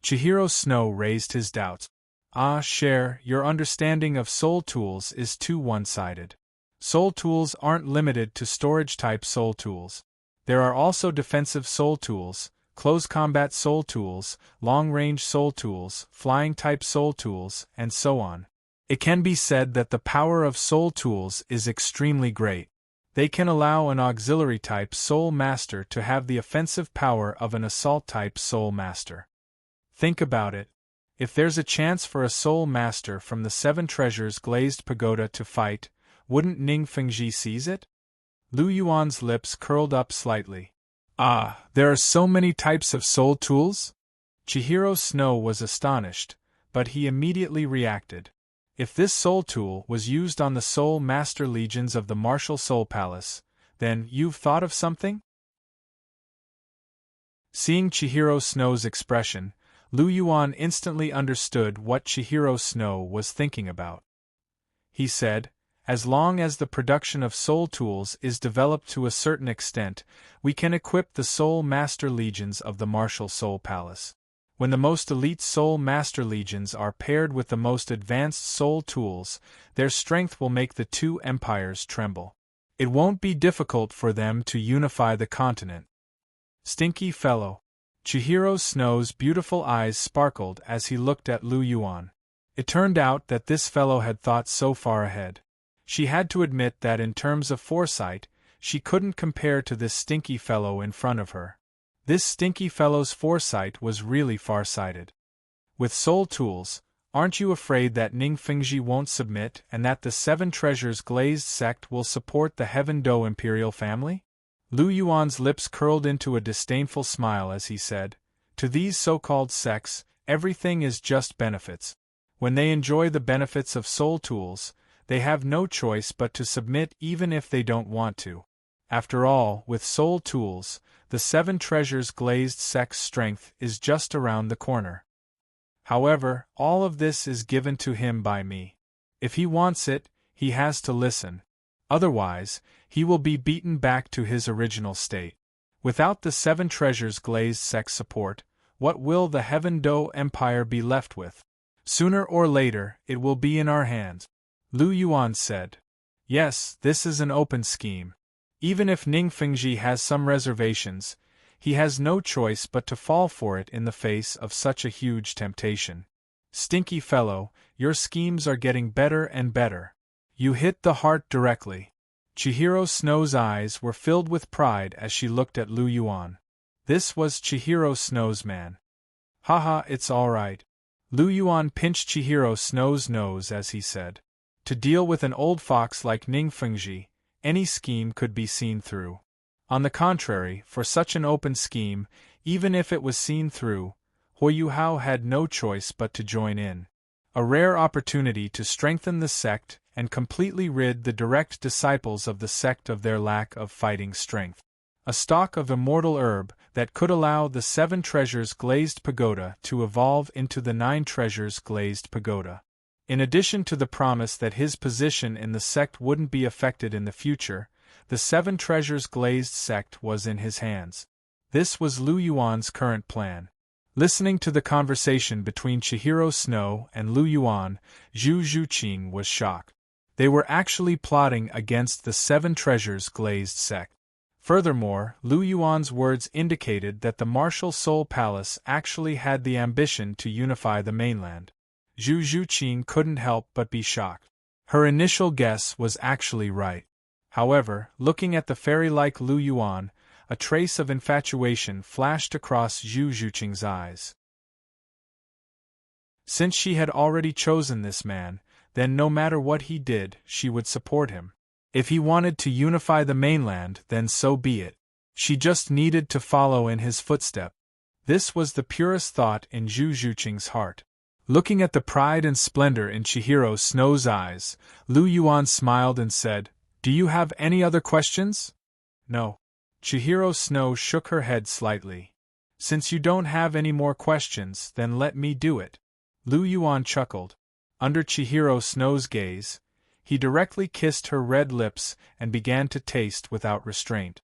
Chihiro Snow raised his doubts. Ah, Cher, your understanding of soul tools is too one-sided. Soul tools aren't limited to storage-type soul tools. There are also defensive soul tools, close combat soul tools, long-range soul tools, flying-type soul tools, and so on. It can be said that the power of soul tools is extremely great. They can allow an auxiliary-type soul master to have the offensive power of an assault-type soul master. Think about it. If there's a chance for a soul master from the Seven Treasures Glazed Pagoda to fight, wouldn't Ning Fengji seize it? Lu Yuan's lips curled up slightly. Ah, there are so many types of soul tools? Chihiro Snow was astonished, but he immediately reacted. If this soul tool was used on the soul master legions of the Martial Soul Palace, then you've thought of something? Seeing Chihiro Snow's expression, Lu Yuan instantly understood what Chihiro Snow was thinking about. He said, as long as the production of soul tools is developed to a certain extent, we can equip the soul master legions of the Martial Soul Palace. When the most elite soul master legions are paired with the most advanced soul tools, their strength will make the two empires tremble. It won't be difficult for them to unify the continent. Stinky fellow. Chihiro Snow's beautiful eyes sparkled as he looked at Lu Yuan. It turned out that this fellow had thought so far ahead. She had to admit that in terms of foresight, she couldn't compare to this stinky fellow in front of her. This stinky fellow's foresight was really far-sighted. With soul tools, aren't you afraid that Ning Fengji won't submit and that the Seven Treasures Glazed Sect will support the Heaven Do imperial family? Lu Yuan's lips curled into a disdainful smile as he said, to these so-called sects, everything is just benefits. When they enjoy the benefits of soul tools, they have no choice but to submit even if they don't want to. After all, with soul tools, the Seven Treasures Glazed Sect's strength is just around the corner. However, all of this is given to him by me. If he wants it, he has to listen. Otherwise, he will be beaten back to his original state. Without the Seven Treasures Glazed Sect's support, what will the Heaven Do Empire be left with? Sooner or later, it will be in our hands. Lu Yuan said. Yes, this is an open scheme. Even if Ning Fengji has some reservations, He has no choice but to fall for it in the face of such a huge temptation. Stinky fellow, your schemes are getting better and better. You hit the heart directly. Chihiro Snow's eyes were filled with pride as she looked at Lu Yuan. This was Chihiro Snow's man. Haha, it's all right. Lu Yuan pinched Chihiro Snow's nose as he said. To deal with an old fox like Ning Fengji, any scheme could be seen through. On the contrary, for such an open scheme, even if it was seen through, Huoyu Hao had no choice but to join in. A rare opportunity to strengthen the sect and completely rid the direct disciples of the sect of their lack of fighting strength. A stalk of immortal herb that could allow the 7 treasures glazed pagoda to evolve into the 9 treasures glazed pagoda. In addition to the promise that his position in the sect wouldn't be affected in the future, the 7 treasures glazed sect was in his hands. This was Lu Yuan's current plan. Listening to the conversation between Chihiro Snow and Lu Yuan, Zhu Zhuqing was shocked. They were actually plotting against the 7 treasures glazed sect. Furthermore, Lu Yuan's words indicated that the Martial Soul Palace actually had the ambition to unify the mainland. Zhu Zhuqing couldn't help but be shocked. Her initial guess was actually right. However, looking at the fairy-like Lu Yuan, a trace of infatuation flashed across Zhu Zhuqing's eyes. Since she had already chosen this man, then no matter what he did, she would support him. If he wanted to unify the mainland, then so be it. She just needed to follow in his footsteps. This was the purest thought in Zhu Zhuqing's heart. Looking at the pride and splendor in Chihiro Snow's eyes, Lu Yuan smiled and said, "Do you have any other questions?" "No." Chihiro Snow shook her head slightly. "Since you don't have any more questions, then let me do it." Lu Yuan chuckled. Under Chihiro Snow's gaze, he directly kissed her red lips and began to taste without restraint.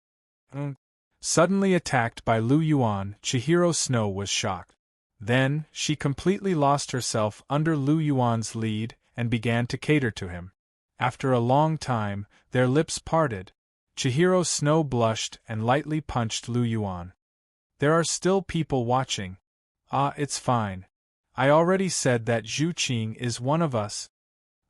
Suddenly attacked by Lu Yuan, Chihiro Snow was shocked. Then, she completely lost herself under Lu Yuan's lead and began to cater to him. After a long time, their lips parted. Chihiro Snow blushed and lightly punched Lu Yuan. "There are still people watching." "Ah, it's fine. I already said that Zhu Qing is one of us."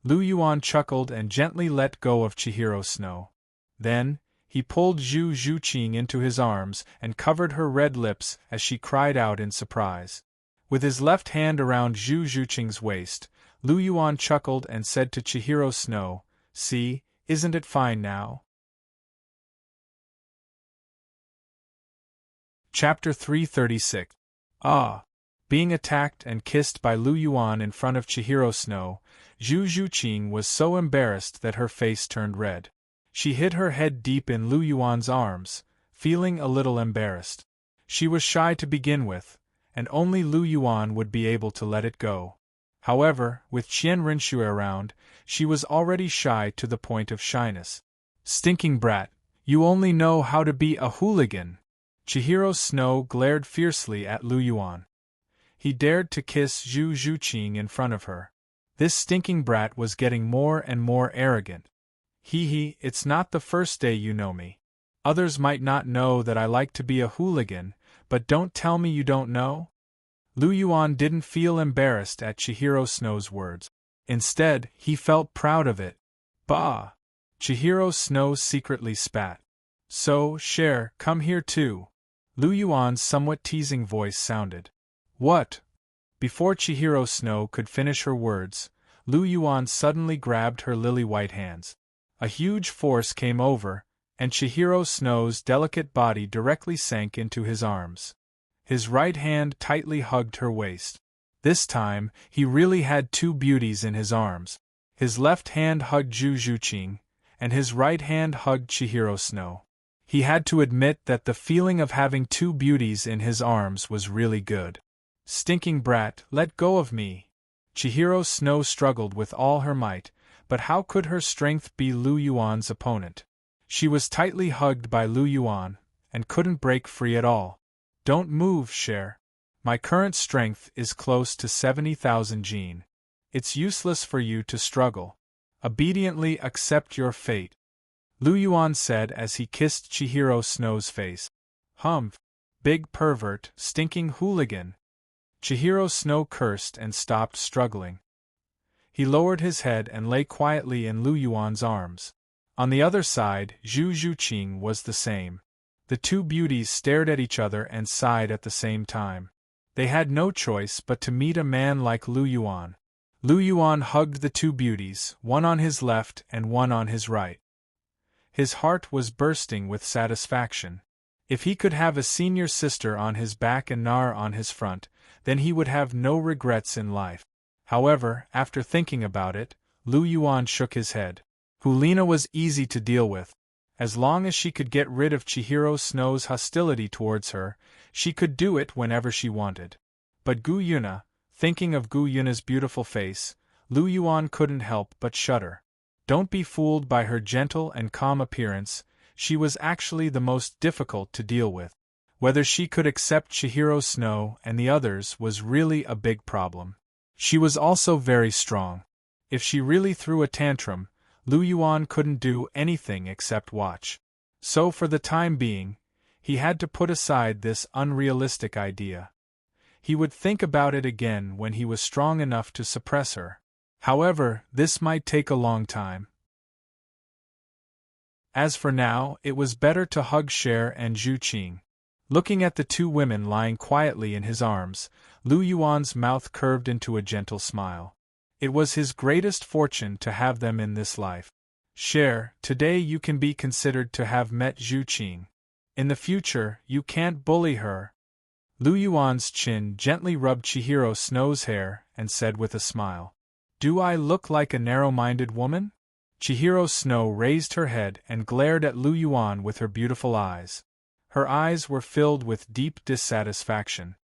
Lu Yuan chuckled and gently let go of Chihiro Snow. Then, he pulled Zhu Zhuqing into his arms and covered her red lips as she cried out in surprise. With his left hand around Zhu Zhuqing's waist, Lu Yuan chuckled and said to Chihiro Snow, "See, isn't it fine now?" Chapter 336. Ah! Being attacked and kissed by Lu Yuan in front of Chihiro Snow, Zhu Zhuqing was so embarrassed that her face turned red. She hid her head deep in Lu Yuan's arms, feeling a little embarrassed. She was shy to begin with, and only Lu Yuan would be able to let it go. However, with Qian Rinshui around, she was already shy to the point of shyness. "Stinking brat, you only know how to be a hooligan!" Chihiro Snow glared fiercely at Lu Yuan. He dared to kiss Zhu Zhuqing in front of her. This stinking brat was getting more and more arrogant. "Hee, it's not the first day you know me. Others might not know that I like to be a hooligan, but don't tell me you don't know?" Lu Yuan didn't feel embarrassed at Chihiro Snow's words. Instead, he felt proud of it. "Bah!" Chihiro Snow secretly spat. "So, Cher, come here too." Lu Yuan's somewhat teasing voice sounded. "What?" Before Chihiro Snow could finish her words, Lu Yuan suddenly grabbed her lily-white hands. A huge force came over, and Chihiro Snow's delicate body directly sank into his arms. His right hand tightly hugged her waist. This time, he really had 2 beauties in his arms. His left hand hugged Zhu Zhuqing, and his right hand hugged Chihiro Snow. He had to admit that the feeling of having 2 beauties in his arms was really good. "Stinking brat, let go of me!" Chihiro Snow struggled with all her might, but how could her strength be Lu Yuan's opponent? She was tightly hugged by Lu Yuan, and couldn't break free at all. "Don't move, Cher. My current strength is close to 70,000 Jin. It's useless for you to struggle. Obediently accept your fate," Lu Yuan said as he kissed Chihiro Snow's face. "Humph! Big pervert, stinking hooligan! Chihiro Snow cursed and stopped struggling. He lowered his head and lay quietly in Lu Yuan's arms. On the other side, Zhu Zhuqing was the same. The two beauties stared at each other and sighed at the same time. They had no choice but to meet a man like Lu Yuan. Lu Yuan hugged the two beauties, one on his left and one on his right. His heart was bursting with satisfaction. If he could have a senior sister on his back and Nar on his front, then he would have no regrets in life. However, after thinking about it, Lu Yuan shook his head. Hulina was easy to deal with. As long as she could get rid of Chihiro Snow's hostility towards her, she could do it whenever she wanted. But Gu Yuna, thinking of Gu Yuna's beautiful face, Lu Yuan couldn't help but shudder. Don't be fooled by her gentle and calm appearance, she was actually the most difficult to deal with. Whether she could accept Chihiro Snow and the others was really a big problem. She was also very strong. If she really threw a tantrum, Lu Yuan couldn't do anything except watch. So for the time being, he had to put aside this unrealistic idea. He would think about it again when he was strong enough to suppress her. However, this might take a long time. As for now, it was better to hug Cher and Zhu Qing. Looking at the two women lying quietly in his arms, Lu Yuan's mouth curved into a gentle smile. It was his greatest fortune to have them in this life. Cher, today you can be considered to have met Zhu Qing. In the future, you can't bully her. Lu Yuan's chin gently rubbed Chihiro Snow's hair and said with a smile, "Do I look like a narrow-minded woman?" Chihiro Snow raised her head and glared at Lu Yuan with her beautiful eyes. Her eyes were filled with deep dissatisfaction.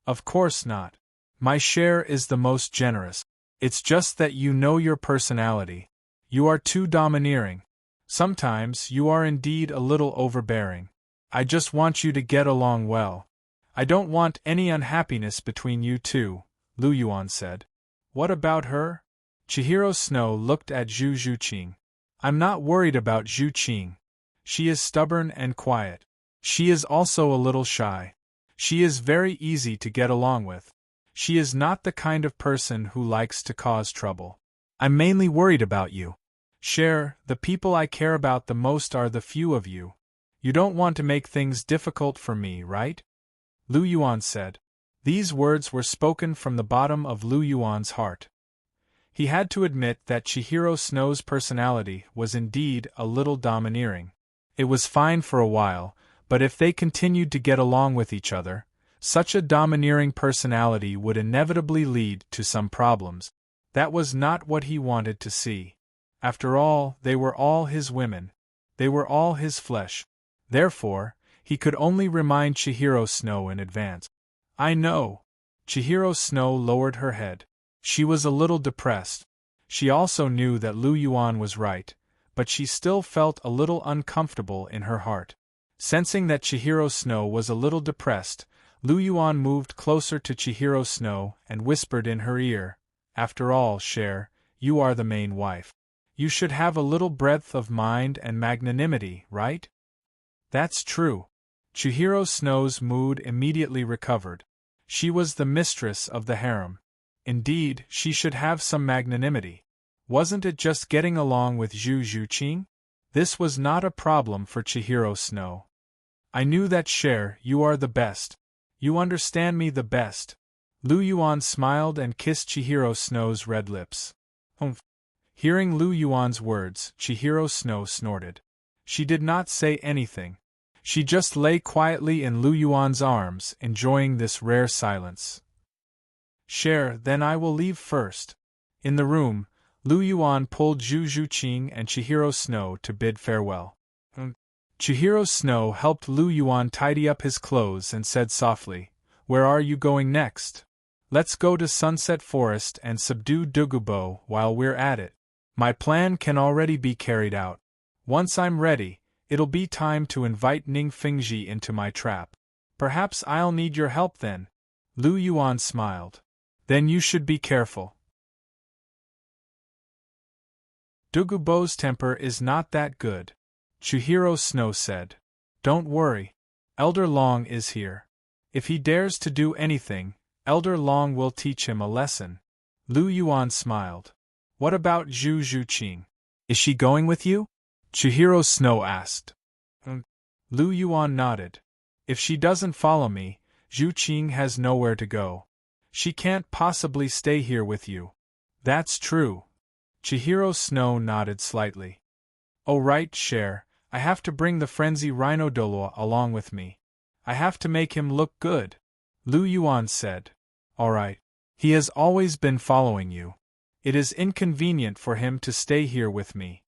"Of course not. My Cher is the most generous. It's just that you know your personality. You are too domineering. Sometimes you are indeed a little overbearing. I just want you to get along well. I don't want any unhappiness between you two," Lu Yuan said. "What about her?" Chihiro Snow looked at Zhu Zhuqing. "I'm not worried about Zhu Qing. She is stubborn and quiet. She is also a little shy. She is very easy to get along with. She is not the kind of person who likes to cause trouble. I'm mainly worried about you. Cher, the people I care about the most are the few of you. You don't want to make things difficult for me, right?" Lu Yuan said. These words were spoken from the bottom of Lu Yuan's heart. He had to admit that Chihiro Snow's personality was indeed a little domineering. It was fine for a while, but if they continued to get along with each other, such a domineering personality would inevitably lead to some problems. That was not what he wanted to see. After all, they were all his women. They were all his flesh. Therefore, he could only remind Chihiro Snow in advance. "I know." Chihiro Snow lowered her head. She was a little depressed. She also knew that Lu Yuan was right, but she still felt a little uncomfortable in her heart. Sensing that Chihiro Snow was a little depressed, Lu Yuan moved closer to Chihiro Snow and whispered in her ear, "After all, Cher, you are the main wife. You should have a little breadth of mind and magnanimity, right?" "That's true." Chihiro Snow's mood immediately recovered. She was the mistress of the harem. Indeed, she should have some magnanimity. Wasn't it just getting along with Zhu Zhuqing? This was not a problem for Chihiro Snow. "I knew that, Cher, you are the best. You understand me the best." Lu Yuan smiled and kissed Chihiro Snow's red lips. "Humph." Hearing Lu Yuan's words, Chihiro Snow snorted. She did not say anything. She just lay quietly in Lu Yuan's arms, enjoying this rare silence. "Cher, then I will leave first." In the room, Lu Yuan pulled Zhu Zhuqing and Chihiro Snow to bid farewell. Chihiro Snow helped Lu Yuan tidy up his clothes and said softly, "Where are you going next?" "Let's go to Sunset Forest and subdue Douluo while we're at it. My plan can already be carried out. Once I'm ready, it'll be time to invite Ning Fingji into my trap. Perhaps I'll need your help then." Lu Yuan smiled. "Then you should be careful. Douluo's temper is not that good," Chihiro Snow said. "Don't worry. Elder Long is here. If he dares to do anything, Elder Long will teach him a lesson. Lu Yuan smiled. What about Zhu Zhuqing? Is she going with you? Chihiro Snow asked. Lu Yuan nodded. If she doesn't follow me, Zhu Qing has nowhere to go. She can't possibly stay here with you. That's true. Chihiro Snow nodded slightly. Oh right, Cher, I have to bring the frenzy Rhino Douluo along with me. I have to make him look good. Lu Yuan said. Alright. He has always been following you. It is inconvenient for him to stay here with me.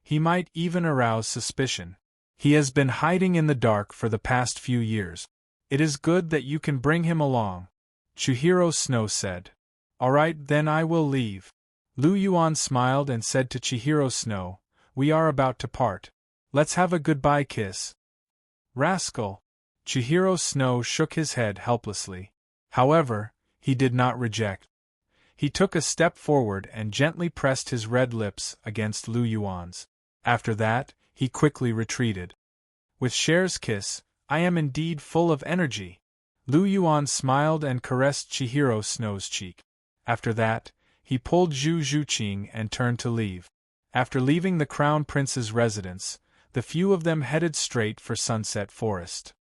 He might even arouse suspicion. He has been hiding in the dark for the past few years. It is good that you can bring him along. Chihiro Snow said. Alright, then I will leave. Lu Yuan smiled and said to Chihiro Snow, We are about to part. Let's have a goodbye kiss. Rascal! Chihiro Snow shook his head helplessly. However, he did not reject. He took a step forward and gently pressed his red lips against Lu Yuan's. After that, he quickly retreated. With Cher's kiss, I am indeed full of energy. Lu Yuan smiled and caressed Chihiro Snow's cheek. After that, he pulled Zhu Zhuqing and turned to leave. After leaving the Crown Prince's residence, the few of them headed straight for Sunset Forest.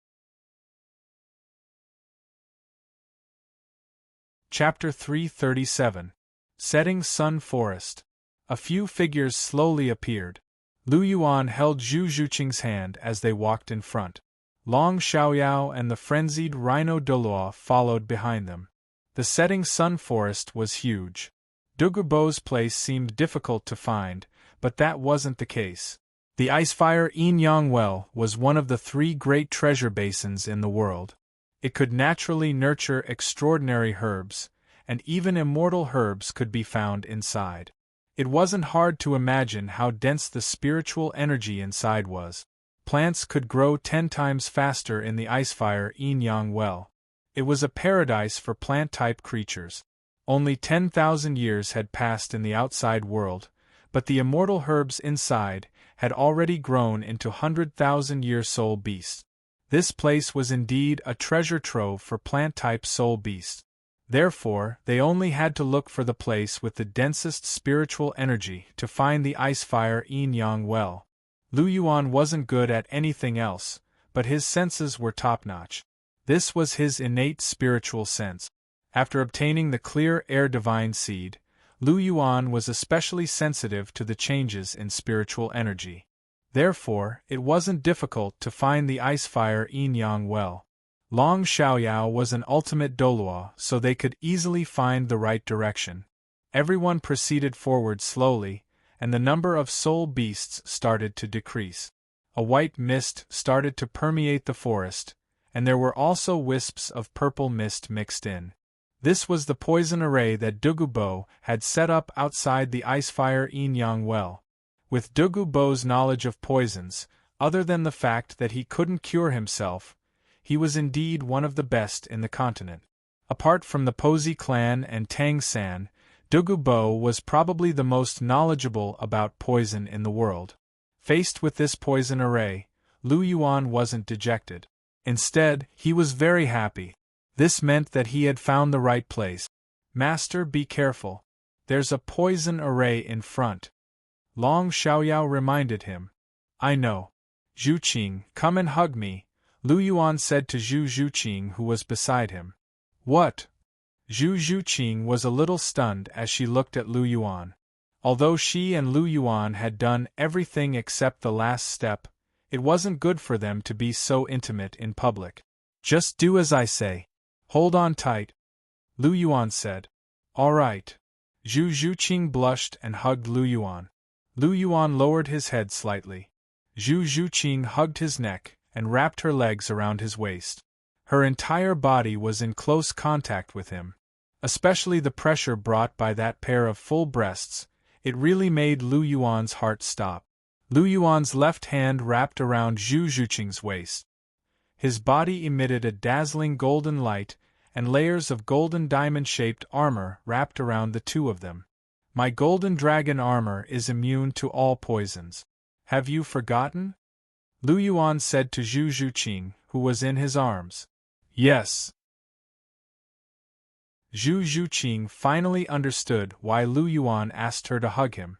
Chapter 337. Setting Sun Forest. A few figures slowly appeared. Lu Yuan held Zhu Zhuqing's hand as they walked in front. Long Xiaoyao and the frenzied Rhino Douluo followed behind them. The setting sun forest was huge. Douluo's place seemed difficult to find, but that wasn't the case. The Icefire Yin-Yang Well was one of the 3 great treasure basins in the world. It could naturally nurture extraordinary herbs, and even immortal herbs could be found inside. It wasn't hard to imagine how dense the spiritual energy inside was. Plants could grow 10 times faster in the Icefire Yin-Yang Well. It was a paradise for plant-type creatures. Only 10,000 years had passed in the outside world, but the immortal herbs inside had already grown into 100,000-year soul beasts. This place was indeed a treasure trove for plant-type soul beasts. Therefore, they only had to look for the place with the densest spiritual energy to find the Icefire Yin-Yang Well. Lu Yuan wasn't good at anything else, but his senses were top-notch. This was his innate spiritual sense. After obtaining the clear air divine seed, Lu Yuan was especially sensitive to the changes in spiritual energy. Therefore, it wasn't difficult to find the Icefire Yin-Yang Well. Long Xiaoyao was an ultimate Douluo, so they could easily find the right direction. Everyone proceeded forward slowly, and the number of soul beasts started to decrease. A white mist started to permeate the forest, and there were also wisps of purple mist mixed in. This was the poison array that Douluo had set up outside the Icefire Yin-Yang Well. With Douluo's knowledge of poisons, other than the fact that he couldn't cure himself, he was indeed one of the best in the continent. Apart from the Posey clan and Tang San, Douluo was probably the most knowledgeable about poison in the world. Faced with this poison array, Lu Yuan wasn't dejected. Instead, he was very happy. This meant that he had found the right place. Master, be careful. There's a poison array in front. Long Xiaoyao reminded him. I know. Zhuqing, come and hug me, Lu Yuan said to Zhu Zhuqing who was beside him. What? Zhu Zhuqing was a little stunned as she looked at Lu Yuan. Although she and Lu Yuan had done everything except the last step, it wasn't good for them to be so intimate in public. Just do as I say. Hold on tight, Lu Yuan said. All right. Zhu Zhuqing blushed and hugged Lu Yuan. Lu Yuan lowered his head slightly. Zhu Zhuqing hugged his neck and wrapped her legs around his waist. Her entire body was in close contact with him. Especially the pressure brought by that pair of full breasts, it really made Lu Yuan's heart stop. Lu Yuan's left hand wrapped around Zhu Zhuqing's waist. His body emitted a dazzling golden light, and layers of golden diamond-shaped armor wrapped around the two of them. My golden dragon armor is immune to all poisons. Have you forgotten? Lu Yuan said to Zhu Zhuqing, who was in his arms. Yes. Zhu Zhuqing finally understood why Lu Yuan asked her to hug him.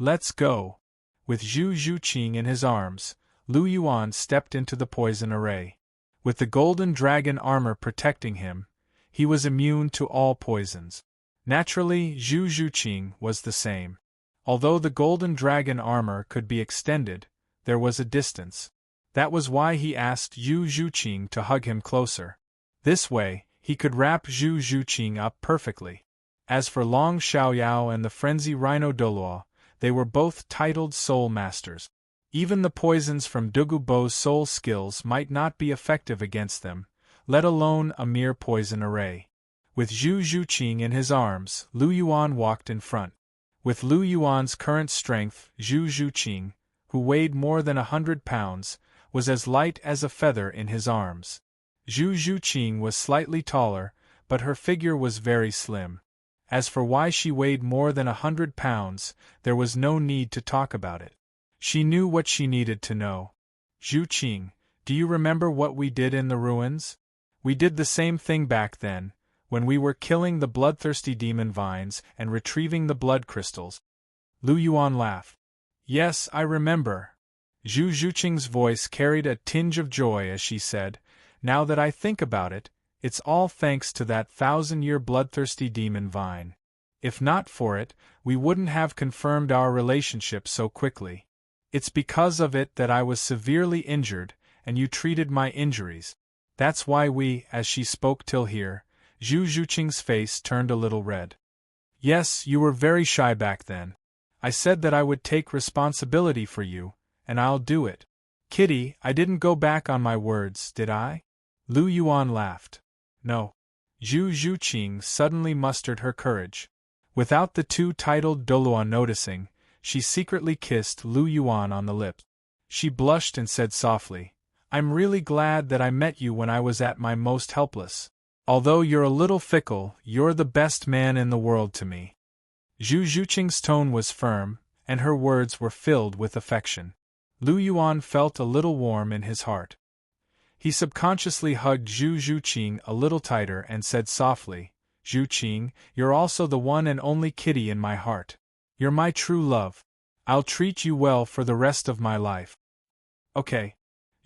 Let's go. With Zhu Zhuqing in his arms, Lu Yuan stepped into the poison array. With the golden dragon armor protecting him, he was immune to all poisons. Naturally, Zhu Zhuqing was the same. Although the golden dragon armor could be extended, there was a distance. That was why he asked Zhu Zhuqing to hug him closer. This way, he could wrap Zhu Zhuqing up perfectly. As for Long Xiaoyao and the frenzy rhino Douluo, they were both titled soul masters. Even the poisons from Douluo's soul skills might not be effective against them, let alone a mere poison array. With Zhu Zhuqing in his arms, Lu Yuan walked in front. With Lu Yuan's current strength, Zhu Zhuqing, who weighed more than 100 pounds, was as light as a feather in his arms. Zhu Zhuqing was slightly taller, but her figure was very slim. As for why she weighed more than 100 pounds, there was no need to talk about it. She knew what she needed to know. Zhuqing, do you remember what we did in the ruins? We did the same thing back then, when we were killing the bloodthirsty demon vines and retrieving the blood crystals. Lu Yuan laughed. Yes, I remember. Zhu Zhuqing's voice carried a tinge of joy as she said, now that I think about it, it's all thanks to that 1,000-year bloodthirsty demon vine. If not for it, we wouldn't have confirmed our relationship so quickly. It's because of it that I was severely injured, and you treated my injuries. That's why we, as she spoke till here, Zhu Zhuqing's face turned a little red. Yes, you were very shy back then. I said that I would take responsibility for you, and I'll do it. Kitty, I didn't go back on my words, did I? Lu Yuan laughed. No. Zhu Zhuqing suddenly mustered her courage. Without the two titled Douluo noticing, she secretly kissed Lu Yuan on the lips. She blushed and said softly, I'm really glad that I met you when I was at my most helpless. Although you're a little fickle, you're the best man in the world to me. Zhu Zhuqing's tone was firm, and her words were filled with affection. Lu Yuan felt a little warm in his heart. He subconsciously hugged Zhu Zhuqing a little tighter and said softly, Zhuqing, you're also the one and only kitty in my heart. You're my true love. I'll treat you well for the rest of my life. Okay.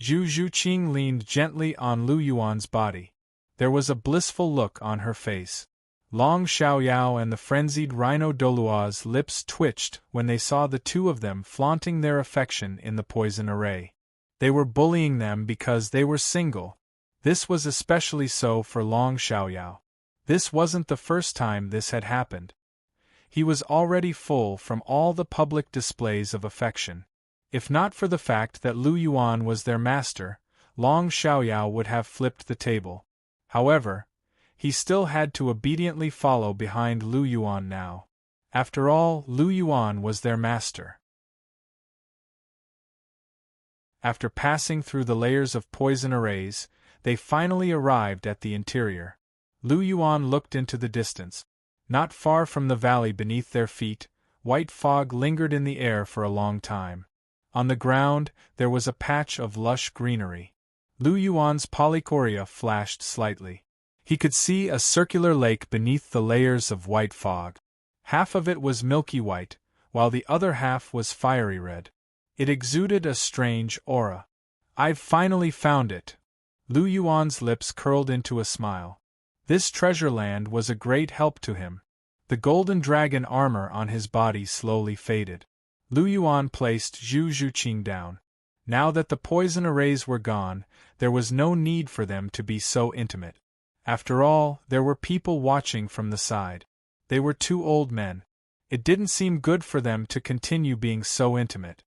Zhu Zhuqing leaned gently on Lu Yuan's body. There was a blissful look on her face. Long Xiaoyao and the frenzied rhino Douluo's lips twitched when they saw the two of them flaunting their affection in the poison array. They were bullying them because they were single. This was especially so for Long Xiaoyao. This wasn't the first time this had happened. He was already full from all the public displays of affection. If not for the fact that Lu Yuan was their master, Long Xiaoyao would have flipped the table. However, he still had to obediently follow behind Lu Yuan now. After all, Lu Yuan was their master. After passing through the layers of poison arrays, they finally arrived at the interior. Lu Yuan looked into the distance. Not far from the valley beneath their feet, white fog lingered in the air for a long time. On the ground, there was a patch of lush greenery. Lu Yuan's polychoria flashed slightly. He could see a circular lake beneath the layers of white fog. Half of it was milky white, while the other half was fiery red. It exuded a strange aura. I've finally found it. Lu Yuan's lips curled into a smile. This treasure land was a great help to him. The golden dragon armor on his body slowly faded. Lu Yuan placed Zhu Zhuqing down. Now that the poison arrays were gone, there was no need for them to be so intimate. After all, there were people watching from the side. They were two old men. It didn't seem good for them to continue being so intimate.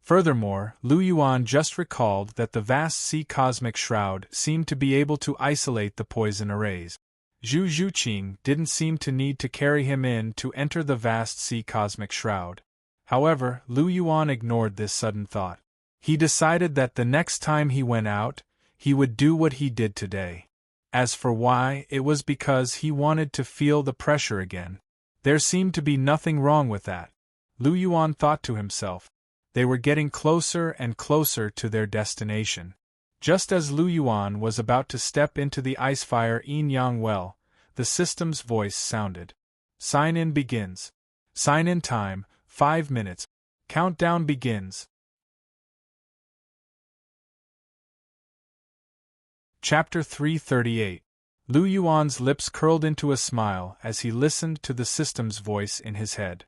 Furthermore, Lu Yuan just recalled that the vast sea cosmic shroud seemed to be able to isolate the poison arrays. Zhu Zhuqing didn't seem to need to carry him in to enter the vast sea cosmic shroud. However, Lu Yuan ignored this sudden thought. He decided that the next time he went out, he would do what he did today. As for why, it was because he wanted to feel the pressure again. There seemed to be nothing wrong with that. Lu Yuan thought to himself. They were getting closer and closer to their destination. Just as Lu Yuan was about to step into the Icefire Yin-Yang well, the system's voice sounded. Sign-in begins. Sign-in time, 5 minutes. Countdown begins. Chapter 338. Lu Yuan's lips curled into a smile as he listened to the system's voice in his head.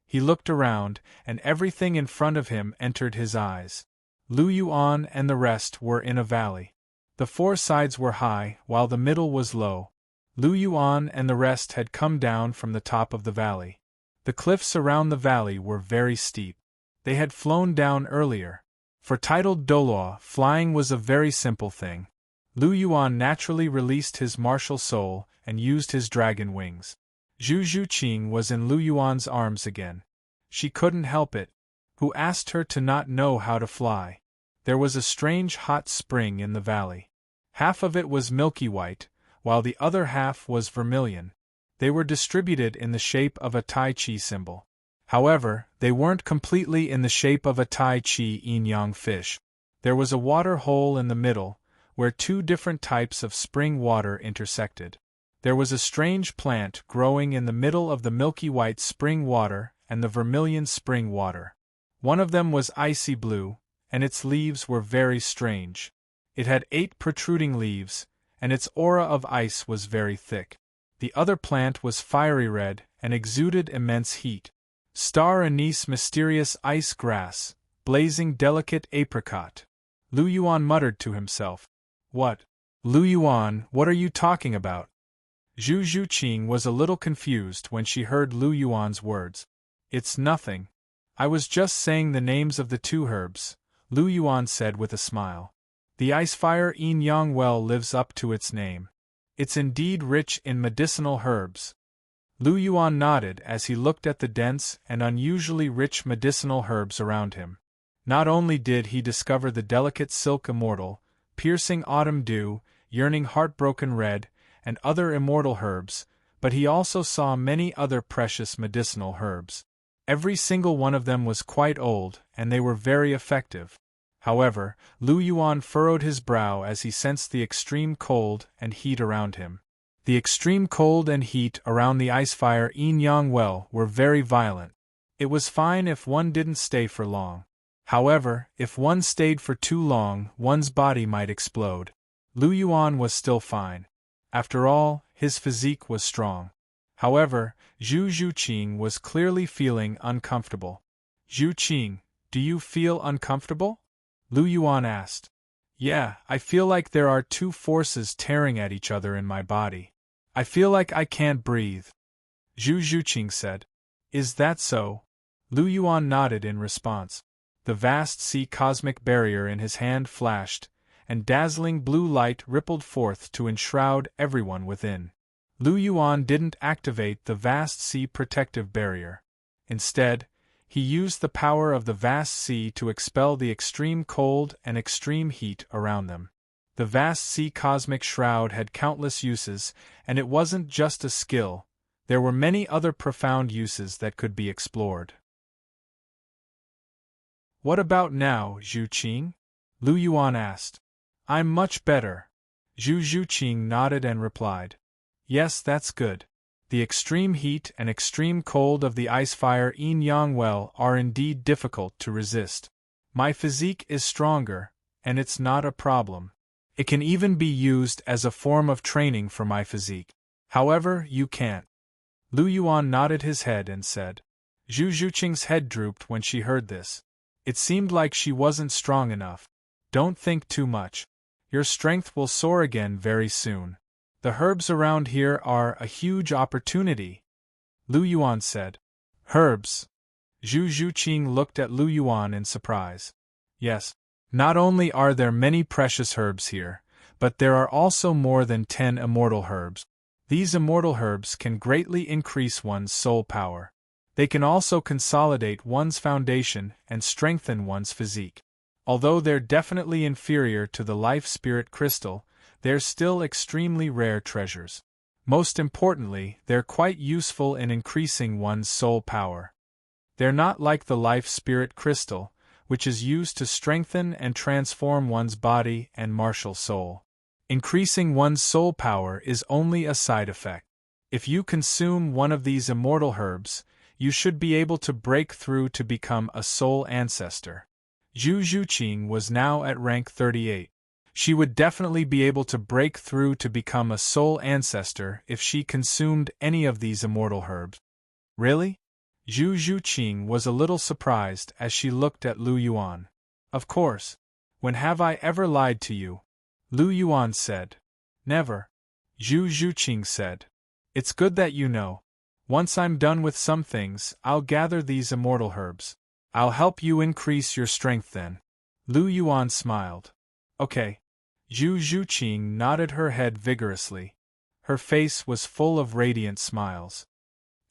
He looked around, and everything in front of him entered his eyes. Lu Yuan and the rest were in a valley. The 4 sides were high, while the middle was low. Lu Yuan and the rest had come down from the top of the valley. The cliffs around the valley were very steep. They had flown down earlier. For titled Douluo, flying was a very simple thing. Lu Yuan naturally released his martial soul and used his dragon wings. Zhu Zhuqing was in Lu Yuan's arms again. She couldn't help it. Who asked her to not know how to fly? There was a strange hot spring in the valley. Half of it was milky white, while the other half was vermilion. They were distributed in the shape of a Tai Chi symbol. However, they weren't completely in the shape of a Tai Chi yin-yang fish. There was a water hole in the middle, where 2 different types of spring water intersected. There was a strange plant growing in the middle of the milky white spring water and the vermilion spring water. One of them was icy blue, and its leaves were very strange. It had 8 protruding leaves, and its aura of ice was very thick. The other plant was fiery red and exuded immense heat. Star anise mysterious ice grass, blazing delicate apricot. Lu Yuan muttered to himself. What? Lu Yuan, what are you talking about? Zhu Zhuqing was a little confused when she heard Lu Yuan's words. It's nothing. I was just saying the names of the 2 herbs, Lu Yuan said with a smile. The Icefire Yin-Yang well lives up to its name. It's indeed rich in medicinal herbs. Lu Yuan nodded as he looked at the dense and unusually rich medicinal herbs around him. Not only did he discover the delicate silk immortal, piercing autumn dew, yearning heartbroken red, and other immortal herbs, but he also saw many other precious medicinal herbs. Every single one of them was quite old, and they were very effective. However, Lu Yuan furrowed his brow as he sensed the extreme cold and heat around him. The extreme cold and heat around the Icefire Yin-Yang well were very violent. It was fine if one didn't stay for long. However, if one stayed for too long, one's body might explode. Lu Yuan was still fine. After all, his physique was strong. However, Zhu Zhuqing was clearly feeling uncomfortable. Zhuqing, do you feel uncomfortable? Lu Yuan asked. Yeah, I feel like there are 2 forces tearing at each other in my body. I feel like I can't breathe. Zhu Zhuqing said. Is that so? Lu Yuan nodded in response. The vast sea cosmic barrier in his hand flashed, and dazzling blue light rippled forth to enshroud everyone within. Lu Yuan didn't activate the vast sea protective barrier. Instead, he used the power of the vast sea to expel the extreme cold and extreme heat around them. The vast sea cosmic shroud had countless uses, and it wasn't just a skill. There were many other profound uses that could be explored. What about now, Zhuqing? Lu Yuan asked. I'm much better. Zhu Zhuqing nodded and replied. Yes, that's good. The extreme heat and extreme cold of the Icefire Yin-Yang well are indeed difficult to resist. My physique is stronger, and it's not a problem. It can even be used as a form of training for my physique. However, you can't. Lu Yuan nodded his head and said. Zhu Zhuqing's head drooped when she heard this. It seemed like she wasn't strong enough. Don't think too much. Your strength will soar again very soon. The herbs around here are a huge opportunity, Lu Yuan said. Herbs? Zhu Zhuqing looked at Lu Yuan in surprise. Yes, not only are there many precious herbs here, but there are also more than 10 immortal herbs. These immortal herbs can greatly increase one's soul power. They can also consolidate one's foundation and strengthen one's physique. Although they're definitely inferior to the life spirit crystal, they're still extremely rare treasures. Most importantly, they're quite useful in increasing one's soul power. They're not like the life spirit crystal, which is used to strengthen and transform one's body and martial soul. Increasing one's soul power is only a side effect. If you consume one of these immortal herbs, you should be able to break through to become a soul ancestor. Zhu Zhuqing was now at rank 38. She would definitely be able to break through to become a soul ancestor if she consumed any of these immortal herbs. Really? Zhu Zhuqing was a little surprised as she looked at Lu Yuan. Of course. When have I ever lied to you? Lu Yuan said. Never. Zhu Zhuqing said. It's good that you know. Once I'm done with some things, I'll gather these immortal herbs. I'll help you increase your strength then. Lu Yuan smiled. Okay. Zhu Zhuqing nodded her head vigorously. Her face was full of radiant smiles.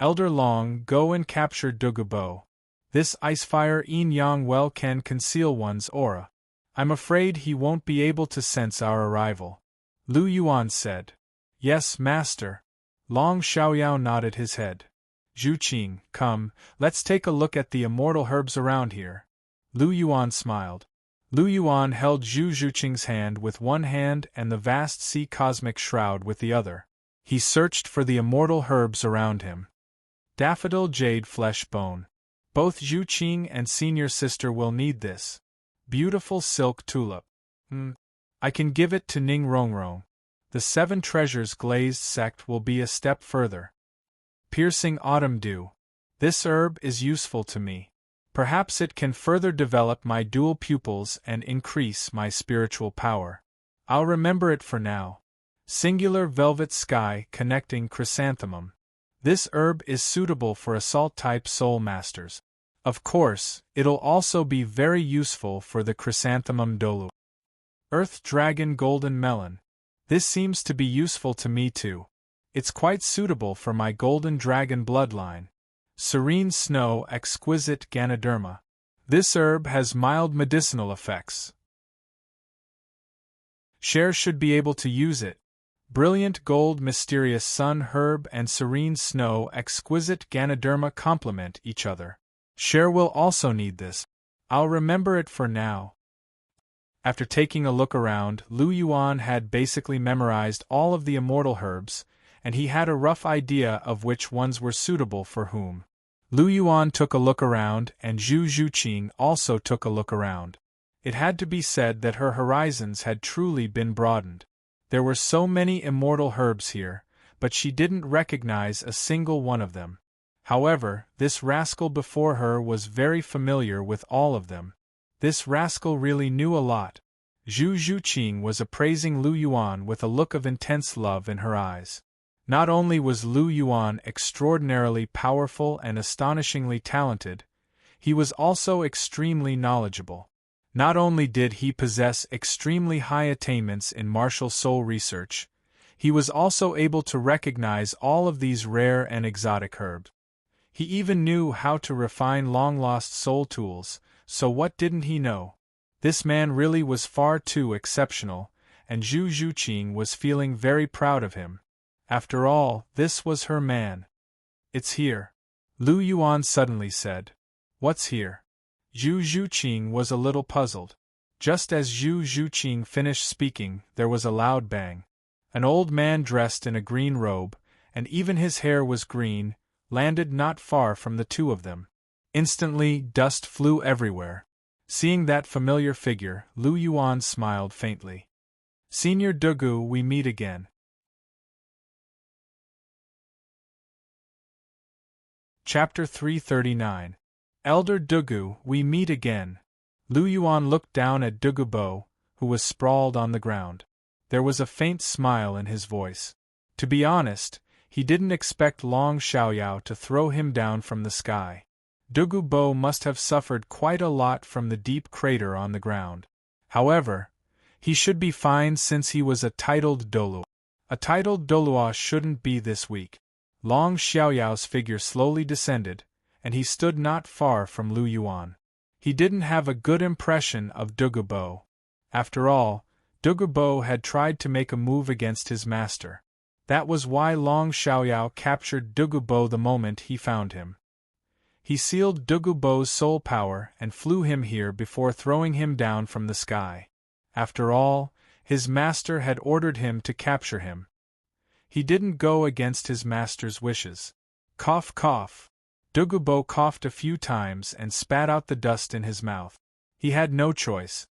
Elder Long, go and capture Douluo. This icefire yin-yang well can conceal one's aura. I'm afraid he won't be able to sense our arrival. Lu Yuan said. Yes, master. Long Xiaoyao nodded his head. Zhuqing, come, let's take a look at the immortal herbs around here. Lu Yuan smiled. Lu Yuan held Zhu Zhuqing's hand with one hand and the vast sea cosmic shroud with the other. He searched for the immortal herbs around him. Daffodil jade flesh bone. Both Zhuqing and senior sister will need this. Beautiful silk tulip. I can give it to Ning Rongrong. The 7 treasures glazed sect will be a step further. Piercing autumn dew. This herb is useful to me. Perhaps it can further develop my dual pupils and increase my spiritual power. I'll remember it for now. Singular velvet sky connecting chrysanthemum. This herb is suitable for assault-type soul masters. Of course, it'll also be very useful for the chrysanthemum Douluo. Earth Dragon Golden Melon. This seems to be useful to me too. It's quite suitable for my Golden Dragon bloodline. Serene Snow Exquisite Ganoderma. This herb has mild medicinal effects. Cher should be able to use it. Brilliant Gold Mysterious Sun Herb and Serene Snow Exquisite Ganoderma complement each other. Cher will also need this. I'll remember it for now. After taking a look around, Lu Yuan had basically memorized all of the immortal herbs, and he had a rough idea of which ones were suitable for whom. Lu Yuan took a look around, and Zhu Zhuqing also took a look around. It had to be said that her horizons had truly been broadened. There were so many immortal herbs here, but she didn't recognize a single one of them. However, this rascal before her was very familiar with all of them. This rascal really knew a lot. Zhu Zhuqing was appraising Lu Yuan with a look of intense love in her eyes. Not only was Lu Yuan extraordinarily powerful and astonishingly talented, he was also extremely knowledgeable. Not only did he possess extremely high attainments in martial soul research, he was also able to recognize all of these rare and exotic herbs. He even knew how to refine long-lost soul tools, so what didn't he know? This man really was far too exceptional, and Zhu Zhuqing was feeling very proud of him. After all, this was her man. It's here. Lu Yuan suddenly said. What's here? Zhu Zhuqing was a little puzzled. Just as Zhu Zhuqing finished speaking, there was a loud bang. An old man dressed in a green robe, and even his hair was green, landed not far from the two of them. Instantly, dust flew everywhere. Seeing that familiar figure, Lu Yuan smiled faintly. Senior Douluo, we meet again. Chapter 339. Elder Douluo, we meet again. Lu Yuan looked down at Douluo, who was sprawled on the ground. There was a faint smile in his voice. To be honest, he didn't expect Long Xiaoyao to throw him down from the sky. Douluo must have suffered quite a lot from the deep crater on the ground. However, he should be fine since he was a titled Douluo. A titled Douluo shouldn't be this weak. Long Xiaoyao's figure slowly descended, and he stood not far from Lu Yuan. He didn't have a good impression of Douluo. After all, Douluo had tried to make a move against his master. That was why Long Xiaoyao captured Douluo the moment he found him. He sealed Douluo's soul power and flew him here before throwing him down from the sky. After all, his master had ordered him to capture him. He didn't go against his master's wishes. Cough, cough. Douluo coughed a few times and spat out the dust in his mouth. He had no choice.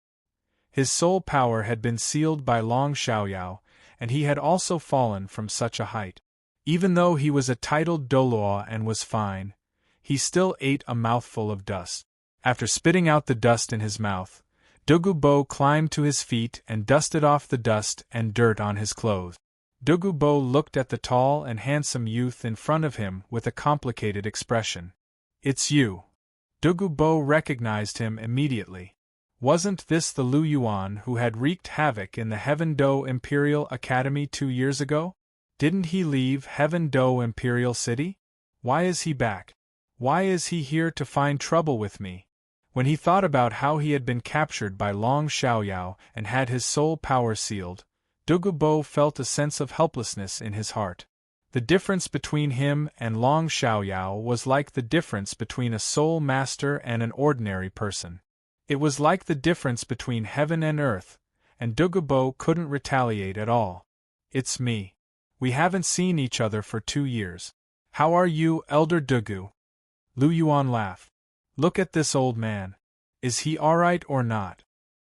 His soul power had been sealed by Long Xiaoyao, and he had also fallen from such a height. Even though he was a titled Douluo and was fine, he still ate a mouthful of dust. After spitting out the dust in his mouth, Douluo climbed to his feet and dusted off the dust and dirt on his clothes. Douluo looked at the tall and handsome youth in front of him with a complicated expression. "It's you." Douluo recognized him immediately. Wasn't this the Lu Yuan who had wreaked havoc in the Heaven Do Imperial Academy 2 years ago? Didn't he leave Heaven Do Imperial City? Why is he back? Why is he here to find trouble with me? When he thought about how he had been captured by Long Xiaoyao and had his soul power sealed, Douluo felt a sense of helplessness in his heart. The difference between him and Long Xiaoyao was like the difference between a soul master and an ordinary person. It was like the difference between heaven and earth, and Douluo couldn't retaliate at all. "It's me. We haven't seen each other for 2 years. How are you, Elder Douluo?" Lu Yuan laughed. "Look at this old man. Is he alright or not?"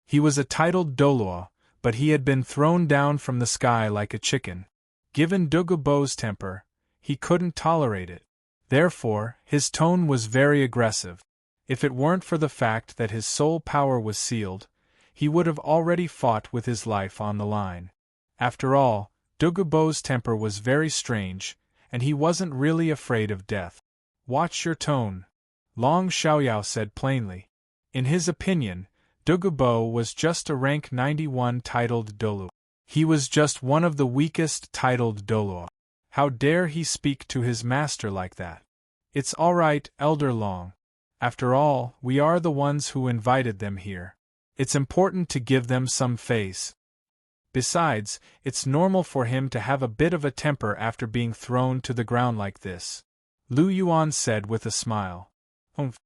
He was a titled Douluo, but he had been thrown down from the sky like a chicken. Given Douluo's temper, he couldn't tolerate it. Therefore, his tone was very aggressive. If it weren't for the fact that his soul power was sealed, he would have already fought with his life on the line. After all, Douluo's temper was very strange, and he wasn't really afraid of death. "Watch your tone," Long Xiaoyao said plainly. In his opinion, Douluo was just a rank 91 titled Douluo. He was just one of the weakest titled Douluo. How dare he speak to his master like that? "It's alright, Elder Long. After all, we are the ones who invited them here. It's important to give them some face. Besides, it's normal for him to have a bit of a temper after being thrown to the ground like this," Lu Yuan said with a smile. "Humph."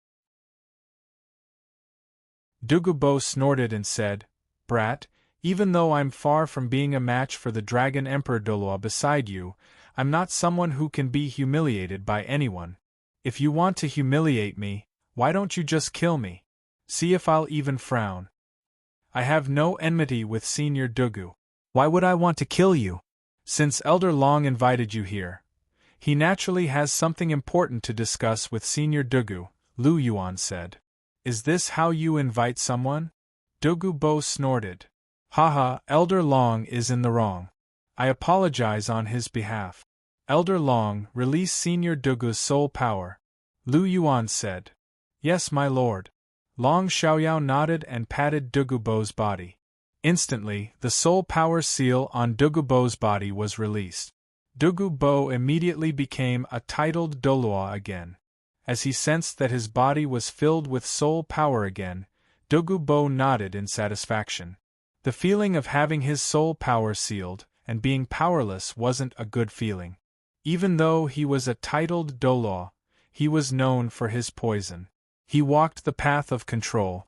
Douluo snorted and said, "Brat, even though I'm far from being a match for the Dragon Emperor Douluo beside you, I'm not someone who can be humiliated by anyone. If you want to humiliate me, why don't you just kill me? See if I'll even frown. I have no enmity with Senior Douluo. Why would I want to kill you? Since Elder Long invited you here, he naturally has something important to discuss with Senior Douluo," Lu Yuan said. "Is this how you invite someone?" Douluo snorted. "Haha, Elder Long is in the wrong. I apologize on his behalf. Elder Long, release Senior Douluo's soul power," Lu Yuan said. "Yes, my lord." Long Xiaoyao nodded and patted Douluo's body. Instantly, the soul power seal on Douluo's body was released. Douluo immediately became a titled Douluo again. As he sensed that his body was filled with soul power again, Douluo nodded in satisfaction. The feeling of having his soul power sealed and being powerless wasn't a good feeling. Even though he was a titled Douluo, he was known for his poison. He walked the path of control.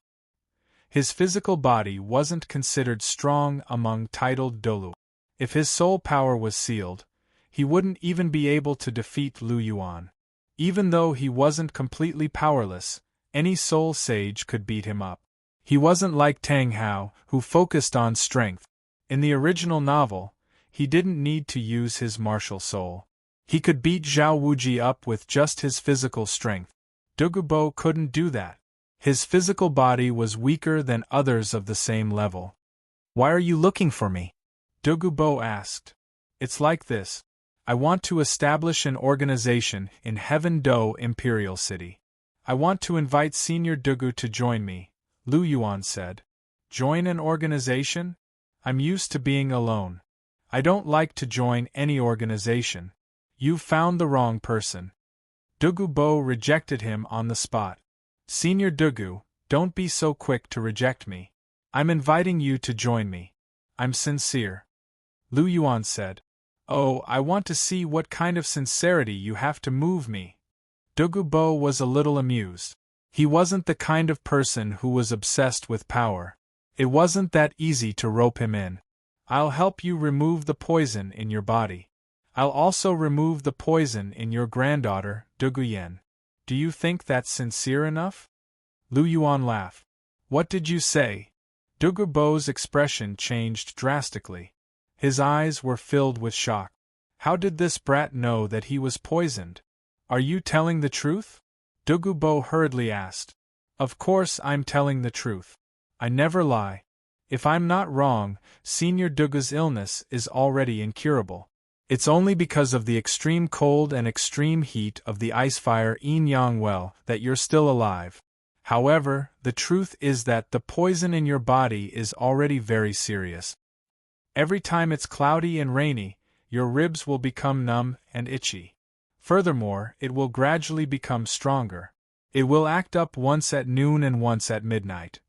His physical body wasn't considered strong among titled Douluo. If his soul power was sealed, he wouldn't even be able to defeat Lu Yuan. Even though he wasn't completely powerless, any soul sage could beat him up. He wasn't like Tang Hao, who focused on strength. In the original novel, he didn't need to use his martial soul. He could beat Zhao Wuji up with just his physical strength. Douluo couldn't do that. His physical body was weaker than others of the same level. "Why are you looking for me?" Douluo asked. "It's like this. I want to establish an organization in Heaven Do Imperial City. I want to invite Senior Douluo to join me," Lu Yuan said. "Join an organization? I'm used to being alone. I don't like to join any organization. You've found the wrong person." Douluo rejected him on the spot. "Senior Douluo, don't be so quick to reject me. I'm inviting you to join me. I'm sincere," Lu Yuan said. "Oh, I want to see what kind of sincerity you have to move me," Douluo was a little amused. He wasn't the kind of person who was obsessed with power. It wasn't that easy to rope him in. I'll help you remove the poison in your body. I'll also remove the poison in your granddaughter, Douluo. Do you think that's sincere enough? Lu Yuan laughed. What did you say? Douluo's expression changed drastically. His eyes were filled with shock. How did this brat know that he was poisoned? Are you telling the truth? Douluo hurriedly asked. Of course I'm telling the truth. I never lie. If I'm not wrong, Senior Douluo's illness is already incurable. It's only because of the extreme cold and extreme heat of the ice fire Yin-Yang well that you're still alive. However, the truth is that the poison in your body is already very serious. Every time it's cloudy and rainy, your ribs will become numb and itchy. Furthermore, it will gradually become stronger. It will act up once at noon and once at midnight.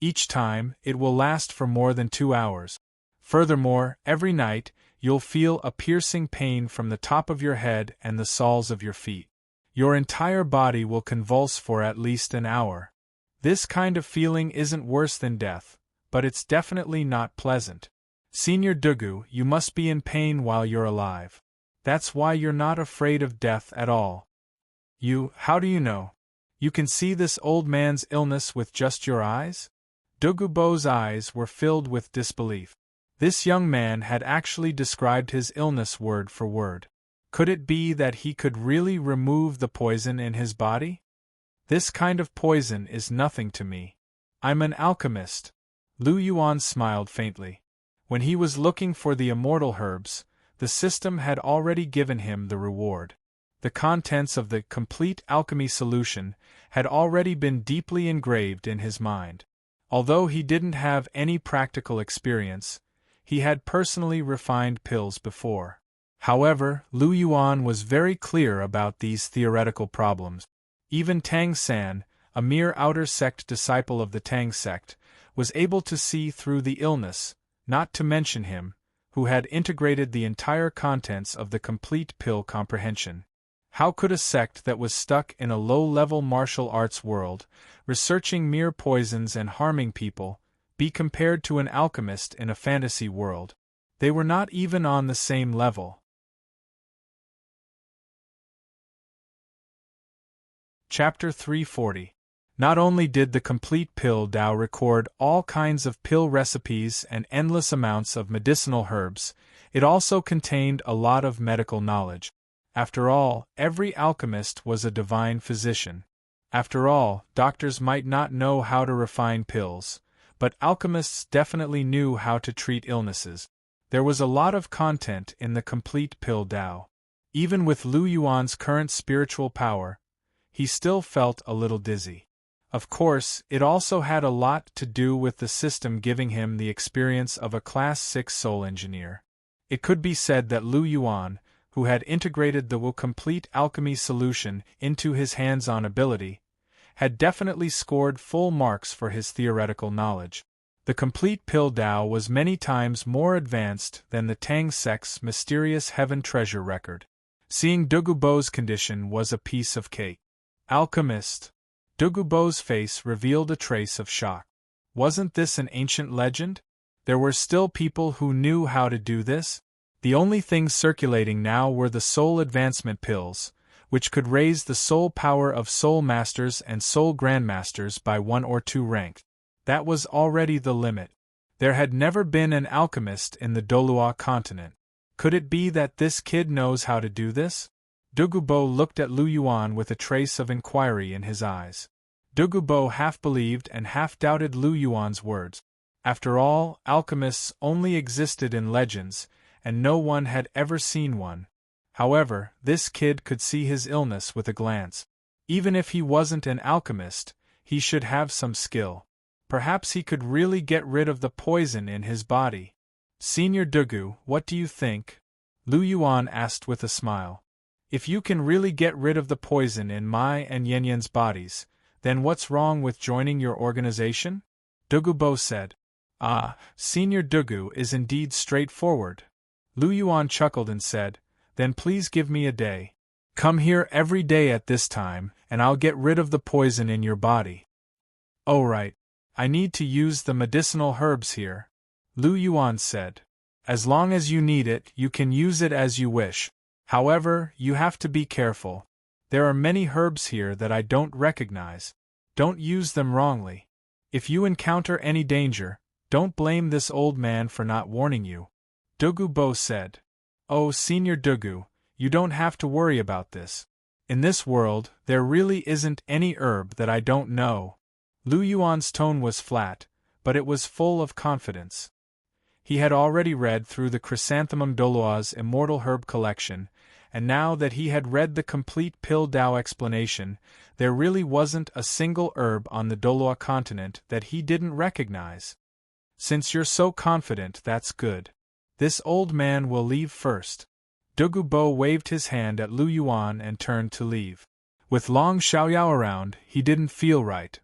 Each time, it will last for more than 2 hours. Furthermore, every night, you'll feel a piercing pain from the top of your head and the soles of your feet. Your entire body will convulse for at least an hour. This kind of feeling isn't worse than death, but it's definitely not pleasant. Senior Douluo, you must be in pain while you're alive. That's why you're not afraid of death at all. How do you know? You can see this old man's illness with just your eyes? Douluo's eyes were filled with disbelief. This young man had actually described his illness word for word. Could it be that he could really remove the poison in his body? This kind of poison is nothing to me. I'm an alchemist. Lu Yuan smiled faintly. When he was looking for the immortal herbs, the system had already given him the reward. The contents of the complete alchemy solution had already been deeply engraved in his mind. Although he didn't have any practical experience, he had personally refined pills before. However, Lu Yuan was very clear about these theoretical problems. Even Tang San, a mere outer sect disciple of the Tang sect, was able to see through the illness, not to mention him, who had integrated the entire contents of the complete pill comprehension. How could a sect that was stuck in a low-level martial arts world, researching mere poisons and harming people, be compared to an alchemist in a fantasy world? They were not even on the same level. Chapter 340. Not only did the complete pill Tao record all kinds of pill recipes and endless amounts of medicinal herbs, it also contained a lot of medical knowledge. After all, every alchemist was a divine physician. After all, doctors might not know how to refine pills, but alchemists definitely knew how to treat illnesses. There was a lot of content in the complete pill Tao. Even with Lu Yuan's current spiritual power, he still felt a little dizzy. Of course, it also had a lot to do with the system giving him the experience of a Class 6 soul engineer. It could be said that Lu Yuan, who had integrated the complete alchemy solution into his hands-on ability, had definitely scored full marks for his theoretical knowledge. The complete pill Tao was many times more advanced than the Tang sect's mysterious heaven treasure record. Seeing Douluo's condition was a piece of cake. Alchemist. Douluo's face revealed a trace of shock. Wasn't this an ancient legend? There were still people who knew how to do this? The only things circulating now were the soul advancement pills, which could raise the soul power of soul masters and soul grandmasters by 1 or 2 rank. That was already the limit. There had never been an alchemist in the Douluo continent. Could it be that this kid knows how to do this? Douluo looked at Lu Yuan with a trace of inquiry in his eyes. Douluo half believed and half doubted Lu Yuan's words. After all, alchemists only existed in legends, and no one had ever seen one. However, this kid could see his illness with a glance. Even if he wasn't an alchemist, he should have some skill. Perhaps he could really get rid of the poison in his body. Senior Douluo, what do you think? Lu Yuan asked with a smile. If you can really get rid of the poison in my and Yanyan's bodies, then what's wrong with joining your organization? Douluo said. Senior Douluo is indeed straightforward. Lu Yuan chuckled and said, Then please give me a day. Come here every day at this time, and I'll get rid of the poison in your body. Oh right. I need to use the medicinal herbs here, Lu Yuan said. As long as you need it, you can use it as you wish. However, you have to be careful. There are many herbs here that I don't recognize. Don't use them wrongly. If you encounter any danger, don't blame this old man for not warning you. Douluo said. Oh, Senior Douluo, you don't have to worry about this. In this world, there really isn't any herb that I don't know. Lu Yuan's tone was flat, but it was full of confidence. He had already read through the Chrysanthemum Douluo's immortal herb collection, and now that he had read the complete Pill Dao explanation, there really wasn't a single herb on the Douluo continent that he didn't recognize. Since you're so confident, that's good. This old man will leave first. Douluo waved his hand at Lu Yuan and turned to leave. With Long Xiaoyao around, he didn't feel right.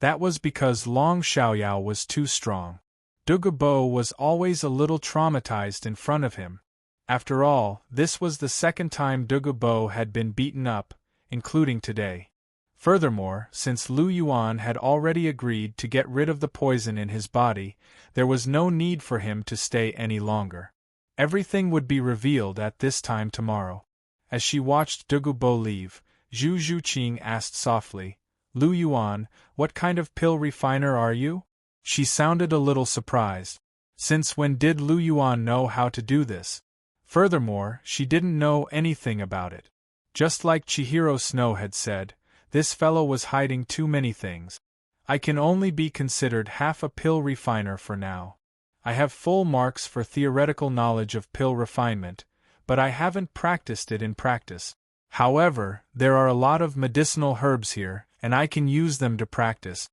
That was because Long Xiaoyao was too strong. Douluo was always a little traumatized in front of him. After all, this was the second time Douluo had been beaten up, including today. Furthermore, since Lu Yuan had already agreed to get rid of the poison in his body, there was no need for him to stay any longer. Everything would be revealed at this time tomorrow. As she watched Douluo leave, Zhu Zhuqing asked softly, Lu Yuan, what kind of pill refiner are you? She sounded a little surprised. Since when did Lu Yuan know how to do this? Furthermore, she didn't know anything about it. Just like Chihiro Snow had said, this fellow was hiding too many things. I can only be considered half a pill refiner for now. I have full marks for theoretical knowledge of pill refinement, but I haven't practiced it in practice. However, there are a lot of medicinal herbs here, and I can use them to practice.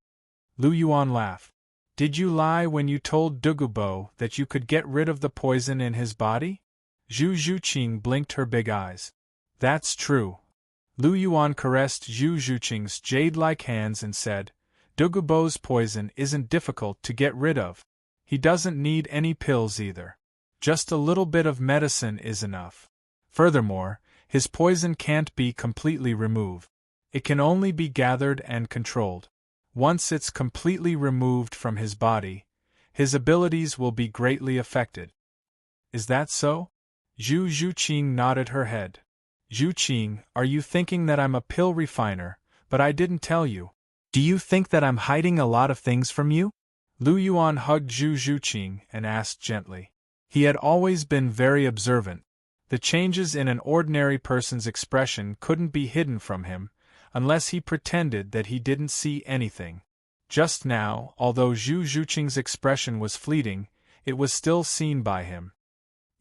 Lu Yuan laughed. Did you lie when you told Douluo that you could get rid of the poison in his body? Zhu Zhuqing blinked her big eyes. That's true. Lu Yuan caressed Zhu Zhuqing's jade-like hands and said, Douluo's poison isn't difficult to get rid of. He doesn't need any pills either. Just a little bit of medicine is enough. Furthermore, his poison can't be completely removed. It can only be gathered and controlled. Once it's completely removed from his body, his abilities will be greatly affected. Is that so? Zhu Zhuqing nodded her head. Zhuqing, are you thinking that I'm a pill refiner, but I didn't tell you? Do you think that I'm hiding a lot of things from you? Lu Yuan hugged Zhu Zhuqing and asked gently. He had always been very observant. The changes in an ordinary person's expression couldn't be hidden from him, unless he pretended that he didn't see anything. Just now, although Zhu Zhuqing's expression was fleeting, it was still seen by him.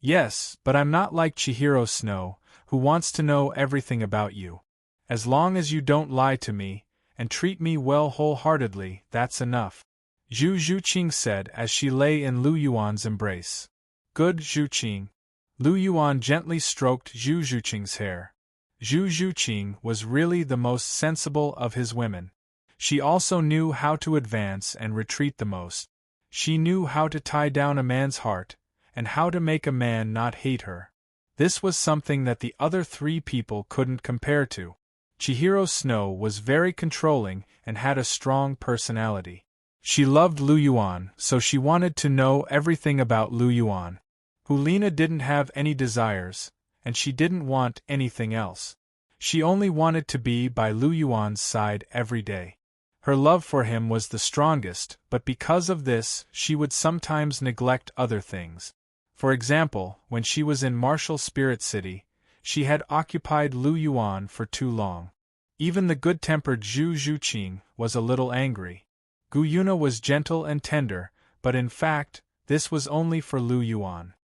Yes, but I'm not like Chihiro Snow, who wants to know everything about you. As long as you don't lie to me, and treat me well wholeheartedly, that's enough. Zhu Zhuqing said as she lay in Lu Yuan's embrace. Good, Zhuqing. Lu Yuan gently stroked Zhu Zhuqing's hair. Zhu Zhuqing was really the most sensible of his women. She also knew how to advance and retreat the most. She knew how to tie down a man's heart, and how to make a man not hate her. This was something that the other three people couldn't compare to. Chihiro Snow was very controlling and had a strong personality. She loved Lu Yuan, so she wanted to know everything about Lu Yuan. Hulina didn't have any desires, and she didn't want anything else. She only wanted to be by Lu Yuan's side every day. Her love for him was the strongest, but because of this, she would sometimes neglect other things. For example, when she was in Martial Spirit City, she had occupied Lu Yuan for too long. Even the good-tempered Zhu Zhuqing was a little angry. Gu Yuna was gentle and tender, but in fact, this was only for Lu Yuan.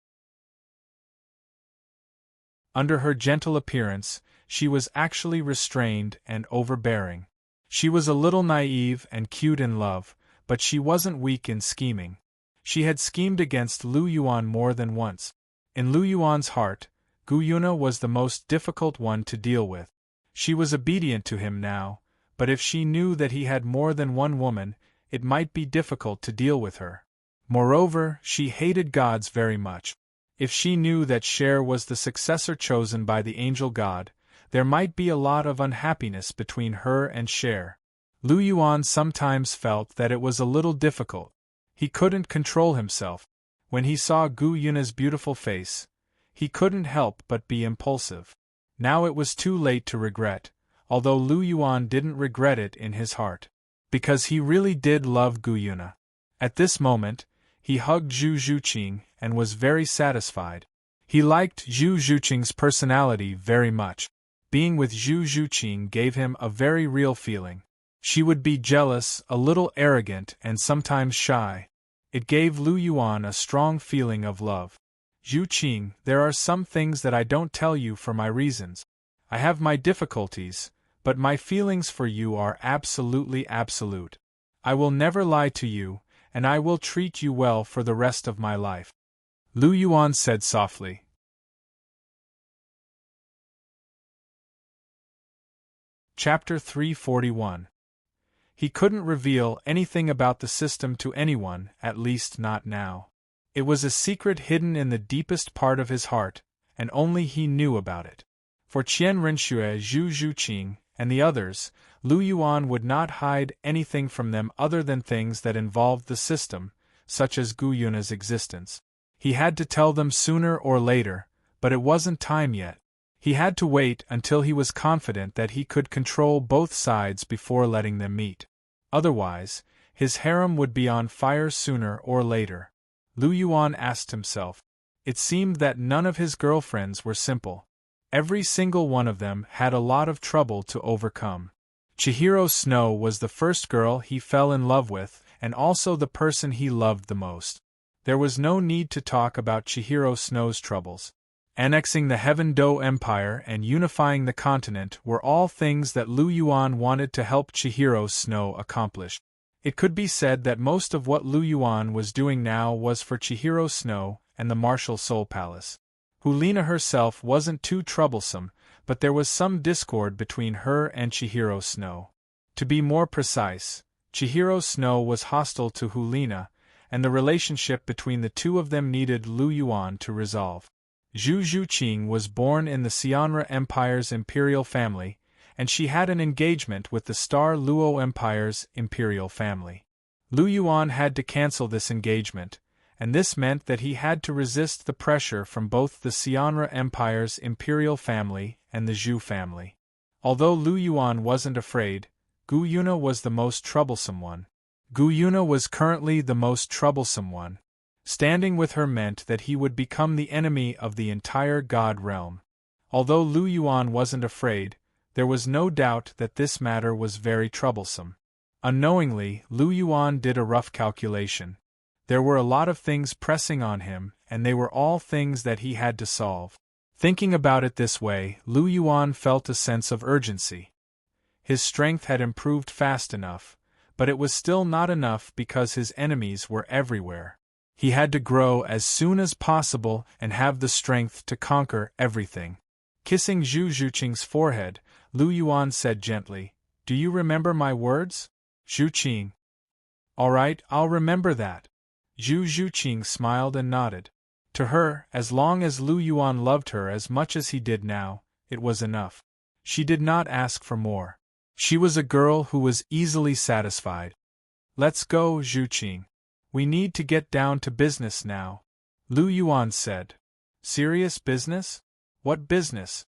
Under her gentle appearance, she was actually restrained and overbearing. She was a little naive and cute in love, but she wasn't weak in scheming. She had schemed against Lu Yuan more than once. In Lu Yuan's heart, Gu Yuna was the most difficult one to deal with. She was obedient to him now, but if she knew that he had more than one woman, it might be difficult to deal with her. Moreover, she hated gods very much. If she knew that Cher was the successor chosen by the angel god, there might be a lot of unhappiness between her and Cher. Lu Yuan sometimes felt that it was a little difficult. He couldn't control himself. When he saw Gu Yuna's beautiful face, he couldn't help but be impulsive. Now it was too late to regret, although Lu Yuan didn't regret it in his heart. Because he really did love Gu Yuna. At this moment, he hugged Zhu Zhuqing and was very satisfied. He liked Zhu Zhuqing's personality very much. Being with Zhu Zhuqing gave him a very real feeling. She would be jealous, a little arrogant, and sometimes shy. It gave Lu Yuan a strong feeling of love. Zhuqing, there are some things that I don't tell you for my reasons. I have my difficulties, but my feelings for you are absolutely absolute. I will never lie to you, and I will treat you well for the rest of my life. Lu Yuan said softly. Chapter 341. He couldn't reveal anything about the system to anyone, at least not now. It was a secret hidden in the deepest part of his heart, and only he knew about it. For Qian Renxue, Zhu Zhuqing, and the others, Lu Yuan would not hide anything from them other than things that involved the system, such as Gu Yuna's existence. He had to tell them sooner or later, but it wasn't time yet. He had to wait until he was confident that he could control both sides before letting them meet. Otherwise, his harem would be on fire sooner or later. Lu Yuan asked himself. It seemed that none of his girlfriends were simple. Every single one of them had a lot of trouble to overcome. Chihiro Snow was the first girl he fell in love with, and also the person he loved the most. There was no need to talk about Chihiro Snow's troubles. Annexing the Heaven Do Empire and unifying the continent were all things that Lu Yuan wanted to help Chihiro Snow accomplish. It could be said that most of what Lu Yuan was doing now was for Chihiro Snow and the Martial Soul Palace. Hulina herself wasn't too troublesome, but there was some discord between her and Chihiro Snow. To be more precise, Chihiro Snow was hostile to Hulina, and the relationship between the two of them needed Lu Yuan to resolve. Zhu Zhuqing was born in the Xianra Empire's imperial family, and she had an engagement with the Star Luo Empire's imperial family. Lu Yuan had to cancel this engagement, and this meant that he had to resist the pressure from both the Xianra Empire's imperial family and the Zhu family. Although Lu Yuan wasn't afraid, Gu Yuna was the most troublesome one. Gu Yuna was currently the most troublesome one. Standing with her meant that he would become the enemy of the entire God realm. Although Lu Yuan wasn't afraid, there was no doubt that this matter was very troublesome. Unknowingly, Lu Yuan did a rough calculation. There were a lot of things pressing on him, and they were all things that he had to solve. Thinking about it this way, Lu Yuan felt a sense of urgency. His strength had improved fast enough, but it was still not enough because his enemies were everywhere. He had to grow as soon as possible and have the strength to conquer everything. Kissing Zhu Zhuqing's forehead, Lu Yuan said gently, "Do you remember my words, Zhuqing?" "All right, I'll remember that." Zhu Zhuqing smiled and nodded. To her, as long as Lu Yuan loved her as much as he did now, it was enough. She did not ask for more. She was a girl who was easily satisfied. "Let's go, Zhuqing. We need to get down to business now," Lu Yuan said. "Serious business? What business?"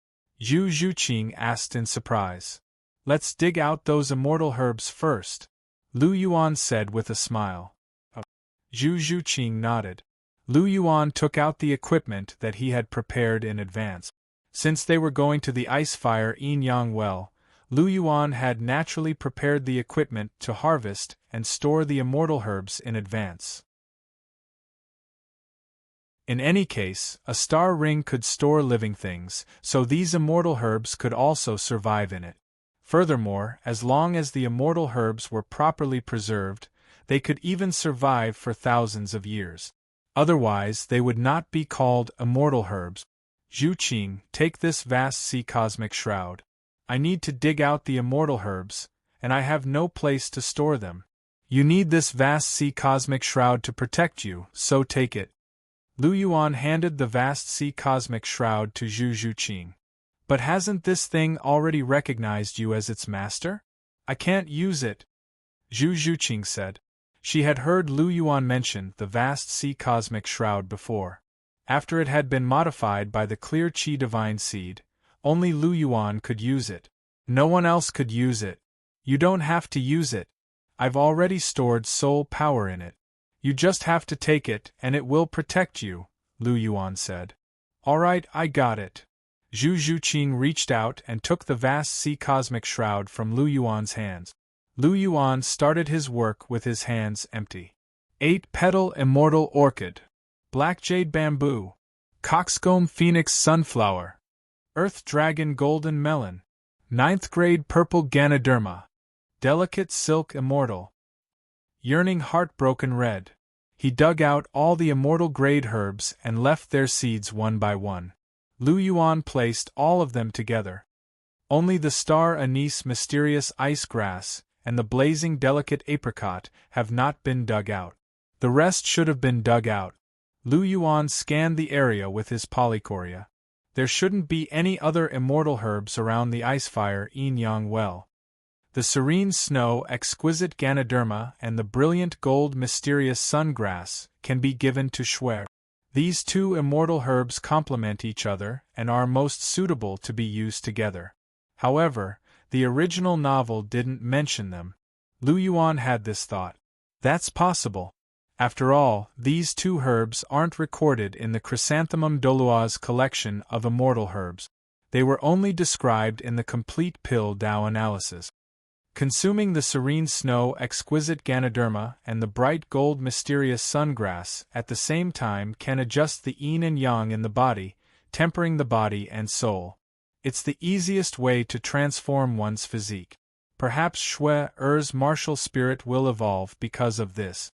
Zhu Zhuqing asked in surprise. "Let's dig out those immortal herbs first," Lu Yuan said with a smile. Zhu Zhuqing nodded. Lu Yuan took out the equipment that he had prepared in advance. Since they were going to the ice fire Yin Yang well, Lu Yuan had naturally prepared the equipment to harvest and store the immortal herbs in advance. In any case, a star ring could store living things, so these immortal herbs could also survive in it. Furthermore, as long as the immortal herbs were properly preserved, they could even survive for thousands of years. Otherwise, they would not be called immortal herbs. Zhuqing, take this vast sea cosmic shroud. I need to dig out the immortal herbs, and I have no place to store them. You need this vast sea cosmic shroud to protect you, so take it. Lu Yuan handed the vast sea cosmic shroud to Zhu Zhuqing. But hasn't this thing already recognized you as its master? I can't use it, Zhu Zhuqing said. She had heard Lu Yuan mention the vast sea cosmic shroud before. After it had been modified by the clear Qi divine seed, only Lu Yuan could use it. No one else could use it. You don't have to use it. I've already stored soul power in it. You just have to take it and it will protect you, Lu Yuan said. All right, I got it. Zhu Zhuqing reached out and took the vast sea cosmic shroud from Lu Yuan's hands. Lu Yuan started his work with his hands empty. 8-petal immortal orchid. Black jade bamboo. Coxcomb phoenix sunflower. Earth dragon golden melon. 9th grade purple ganoderma. Delicate silk immortal. Yearning heartbroken red. He dug out all the immortal grade herbs and left their seeds one by one. Lu Yuan placed all of them together. Only the star anise mysterious ice grass and the blazing delicate apricot have not been dug out. The rest should have been dug out. Lu Yuan scanned the area with his polychoria. There shouldn't be any other immortal herbs around the icefire yin-yang well. The serene snow exquisite ganoderma and the brilliant gold mysterious sungrass can be given to Shui. These two immortal herbs complement each other and are most suitable to be used together. However, the original novel didn't mention them. Lu Yuan had this thought. That's possible. After all, these two herbs aren't recorded in the Chrysanthemum Douluo's collection of immortal herbs. They were only described in the complete pill Tao analysis. Consuming the serene snow exquisite ganoderma and the bright gold mysterious sungrass at the same time can adjust the yin and yang in the body, tempering the body and soul. It's the easiest way to transform one's physique. Perhaps Shui-er's martial spirit will evolve because of this.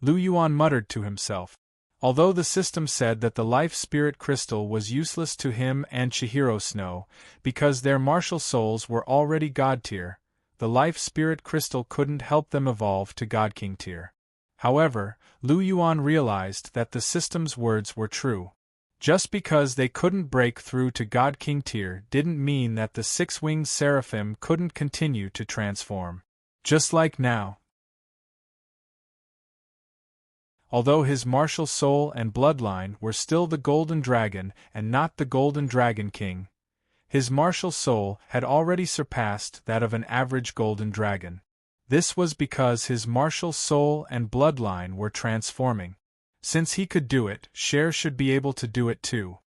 Lu Yuan muttered to himself. Although the system said that the life spirit crystal was useless to him and Chihiro Snow, because their martial souls were already God tier, the life spirit crystal couldn't help them evolve to God King tier. However, Lu Yuan realized that the system's words were true. Just because they couldn't break through to God King tier didn't mean that the six-winged seraphim couldn't continue to transform. Just like now. Although his martial soul and bloodline were still the Golden Dragon and not the Golden Dragon King, his martial soul had already surpassed that of an average Golden Dragon. This was because his martial soul and bloodline were transforming. Since he could do it, Cher should be able to do it too.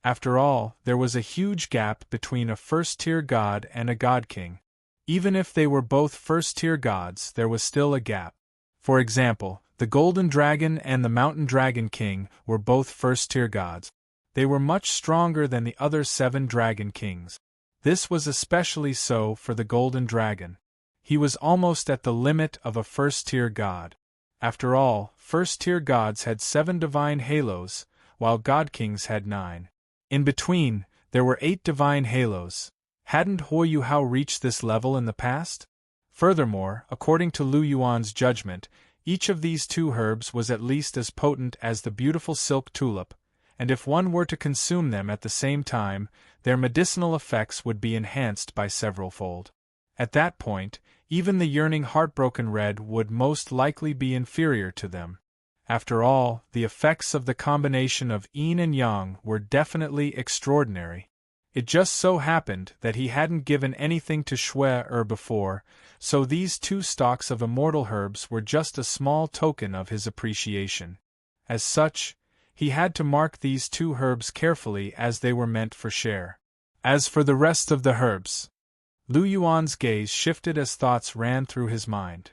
After all, there was a huge gap between a first-tier god and a god king. Even if they were both first-tier gods, there was still a gap. For example, the Golden Dragon and the Mountain Dragon King were both first-tier gods. They were much stronger than the other 7 Dragon Kings. This was especially so for the Golden Dragon. He was almost at the limit of a first-tier god. After all, first-tier gods had 7 divine halos, while god kings had 9. In between, there were 8 divine halos. Hadn't Huoyu Hao reached this level in the past? Furthermore, according to Lu Yuan's judgment, each of these 2 herbs was at least as potent as the beautiful silk tulip, and if one were to consume them at the same time, their medicinal effects would be enhanced by several-fold. At that point, even the yearning heartbroken red would most likely be inferior to them. After all, the effects of the combination of yin and yang were definitely extraordinary. It just so happened that he hadn't given anything to Shui-er before, so these 2 stalks of immortal herbs were just a small token of his appreciation. As such, he had to mark these 2 herbs carefully as they were meant for Cher. As for the rest of the herbs, Lu Yuan's gaze shifted as thoughts ran through his mind.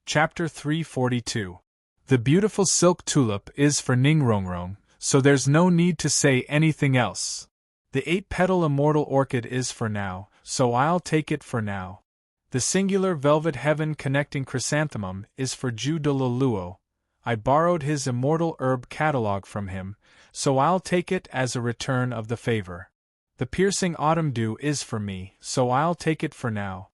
Chapter 342. The beautiful silk tulip is for Ningrongrong, so there's no need to say anything else. The 8-petal immortal orchid is for now, so I'll take it for now. The singular velvet heaven connecting chrysanthemum is for Douluo. I borrowed his immortal herb catalog from him, so I'll take it as a return of the favor. The piercing autumn dew is for me, so I'll take it for now.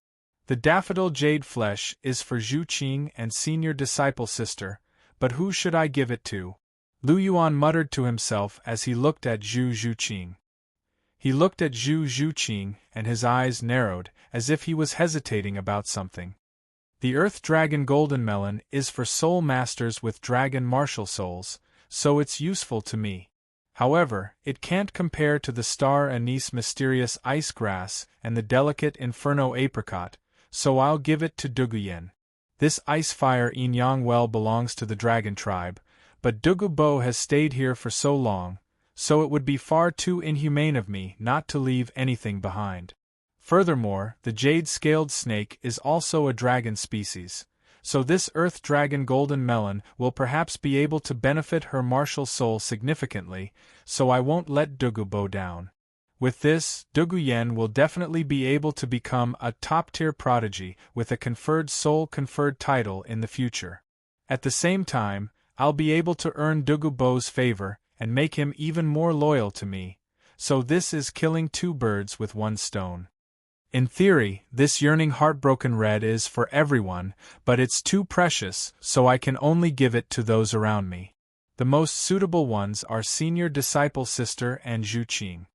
The daffodil jade flesh is for Zhu Qing and senior disciple sister, but who should I give it to? Lu Yuan muttered to himself as he looked at Zhu Qing. He looked at Zhu Qing and his eyes narrowed, as if he was hesitating about something. The Earth Dragon Golden Melon is for soul masters with dragon martial souls, so it's useful to me. However, it can't compare to the star anise mysterious ice grass and the delicate inferno apricot, so I'll give it to Duguyen. This ice fire yin-yang well belongs to the dragon tribe, but Dugubo has stayed here for so long, so it would be far too inhumane of me not to leave anything behind. Furthermore, the jade-scaled snake is also a dragon species, so this Earth Dragon Golden Melon will perhaps be able to benefit her martial soul significantly, so I won't let Dugubo down. With this, Duguyen will definitely be able to become a top-tier prodigy with a conferred soul-conferred title in the future. At the same time, I'll be able to earn Dugubo's favor and make him even more loyal to me, so this is killing two birds with one stone. In theory, this yearning heartbroken red is for everyone, but it's too precious, so I can only give it to those around me. The most suitable ones are senior disciple sister and Zhu Qing.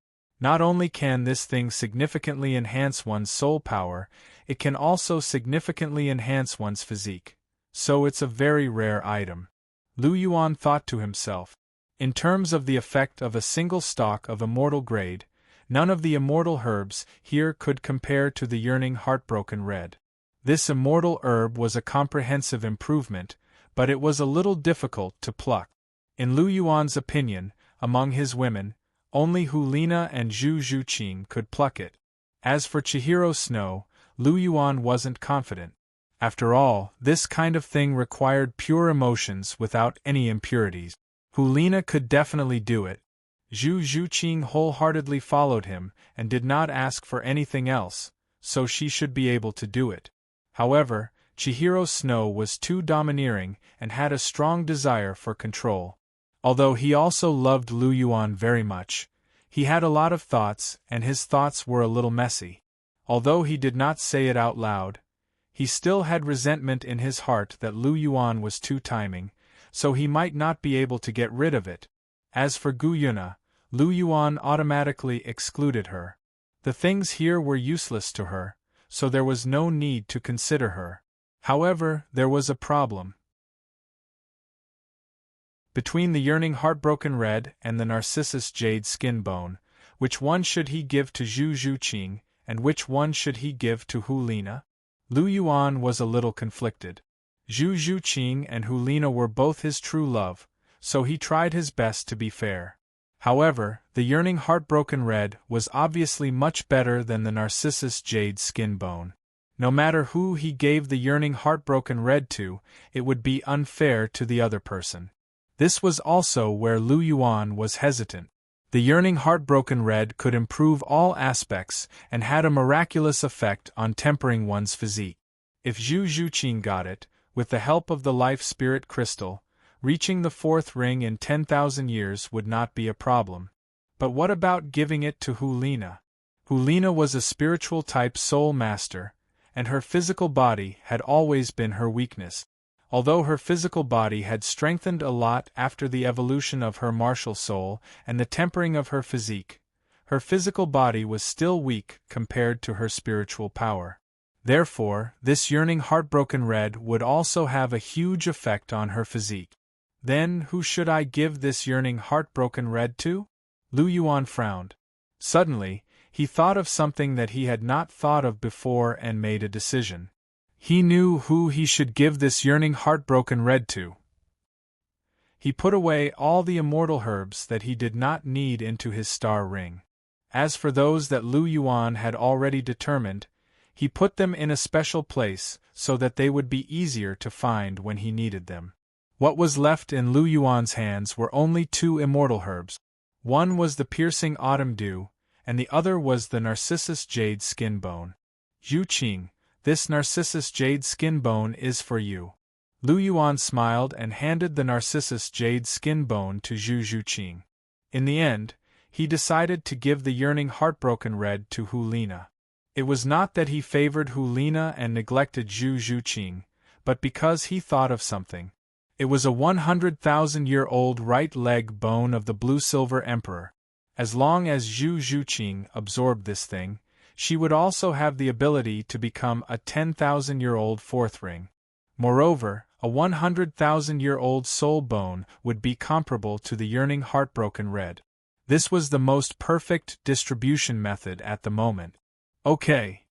Not only can this thing significantly enhance one's soul power, it can also significantly enhance one's physique, so it's a very rare item. Lu Yuan thought to himself. In terms of the effect of a single stalk of immortal grade, none of the immortal herbs here could compare to the yearning heartbroken red. This immortal herb was a comprehensive improvement, but it was a little difficult to pluck. In Lu Yuan's opinion, among his women, only Hulina and Zhu Qing could pluck it. As for Chihiro Snow, Lu Yuan wasn't confident. After all, this kind of thing required pure emotions without any impurities. Hulina could definitely do it. Zhu Qing wholeheartedly followed him and did not ask for anything else, so she should be able to do it. However, Chihiro Snow was too domineering and had a strong desire for control. Although he also loved Lu Yuan very much, he had a lot of thoughts and his thoughts were a little messy. Although he did not say it out loud, he still had resentment in his heart that Lu Yuan was too timing, so he might not be able to get rid of it. As for Gu Yuna, Lu Yuan automatically excluded her. The things here were useless to her, so there was no need to consider her. However, there was a problem. Between the yearning heartbroken red and the narcissus jade skin bone, which one should he give to Zhu Qing, and which one should he give to Hulina? Lu Yuan was a little conflicted. Zhu Qing and Hulina were both his true love, so he tried his best to be fair. However, the yearning heartbroken red was obviously much better than the narcissus jade skin bone. No matter who he gave the yearning heartbroken red to, it would be unfair to the other person. This was also where Lu Yuan was hesitant. The yearning heartbroken red could improve all aspects and had a miraculous effect on tempering one's physique. If Zhu Qing got it, with the help of the life spirit crystal, reaching the fourth ring in 10,000 years would not be a problem. But what about giving it to Hulina? Hulina was a spiritual type soul master, and her physical body had always been her weakness. Although her physical body had strengthened a lot after the evolution of her martial soul and the tempering of her physique, her physical body was still weak compared to her spiritual power. Therefore, this yearning heartbroken red would also have a huge effect on her physique. Then, who should I give this yearning heartbroken red to? Lu Yuan frowned. Suddenly, he thought of something that he had not thought of before and made a decision. He knew who he should give this yearning heartbroken red to. He put away all the immortal herbs that he did not need into his star ring. As for those that Lu Yuan had already determined, he put them in a special place so that they would be easier to find when he needed them. What was left in Lu Yuan's hands were only two immortal herbs. One was the piercing autumn dew, and the other was the narcissus jade skin bone. Zhu Qing, this narcissus jade skin bone is for you. Lu Yuan smiled and handed the narcissus jade skin bone to Zhu Qing. In the end, he decided to give the yearning heartbroken red to Hulina. It was not that he favored Hulina and neglected Zhu Zhuqing, but because he thought of something. It was a 100,000-year-old right leg bone of the blue-silver emperor. As long as Zhu Zhuqing absorbed this thing, she would also have the ability to become a 10,000-year-old fourth ring. Moreover, a 100,000-year-old soul bone would be comparable to the yearning heartbroken red. This was the most perfect distribution method at the moment. Okay.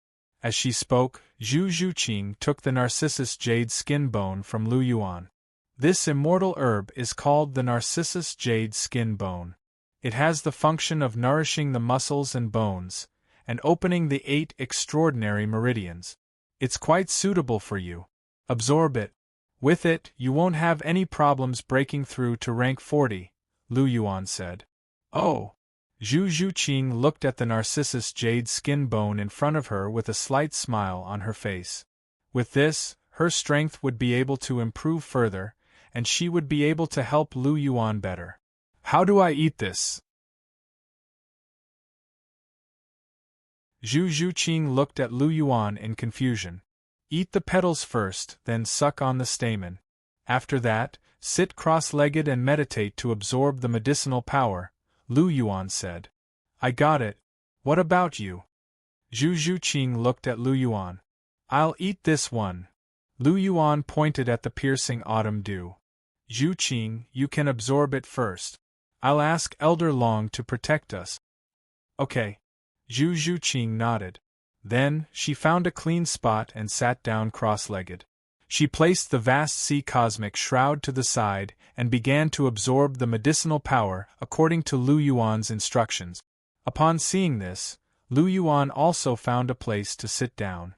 As she spoke, Zhu Zhuqing took the Narcissus jade skin bone from Lu Yuan. This immortal herb is called the Narcissus jade skin bone. It has the function of nourishing the muscles and bones, and opening the 8 extraordinary meridians. It's quite suitable for you. Absorb it. With it, you won't have any problems breaking through to rank 40, Lu Yuan said. Oh! Zhu Zhuqing looked at the Narcissus jade skin bone in front of her with a slight smile on her face. With this, her strength would be able to improve further, and she would be able to help Lu Yuan better. How do I eat this? Zhu Zhuqing looked at Lu Yuan in confusion. Eat the petals first, then suck on the stamen. After that, sit cross-legged and meditate to absorb the medicinal power, Lu Yuan said. I got it. What about you? Zhu Zhuqing looked at Lu Yuan. I'll eat this one. Lu Yuan pointed at the piercing autumn dew. Zhuqing, you can absorb it first. I'll ask Elder Long to protect us. Okay. Zhu Zhuqing nodded. Then, she found a clean spot and sat down cross-legged. She placed the vast sea cosmic shroud to the side and began to absorb the medicinal power according to Lu Yuan's instructions. Upon seeing this, Lu Yuan also found a place to sit down.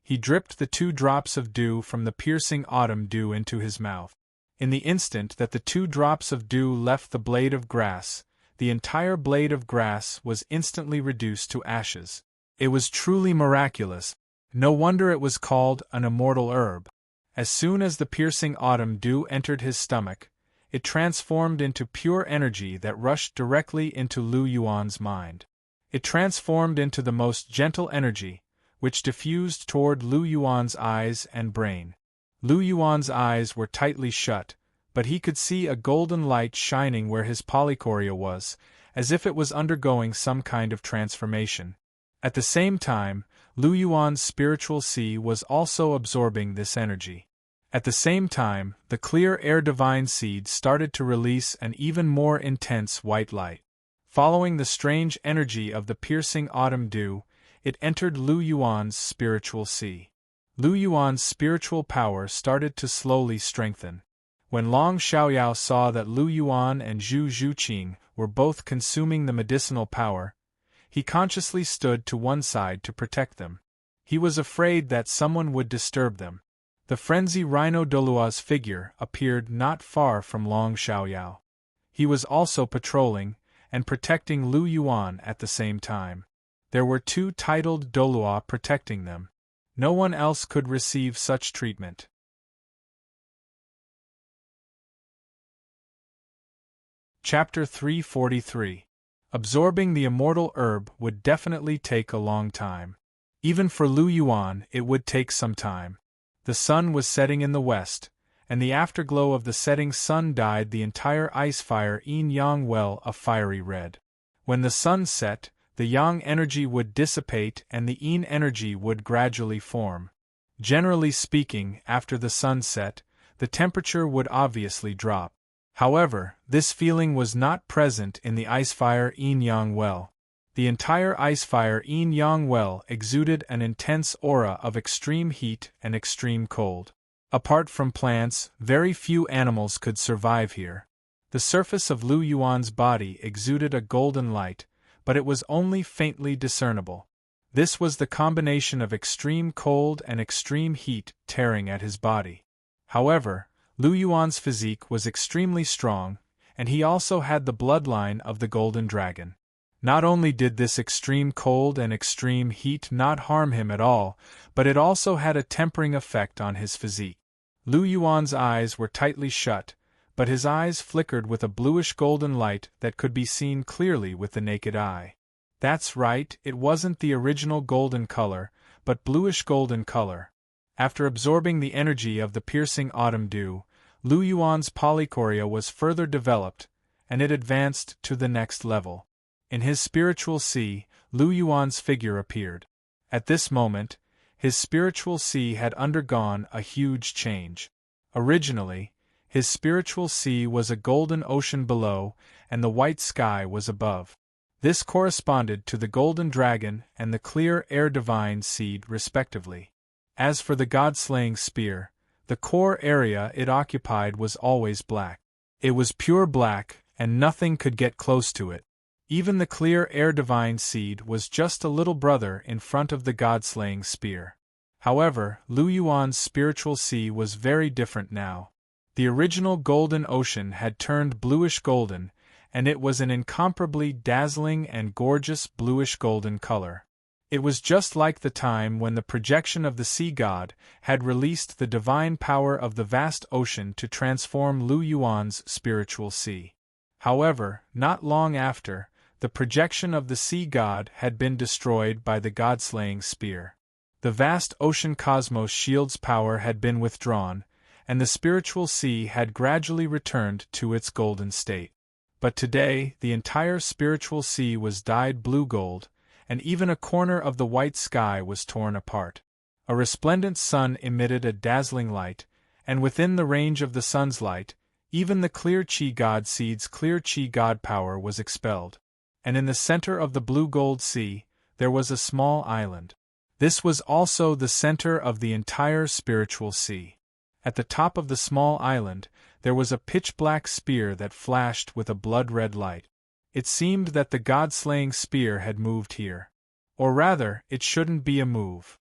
He dripped the 2 drops of dew from the piercing autumn dew into his mouth. In the instant that the 2 drops of dew left the blade of grass, the entire blade of grass was instantly reduced to ashes. It was truly miraculous. No wonder it was called an immortal herb. As soon as the piercing autumn dew entered his stomach, it transformed into pure energy that rushed directly into Lu Yuan's mind. It transformed into the most gentle energy, which diffused toward Lu Yuan's eyes and brain. Lu Yuan's eyes were tightly shut, but he could see a golden light shining where his polychoria was, as if it was undergoing some kind of transformation. At the same time, Lu Yuan's spiritual sea was also absorbing this energy. At the same time, the clear air divine seed started to release an even more intense white light. Following the strange energy of the piercing autumn dew, it entered Lu Yuan's spiritual sea. Lu Yuan's spiritual power started to slowly strengthen. When Long Xiaoyao saw that Lu Yuan and Zhu Zhuqing were both consuming the medicinal power, he consciously stood to one side to protect them. He was afraid that someone would disturb them. The frenzy rhino Douluo's figure appeared not far from Long Xiaoyao. He was also patrolling and protecting Lu Yuan at the same time. There were 2 titled Douluo protecting them. No one else could receive such treatment. Chapter 343. Absorbing the immortal herb would definitely take a long time. Even for Lu Yuan, it would take some time. The sun was setting in the west, and the afterglow of the setting sun dyed the entire ice fire yin-yang well a fiery red. When the sun set, the yang energy would dissipate and the yin energy would gradually form. Generally speaking, after the sun set, the temperature would obviously drop. However, this feeling was not present in the icefire yin-yang well. The entire icefire yin-yang well exuded an intense aura of extreme heat and extreme cold. Apart from plants, very few animals could survive here. The surface of Lu Yuan's body exuded a golden light, but it was only faintly discernible. This was the combination of extreme cold and extreme heat tearing at his body. However, Lu Yuan's physique was extremely strong, and he also had the bloodline of the Golden Dragon. Not only did this extreme cold and extreme heat not harm him at all, but it also had a tempering effect on his physique. Lu Yuan's eyes were tightly shut, but his eyes flickered with a bluish-golden light that could be seen clearly with the naked eye. That's right, it wasn't the original golden color, but bluish golden color. After absorbing the energy of the piercing autumn dew, Lu Yuan's polychoria was further developed, and it advanced to the next level. In his spiritual sea, Lu Yuan's figure appeared. At this moment, his spiritual sea had undergone a huge change. Originally, his spiritual sea was a golden ocean below, and the white sky was above. This corresponded to the golden dragon and the clear air divine seed respectively. As for the god-slaying spear, the core area it occupied was always black. It was pure black, and nothing could get close to it. Even the clear air divine seed was just a little brother in front of the god-slaying spear. However, Lu Yuan's spiritual sea was very different now. The original golden ocean had turned bluish golden, and it was an incomparably dazzling and gorgeous bluish golden color. It was just like the time when the projection of the sea god had released the divine power of the vast ocean to transform Lu Yuan's spiritual sea. However, not long after, the projection of the sea god had been destroyed by the god-slaying spear. The vast ocean cosmos shield's power had been withdrawn, and the spiritual sea had gradually returned to its golden state. But today, the entire spiritual sea was dyed blue gold, and even a corner of the white sky was torn apart. A resplendent sun emitted a dazzling light, and within the range of the sun's light, even the clear Qi God seed's clear Qi God power was expelled. And in the center of the blue-gold sea, there was a small island. This was also the center of the entire spiritual sea. At the top of the small island, there was a pitch-black spear that flashed with a blood-red light. It seemed that the god-slaying spear had moved here. Or rather, it shouldn't be a move.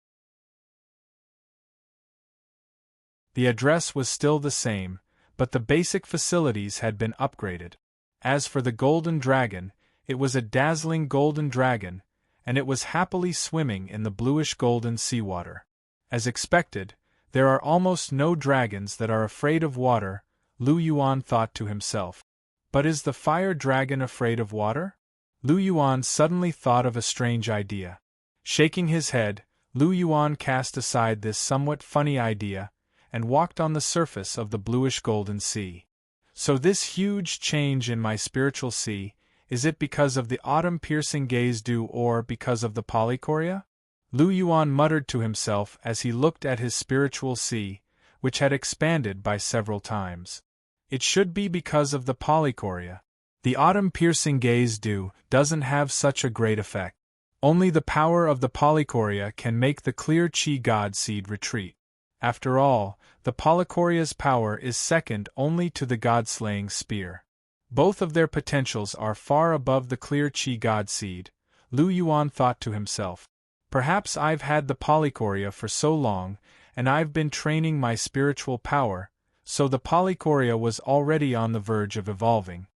The address was still the same, but the basic facilities had been upgraded. As for the golden dragon, it was a dazzling golden dragon, and it was happily swimming in the bluish-golden seawater. As expected, there are almost no dragons that are afraid of water, Lu Yuan thought to himself. But is the fire dragon afraid of water? Lu Yuan suddenly thought of a strange idea. Shaking his head, Lu Yuan cast aside this somewhat funny idea, and walked on the surface of the bluish-golden sea. So this huge change in my spiritual sea, is it because of the autumn-piercing gaze dew or because of the polychoria? Lu Yuan muttered to himself as he looked at his spiritual sea, which had expanded by several times. It should be because of the polychoria. The autumn-piercing gaze dew doesn't have such a great effect. Only the power of the polychoria can make the clear Qi God seed retreat. After all, the polychoria's power is second only to the god-slaying spear. Both of their potentials are far above the clear Qi God seed, Lu Yuan thought to himself. Perhaps I've had the polychoria for so long, and I've been training my spiritual power, so the polychoria was already on the verge of evolving.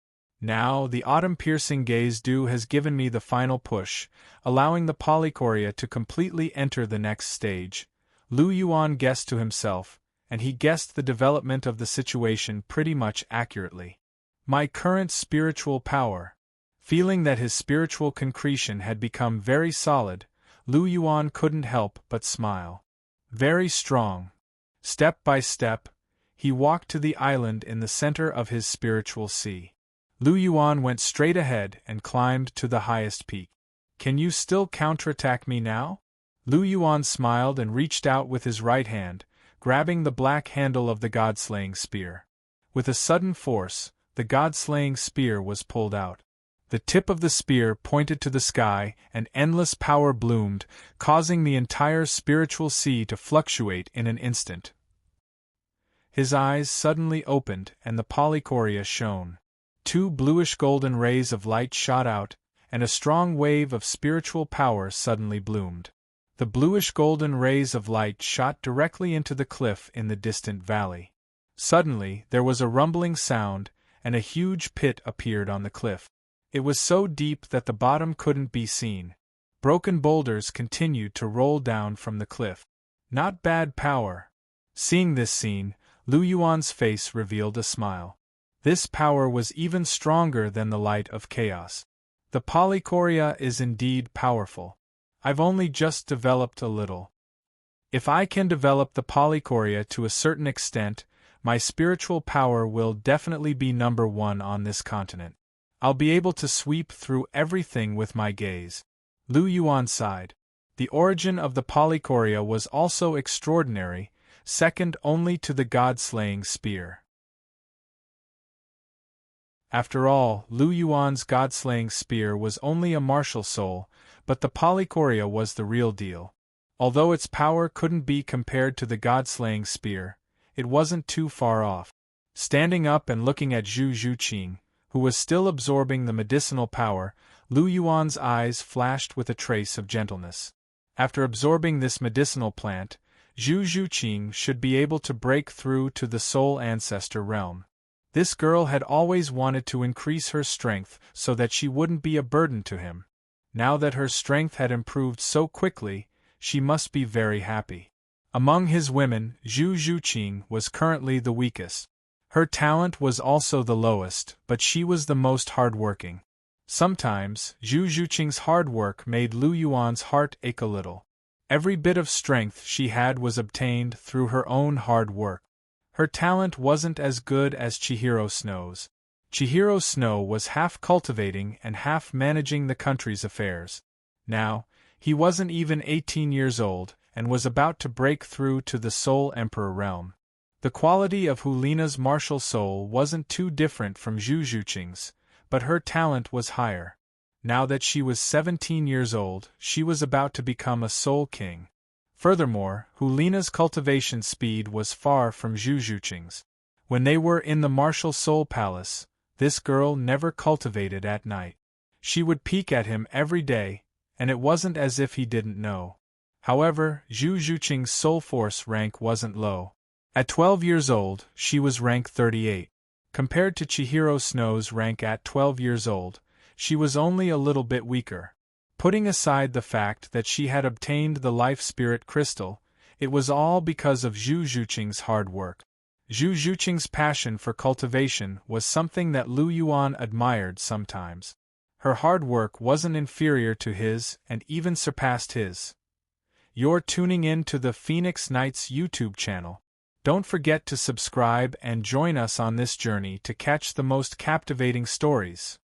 Now, the autumn-piercing gaze dew has given me the final push, allowing the polychoria to completely enter the next stage, Lu Yuan guessed to himself, and he guessed the development of the situation pretty much accurately. My current spiritual power. Feeling that his spiritual concretion had become very solid, Lu Yuan couldn't help but smile. Very strong. Step by step, he walked to the island in the center of his spiritual sea. Lu Yuan went straight ahead and climbed to the highest peak. Can you still counterattack me now? Lu Yuan smiled and reached out with his right hand, grabbing the black handle of the god-slaying spear. With a sudden force, the god-slaying spear was pulled out. The tip of the spear pointed to the sky, and endless power bloomed, causing the entire spiritual sea to fluctuate in an instant. His eyes suddenly opened and the polychoria shone. 2 bluish-golden rays of light shot out, and a strong wave of spiritual power suddenly bloomed. The bluish-golden rays of light shot directly into the cliff in the distant valley. Suddenly, there was a rumbling sound, and a huge pit appeared on the cliff. It was so deep that the bottom couldn't be seen. Broken boulders continued to roll down from the cliff. Not bad power. Seeing this scene, Lu Yuan's face revealed a smile. This power was even stronger than the light of chaos. The polychoria is indeed powerful. I've only just developed a little. If I can develop the polychoria to a certain extent, my spiritual power will definitely be number one on this continent. I'll be able to sweep through everything with my gaze. Lu Yuan sighed. The origin of the polychoria was also extraordinary, second only to the god-slaying spear. After all, Lu Yuan's god-slaying spear was only a martial soul, but the polychoria was the real deal. Although its power couldn't be compared to the god-slaying spear, it wasn't too far off. Standing up and looking at Zhu Zhuqing, who was still absorbing the medicinal power, Lu Yuan's eyes flashed with a trace of gentleness. After absorbing this medicinal plant, Zhu Zhuqing should be able to break through to the soul ancestor realm. This girl had always wanted to increase her strength so that she wouldn't be a burden to him. Now that her strength had improved so quickly, she must be very happy. Among his women, Zhu Zhuqing was currently the weakest. Her talent was also the lowest, but she was the most hard-working. Sometimes, Zhu Zhuqing's hard work made Lu Yuan's heart ache a little. Every bit of strength she had was obtained through her own hard work. Her talent wasn't as good as Chihiro Snow's. Chihiro Snow was half cultivating and half managing the country's affairs. Now, he wasn't even 18 years old, and was about to break through to the Soul Emperor realm. The quality of Hulina's martial soul wasn't too different from Zhu Zhuqing's, but her talent was higher. Now that she was 17 years old, she was about to become a Soul King. Furthermore, Hulina's cultivation speed was far from Zhu Zhuqing's. When they were in the Martial Soul Palace, this girl never cultivated at night. She would peek at him every day, and it wasn't as if he didn't know. However, Zhu Zhuqing's soul force rank wasn't low. At 12 years old, she was rank 38. Compared to Chihiro Snow's rank at 12 years old, she was only a little bit weaker. Putting aside the fact that she had obtained the Life Spirit Crystal, it was all because of Zhu Zhuqing's hard work. Zhu Zhuqing's passion for cultivation was something that Lu Yuan admired sometimes. Her hard work wasn't inferior to his and even surpassed his. You're tuning in to the Phoenix Knights YouTube channel. Don't forget to subscribe and join us on this journey to catch the most captivating stories.